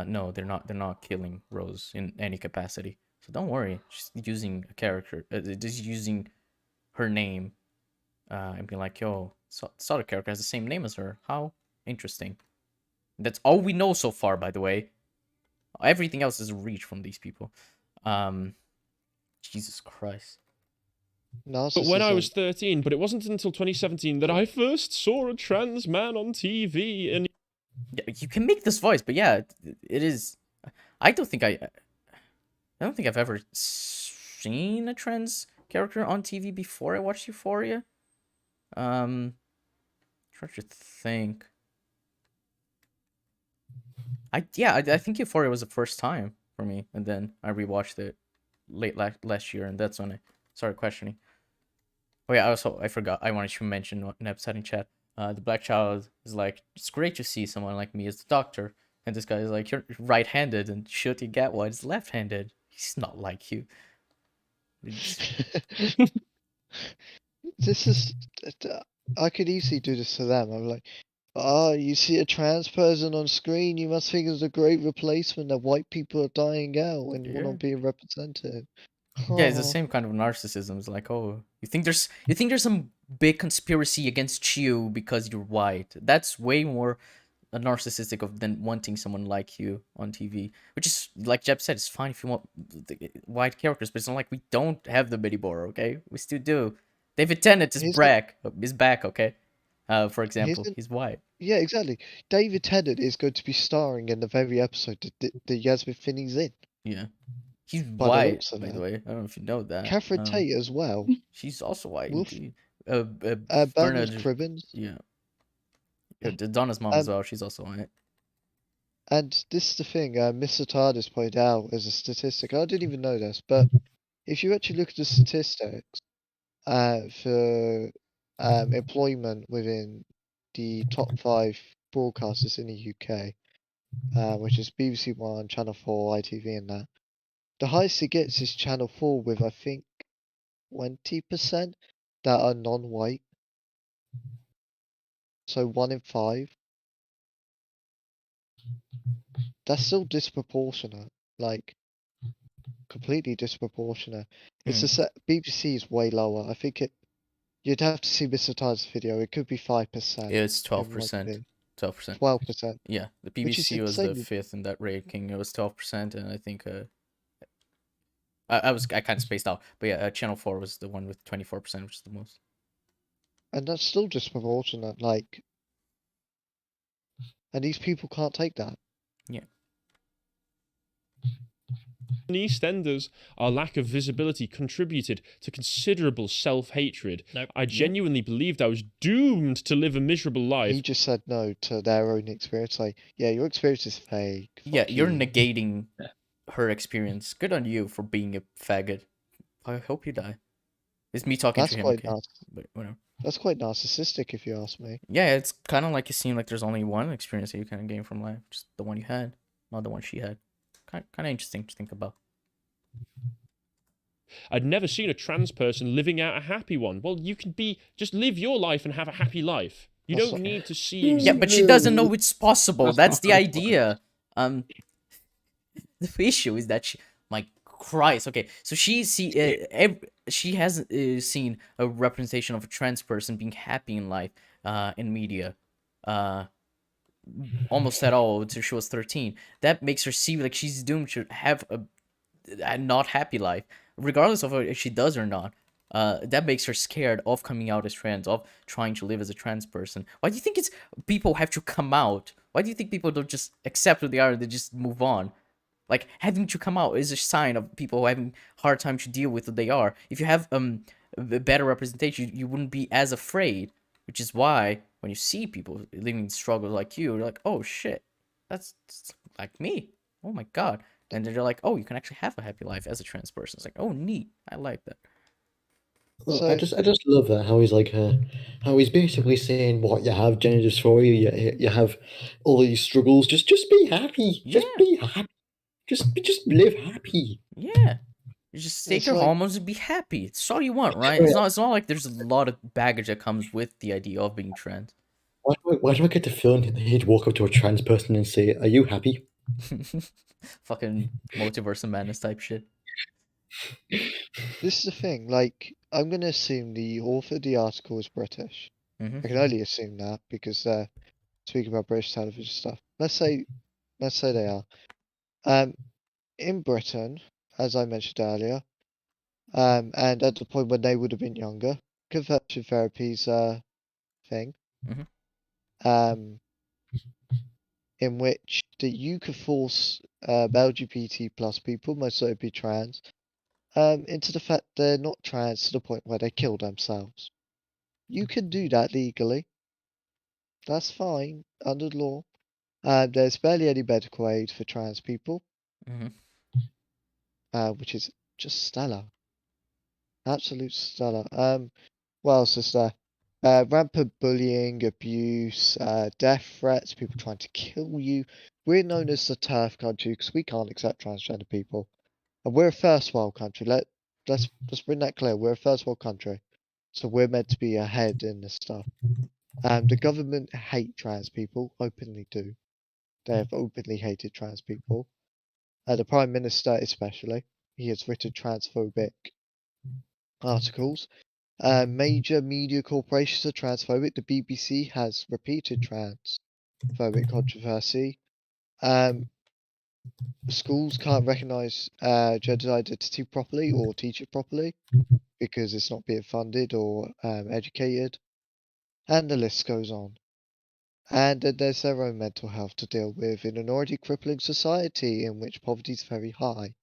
no, they're not killing Rose in any capacity. So don't worry, just using a character, just using her name, and being like, yo, this other character has the same name as her. How interesting. That's all we know so far, by the way. Everything else is a reach from these people. Jesus Christ. But when I was 13, but it wasn't until 2017 that I first saw a trans man on TV, and yeah, you can make this voice, but yeah, it is. I don't think I've ever seen a trans character on TV before I watched Euphoria. Trying to think. I think Euphoria was the first time for me, and then I rewatched it late last year, and that's when I started questioning. Oh yeah, I forgot. I wanted to mention an episode in chat. The black child is like, it's great to see someone like me as the doctor, and this guy is like, you're right-handed, and Ncuti Gatwa is left-handed. He's not like you. This is. I could easily do this to them. I'm like, Oh, you see a trans person on screen, you must think it's a great replacement that white people are dying out and we're Yeah. not being represented. Yeah, it's the Oh, same kind of narcissism. It's like, oh, you think there's some big conspiracy against you because you're white. That's way more narcissistic than wanting someone like you on TV. Which is like Jeb said, it's fine if you want white characters, but it's not like we don't have them anymore. Okay, we still do. David Tennant is here's back. Okay, for here's example, he's white. yeah, exactly. David Tennant is going to be starring in the very episode that Yasmin Finney's in, Yeah, he's by the white, looks of by the it. way. I don't know if you know that. Catherine Tate as well. She's also white Wolf, indeed. Bernard Bernard, Cribbins. yeah. Donna's mom as well. She's also white. And this is the thing, Mr. TARDIS pointed out as a statistic. I didn't even know this, but if you actually look at the statistics for employment within the top 5 broadcasters in the UK, which is BBC One, Channel 4, ITV, and that, the highest it gets is Channel 4 with, I think, 20% that are non-white. So 1 in 5. That's still disproportionate. Like, completely disproportionate. It's just that BBC is way lower. I think you'd have to see Mr. Tide's video. It could be 5%. Yeah, it's It might 12%. be 12%. 12%. Yeah, the Which is BBC was the insane. 5th in that ranking. It was 12%, and I think I kind of spaced out, but yeah, Channel 4 was the one with 24%, which is the most. And that's still disproportionate. Like, and these people can't take that. Yeah. In EastEnders, our lack of visibility contributed to considerable self-hatred. Nope. I genuinely believed I was doomed to live a miserable life. He just said no to their own experience. Like, yeah, your experience is fake. Yeah, Fuck you're you. negating her experience. Good on you for being a faggot. I hope you die. It's me talking That's to him, quite okay? But whatever. That's quite narcissistic, if you ask me. Yeah, it's kind of like you seem like there's only one experience that you kind of gain from life, just the one you had, not the one she had. Kind of interesting to think about. I'd never seen a trans person living out a happy one. Well, you can just live your life and have a happy life. You That's don't what- need to see. Yeah, but she doesn't know it's possible. That's the not idea. The issue is that my Christ. Okay, so she has seen a representation of a trans person being happy in life, in media, almost at all until she was 13. That makes her see like she's doomed to have a not happy life, regardless of if she does or not. That makes her scared of coming out as trans, of trying to live as a trans person. Why do you think people have to come out? Why do you think people don't just accept who they are and they just move on? Like, having to come out is a sign of people having hard time to deal with who they are. If you have a better representation, you wouldn't be as afraid. Which is why when you see people living struggles like you're like, oh shit, that's like me. Oh my god. And then they're like, oh, you can actually have a happy life as a trans person. It's like, oh, neat. I like that. Well, So- I just love that how he's like how he's basically saying what you have gender dysphoria, you have all these struggles. Just be happy. Just Yeah. be happy. Just live happy. Yeah. You just take It's your like- hormones and be happy. It's all you want, right? It's not like there's a lot of baggage that comes with the idea of being trans. Why do I get the feeling that he'd walk up to a trans person and say, "Are you happy?" Fucking multiverse of madness type shit. This is the thing. Like, I'm gonna assume the author of the article is British. Mhm. I can only assume that because speaking about British television stuff. Let's say they are. In Britain, as I mentioned earlier, and at the point when they would have been younger, conversion therapy's a thing. Mhm. In which that you could force LGBT plus people, most likely trans, into the fact they're not trans to the point where they kill themselves. You can do that legally. That's fine under the law. There's barely any medical aid for trans people, Mhm. which is just stellar. Absolute stellar. What else is there? Rampant bullying, abuse, death threats, people trying to kill you. We're known as the TERF country because we can't accept transgender people. And we're a first world country. Let's bring that clear. We're a first world country. So we're meant to be ahead in this stuff. The government hate trans people, openly do. They have openly hated trans people. The Prime Minister especially. He has written transphobic articles. Major media corporations are transphobic. The BBC has repeated transphobic controversy. Schools can't recognise gender identity properly or teach it properly because it's not being funded or educated. And the list goes on. And then there's their own mental health to deal with in an already crippling society in which poverty is very high.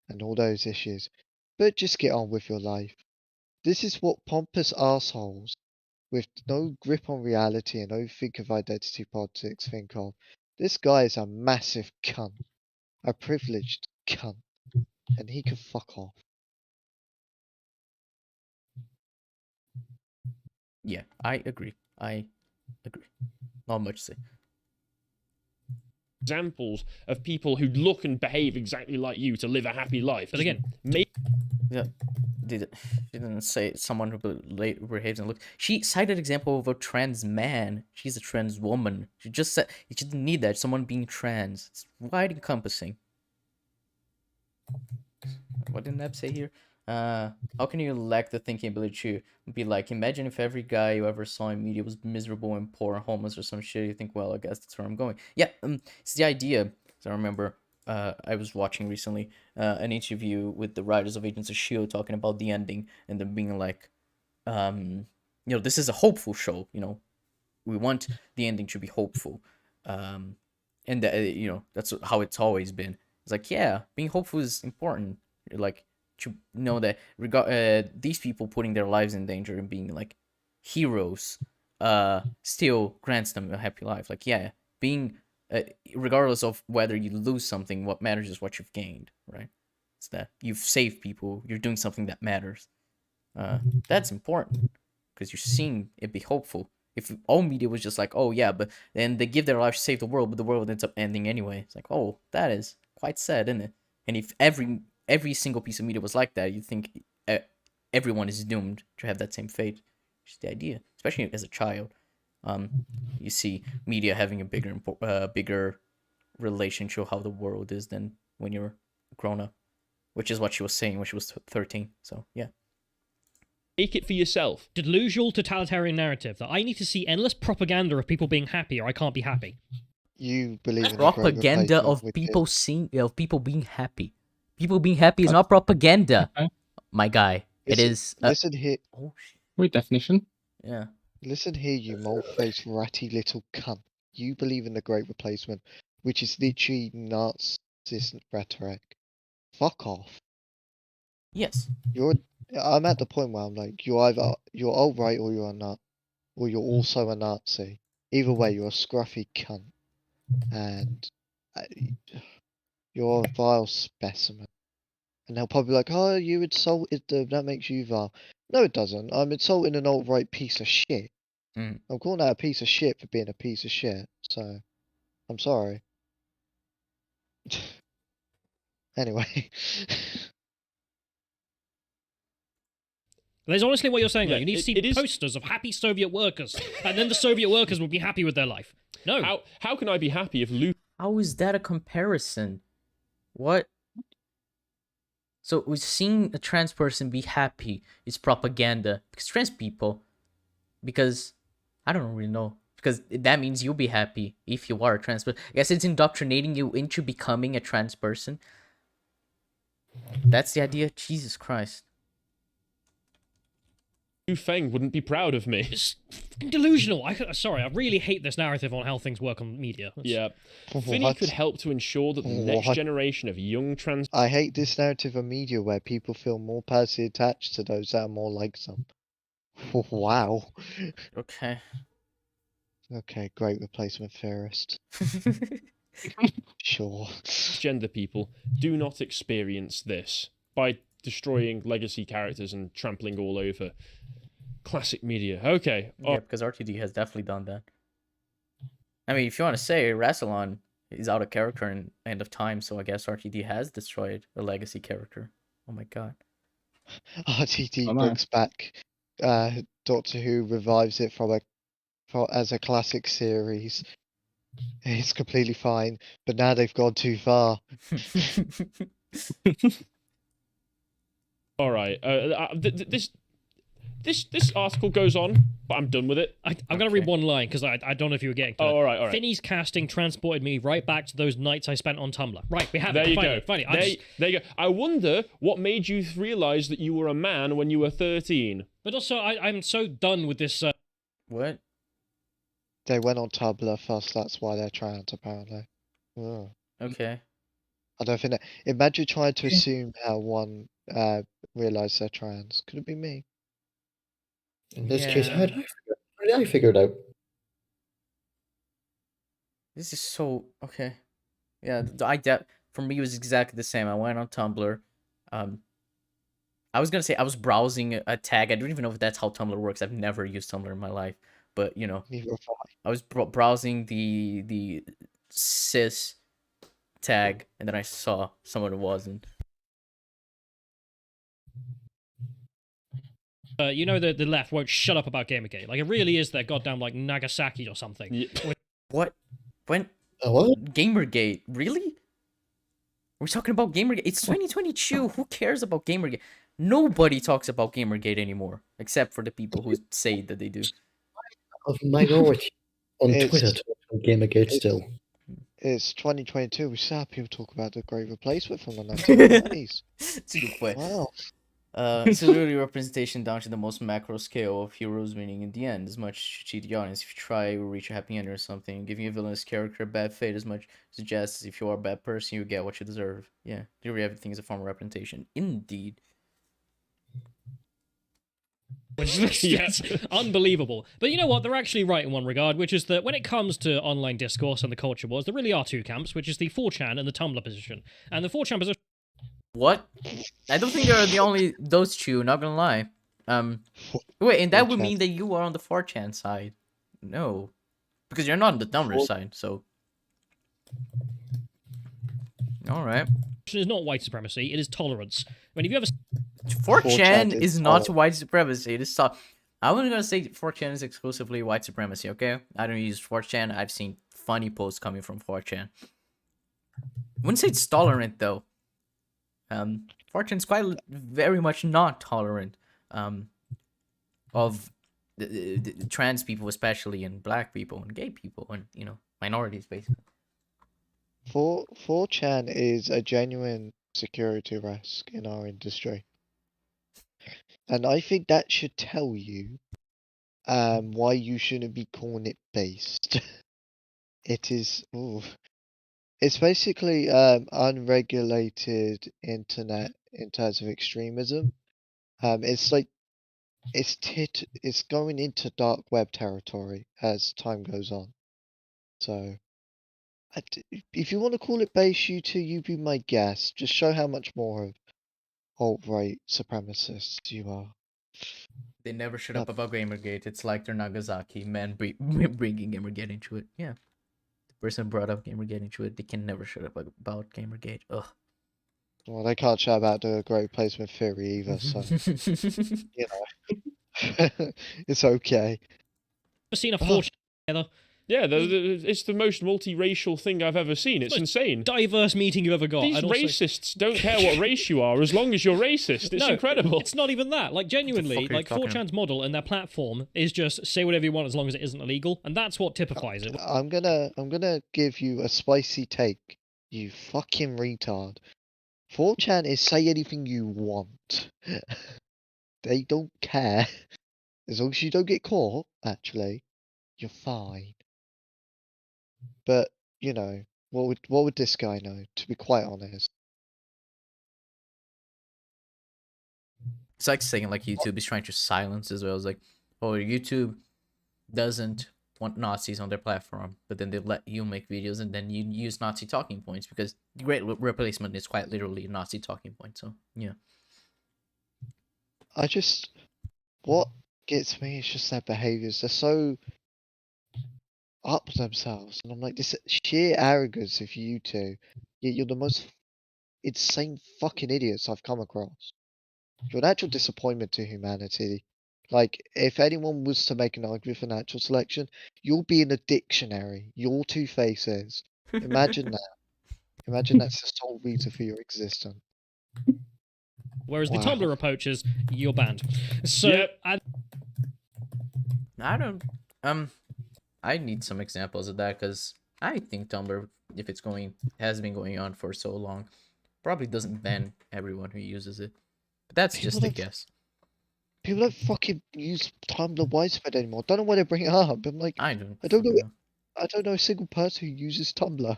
And all those issues. But just get on with your life. This is what pompous assholes with no grip on reality and no think of identity politics think of. This guy is a massive cunt. A privileged cunt. And he can fuck off. Yeah, I agree. Not much to say. Examples of people who look and behave exactly like you to live a happy life. But again, yeah, she didn't say someone who behaves and looks. She cited example of a trans man. She's a trans woman. She just said you didn't need that. Someone being trans. It's wide encompassing. What did Neb say here? How can you lack the thinking ability to be like, imagine if every guy you ever saw in media was miserable and poor and homeless or some shit. You think, well, I guess that's where I'm going. Yeah, it's the idea. So I remember I was watching recently an interview with the writers of Agents of S.H.I.E.L.D. talking about the ending and them being like, this is a hopeful show. We want the ending to be hopeful. And that's how it's always been. It's like, yeah, being hopeful is important. Like, to know that these people putting their lives in danger and being like heroes still grants them a happy life. Like, yeah, being regardless of whether you lose something, what matters is what you've gained, right? It's that you've saved people, you're doing something that matters. That's important because you're seeing it be hopeful. If all media was just like, oh yeah, but then they give their life to save the world, but the world ends up ending anyway. It's like, oh, that is quite sad, isn't it? And if every single piece of media was like that, you think everyone is doomed to have that same fate. It's the idea, especially as a child. You see media having a bigger relation to how the world is than when you're grown up, which is what she was saying when she was 13. So yeah. Make it for yourself. Delusional totalitarian narrative that I need to see endless propaganda of people being happy or I can't be happy. You believe in propaganda of people people being happy. People being happy is not propaganda, my guy. It is. Listen here. Oh shit. Wait, definition. Yeah. Listen here, you mole-faced ratty little cunt. You believe in the Great Replacement, which is literally Nazist rhetoric. Fuck off. Yes. I'm at the point where I'm like, you're alt-right or you're a nut, or you're also a Nazi. Either way, you're a scruffy cunt, and you're a vile specimen. And they'll probably be like, oh, you insulted them, that makes you vile. No, it doesn't. I'm insulting an alt-right piece of shit. I'm calling out a piece of shit for being a piece of shit, so I'm sorry. Anyway. There's honestly what you're saying, Yeah, though. You need to see posters of happy Soviet workers, and then the Soviet workers will be happy with their life. No. How can I be happy if How is that a comparison? What? So we've seen a trans person be happy is propaganda. Because trans people, because I don't really know. Because that means you'll be happy if you are a trans person. I guess it's indoctrinating you into becoming a trans person. That's the idea. Jesus Christ. Liu Feng wouldn't be proud of me. It's delusional. I really hate this narrative on how things work on media. Yeah. Finney could help to ensure that the next generation of young trans... I hate this narrative of media where people feel more personally attached to those that are more like them. Wow. Okay. Okay, great replacement theorist. Sure. Gender people do not experience this by destroying legacy characters and trampling all over classic media. Okay. Yeah, because RTD has definitely done that. I mean, if you want to say Rassilon is out of character in End of Time, so I guess RTD has destroyed a legacy character. Oh my god. RTD brings back Doctor Who, revives it from a as a classic series. It's completely fine, but now they've gone too far. All right. This article goes on, but I'm done with it. I'm going to read one line because I don't know if you were getting to it. All right. Finney's casting transported me right back to those nights I spent on Tumblr. Right, we have There it. you Finally, go. Finally. There you go. I wonder what made you realise that you were a man when you were 13. But also, I'm so done with this. What? They went on Tumblr first, that's why they're trans, apparently. Oh. Okay. I don't think that. Imagine trying to assume how one realised they're trans. Could it be me? In this case, how did I figure it out? This is so okay. Yeah, for me it was exactly the same. I went on Tumblr. I was gonna say I was browsing a tag. I don't even know if that's how Tumblr works. I've never used Tumblr in my life, but you know, I was browsing the cis tag, and then I saw someone it wasn't. You know, the left won't shut up about Gamergate. Like, it really is their goddamn, like, Nagasaki or something. Yeah. What? When? What? Gamergate? Really? We're talking about Gamergate. It's 2022. Who cares about Gamergate? Nobody talks about Gamergate anymore, except for the people who say that they do. Of minority on Twitter talking about Gamergate still. It's 2022. We still have people talk about the Great Replacement from the 1990s. It's a good point. Wow. So really representation down to the most macro scale of heroes winning in the end. As much cheat the audience if you try to reach a happy end or something. Giving a villainous character a bad fate as much suggests if you are a bad person, you get what you deserve. Yeah, literally everything is a form of representation. Indeed. Which is yes, unbelievable. But you know what? They're actually right in one regard, which is that when it comes to online discourse and the culture wars, there really are two camps, which is the 4chan and the Tumblr position. And the 4chan position... What? I don't think they're the only those two, not gonna lie. Wait, and that would mean that you are on the 4chan side. No. Because you're not on the Tumblr side, so... Alright. is not white supremacy, it is tolerance. I mean, if you ever... 4chan is not white supremacy, it is tough. I wasn't gonna say 4chan is exclusively white supremacy, okay? I don't use 4chan, I've seen funny posts coming from 4chan. I wouldn't say it's tolerant, though. 4chan's quite very much not tolerant of the trans people, especially, and black people, and gay people, and, you know, minorities, basically. 4chan is a genuine security risk in our industry. And I think that should tell you why you shouldn't be calling it based. It is... Ooh. It's basically unregulated internet in terms of extremism. It's like it's going into dark web territory as time goes on. So, if you want to call it base, you be my guest. Just show how much more of alt-right supremacist you are. They never shut up about Gamergate. It's like they're Nagasaki, man, bringing Gamergate into it. Yeah. Person brought up Gamergate into it. They can never shut up about Gamergate. Ugh. Well, they can't shut about the Great Replacement theory either, so you know, it's okay. Ever seen a 4chan together? Yeah, it's the most multiracial thing I've ever seen. It's insane. Diverse meeting you've ever got. These racists don't care what race you are as long as you're racist. It's incredible. It's not even that. Like, genuinely, like 4chan's model and their platform is just say whatever you want as long as it isn't illegal, and that's what typifies it. I'm gonna give you a spicy take, you fucking retard. 4chan is say anything you want. They don't care. As long as you don't get caught, actually, you're fine. But, you know, what would this guy know, to be quite honest? It's like saying like YouTube is trying to silence as well. It's like, oh, YouTube doesn't want Nazis on their platform, but then they let you make videos and then you use Nazi talking points because the Great Replacement is quite literally a Nazi talking point. So, yeah. What gets me is just their behaviors. They're so up themselves, and I'm like, this sheer arrogance of you two. You're the most insane fucking idiots I've come across. You're an actual disappointment to humanity. Like, if anyone was to make an argument for natural selection, you'll be in a dictionary. Your two faces. Imagine that. Imagine that's the sole reason for your existence. Whereas the Tumblr approaches, you're banned. So, Yep. I don't. I need some examples of that because I think Tumblr, if it's has been going on for so long, probably doesn't ban everyone who uses it. But that's just a guess. People don't fucking use Tumblr widespread anymore. Don't know why they bring it up. I'm like, I don't know. I don't know a single person who uses Tumblr.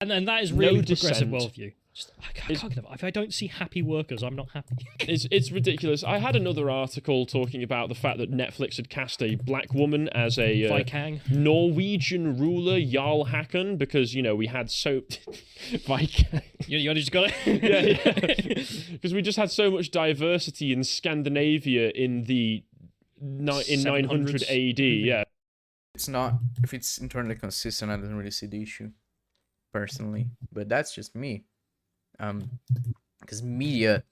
And that is really No progressive dissent. worldview. I can't get it. If I don't see happy workers, I'm not happy. It's ridiculous. I had another article talking about the fact that Netflix had cast a black woman as a Viking. Norwegian ruler, Jarl Hakon, because, you know, we had so... Viking. You just got it? Yeah. Because we just had so much diversity in Scandinavia in the... in 900 AD, yeah. It's not... If it's internally consistent, I don't really see the issue, personally. But that's just me. Because media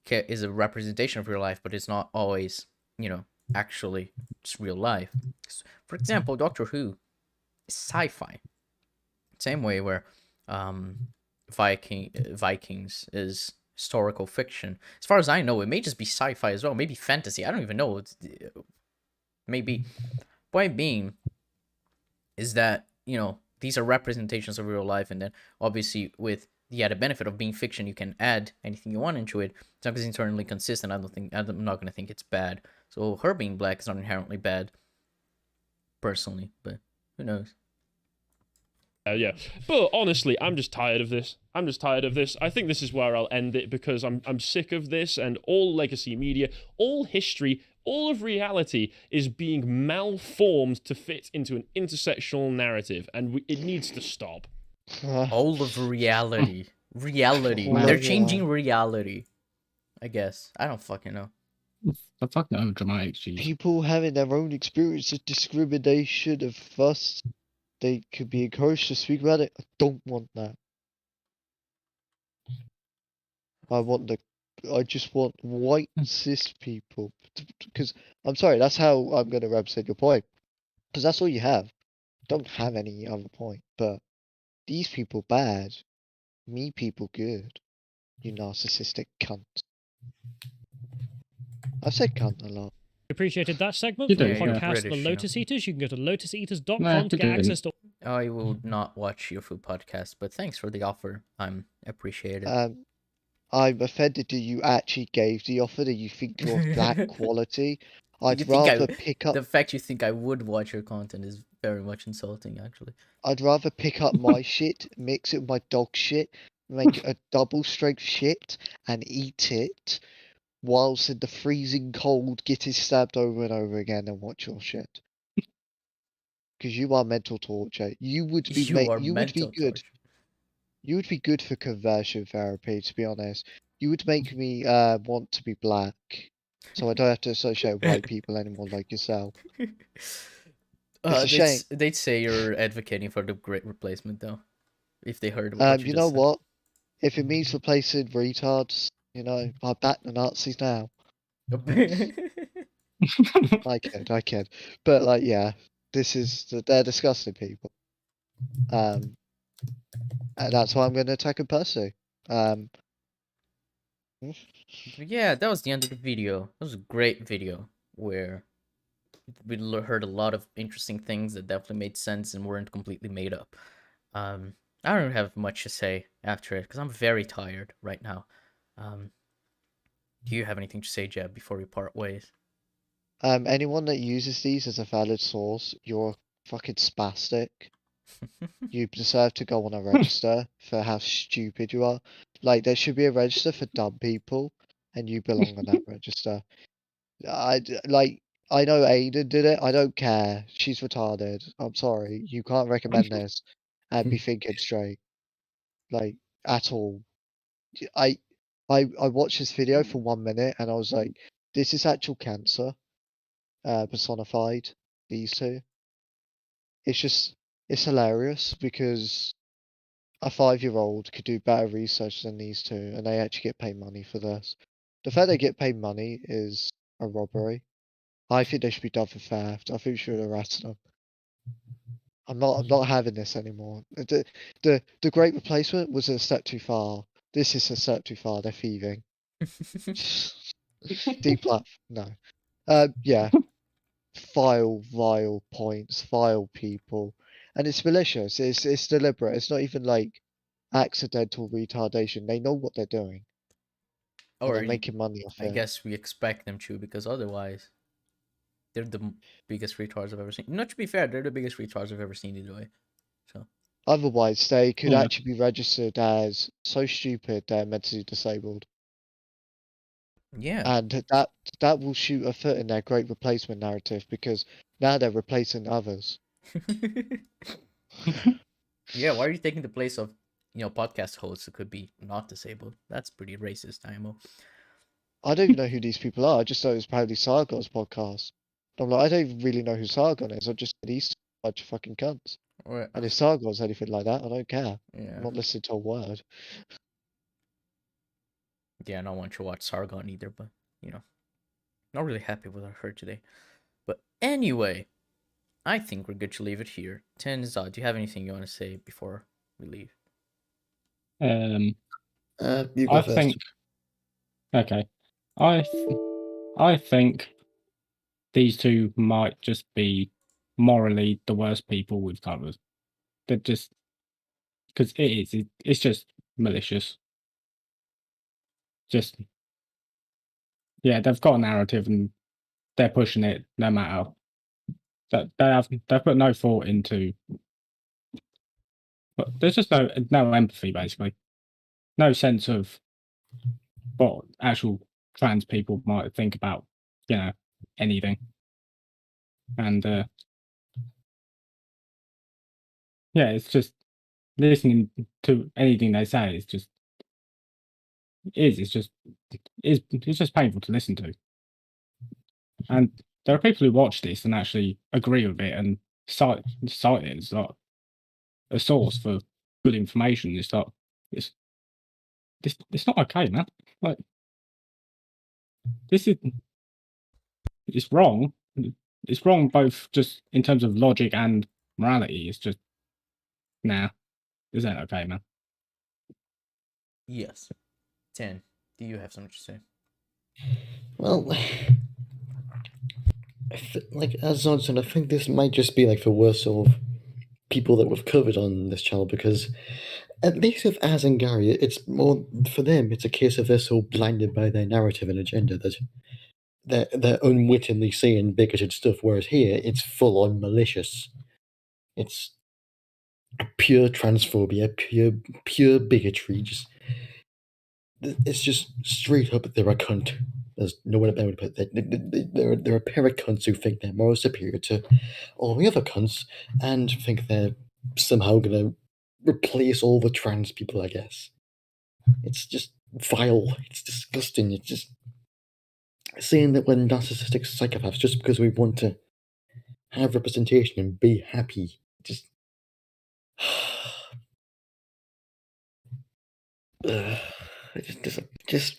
is a representation of real life, but it's not always, you know, actually just real life. For example, Doctor Who is sci-fi. Same way where Vikings is historical fiction. As far as I know, it may just be sci-fi as well, maybe fantasy. I don't even know. Maybe. Point being is that, you know, these are representations of real life, and then obviously with the added benefit of being fiction, you can add anything you want into it. As long as it's internally consistent, I'm not gonna think it's bad. So her being black is not inherently bad, personally, but who knows? Yeah, but honestly, I'm just tired of this. I think this is where I'll end it because I'm sick of this, and all legacy media, all history, all of reality is being malformed to fit into an intersectional narrative, and it needs to stop. All of reality. They're changing reality, I guess. I don't fucking know. The fucking overdramatic cheese. People having their own experience of discrimination of fuss, they could be encouraged to speak about it. I don't want that. I just want white cis people. Because, I'm sorry, that's how I'm going to represent your point. Because that's all you have. Don't have any other point. But these people bad. Me people good. You narcissistic cunt. I've said cunt a lot. Appreciated that segment You for the do, yeah. podcast British, The you know. Lotus Eaters. You can go to lotuseaters.com No, to get access to... I will not watch your food podcast, but thanks for the offer. I'm appreciated. I'm offended that you actually gave the offer, that you think you're of that quality. You I'd think rather pick up. The fact you think I would watch your content is very much insulting, actually. I'd rather pick up my shit, mix it with my dog shit, make a double strength shit, and eat it, whilst in the freezing cold getting stabbed over and over again and watch your shit. Because you are mental torture. You would be you would be good. Torture. You would be good for conversion therapy, to be honest. You would make me want to be black, so I don't have to associate white people anymore like yourself. It's a shame. They'd say you're advocating for the great replacement, though. If they heard what You know what? If it means replacing retards, you know, I back the Nazis now. I kid. But like, yeah, they're disgusting people. And that's why I'm going to attack them personally. Yeah, that was the end of the video. That was a great video where we heard a lot of interesting things that definitely made sense and weren't completely made up. I don't have much to say after it because I'm very tired right now. Do you have anything to say, Jeb, before we part ways? Anyone that uses these as a valid source, you're fucking spastic. You deserve to go on a register for how stupid you are. Like, there should be a register for dumb people, and you belong on that register. I know Aiden did it. I don't care. She's retarded. I'm sorry. You can't recommend this and be thinking straight. Like, at all. I watched this video for 1 minute and I was like, this is actual cancer. Personified, these two. It's hilarious because a 5-year-old could do better research than these two, and they actually get paid money for this. The fact they get paid money is a robbery. I think they should be done for theft. I think we should arrest them. I'm not having this anymore. The Great Replacement was a step too far. This is a step too far. They're thieving. Deep left. No. Yeah. Vile points, vile people. And it's malicious. It's deliberate. It's not even like accidental retardation. They know what they're doing. And Or they're making money off I it. guess we expect them to, because otherwise, they're the biggest retards I've ever seen. Not to be fair, they're the biggest retards I've ever seen either way. So Otherwise, they could Yeah. actually be registered as so stupid they're mentally disabled. yeah, And that will shoot a foot in their Great Replacement narrative because now they're replacing others. yeah. Why are you taking the place of podcast hosts who could be not disabled? That's pretty racist, IMO. I don't even know who these people are. I just know it's apparently Sargon's podcast. I'm like, I don't even really know who Sargon is. I just said he's a bunch of fucking cunts. Or, And if Sargon's anything like that, I don't care. yeah, I'm not listening to a word. yeah. I don't want to watch Sargon either, but not really happy with what I heard today. But anyway, I think we're good to leave it here. Tenza, do you have anything you want to say before we leave? You go I first. think. Okay, I think these two might just be morally the worst people we've covered. They're just because it's just malicious. Just yeah, they've got a narrative and they're pushing it no matter. That they've put no thought into. But there's just no empathy basically, no sense of what actual trans people might think about anything, and yeah, it's just listening to anything they say is just it's just painful to listen to. And there are people who watch this and actually agree with it and cite it as like a source for good information. It's like it's not okay, man. Like this is it's wrong. It's wrong both just in terms of logic and morality. It's just nah, this ain't okay, man. Yes. 10. Do you have something to say? Well, like as Zod said, I think this might just be like the worst sort of people that we've covered on this channel, because at least with Az and Gary, it's more for them. It's a case of they're so blinded by their narrative and agenda that they're unwittingly saying bigoted stuff. Whereas here, it's full on malicious. It's pure transphobia, pure bigotry. It's just straight up they're a cunt. There's no way about it, but they're a pair of cunts who think they're more superior to all the other cunts and think they're somehow gonna replace all the trans people, I guess. It's just vile. It's disgusting. It's just saying that we're narcissistic psychopaths just because we want to have representation and be happy. It just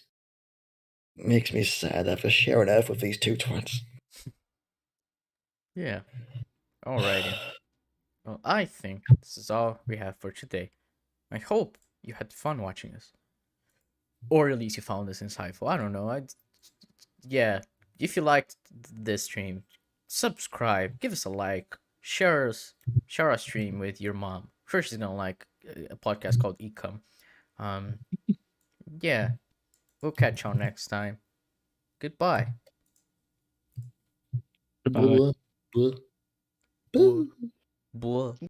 makes me sad after sharing Earth with these two twats. Yeah. Alrighty. Well, I think this is all we have for today. I hope you had fun watching us. Or at least you found this insightful. I don't know. Yeah. If you liked this stream, subscribe, give us a like, share our stream with your mom. Sure, she's gonna like a podcast called ECUM. Yeah. We'll catch y'all next time. Goodbye. Goodbye. Blah, blah, blah. Bull.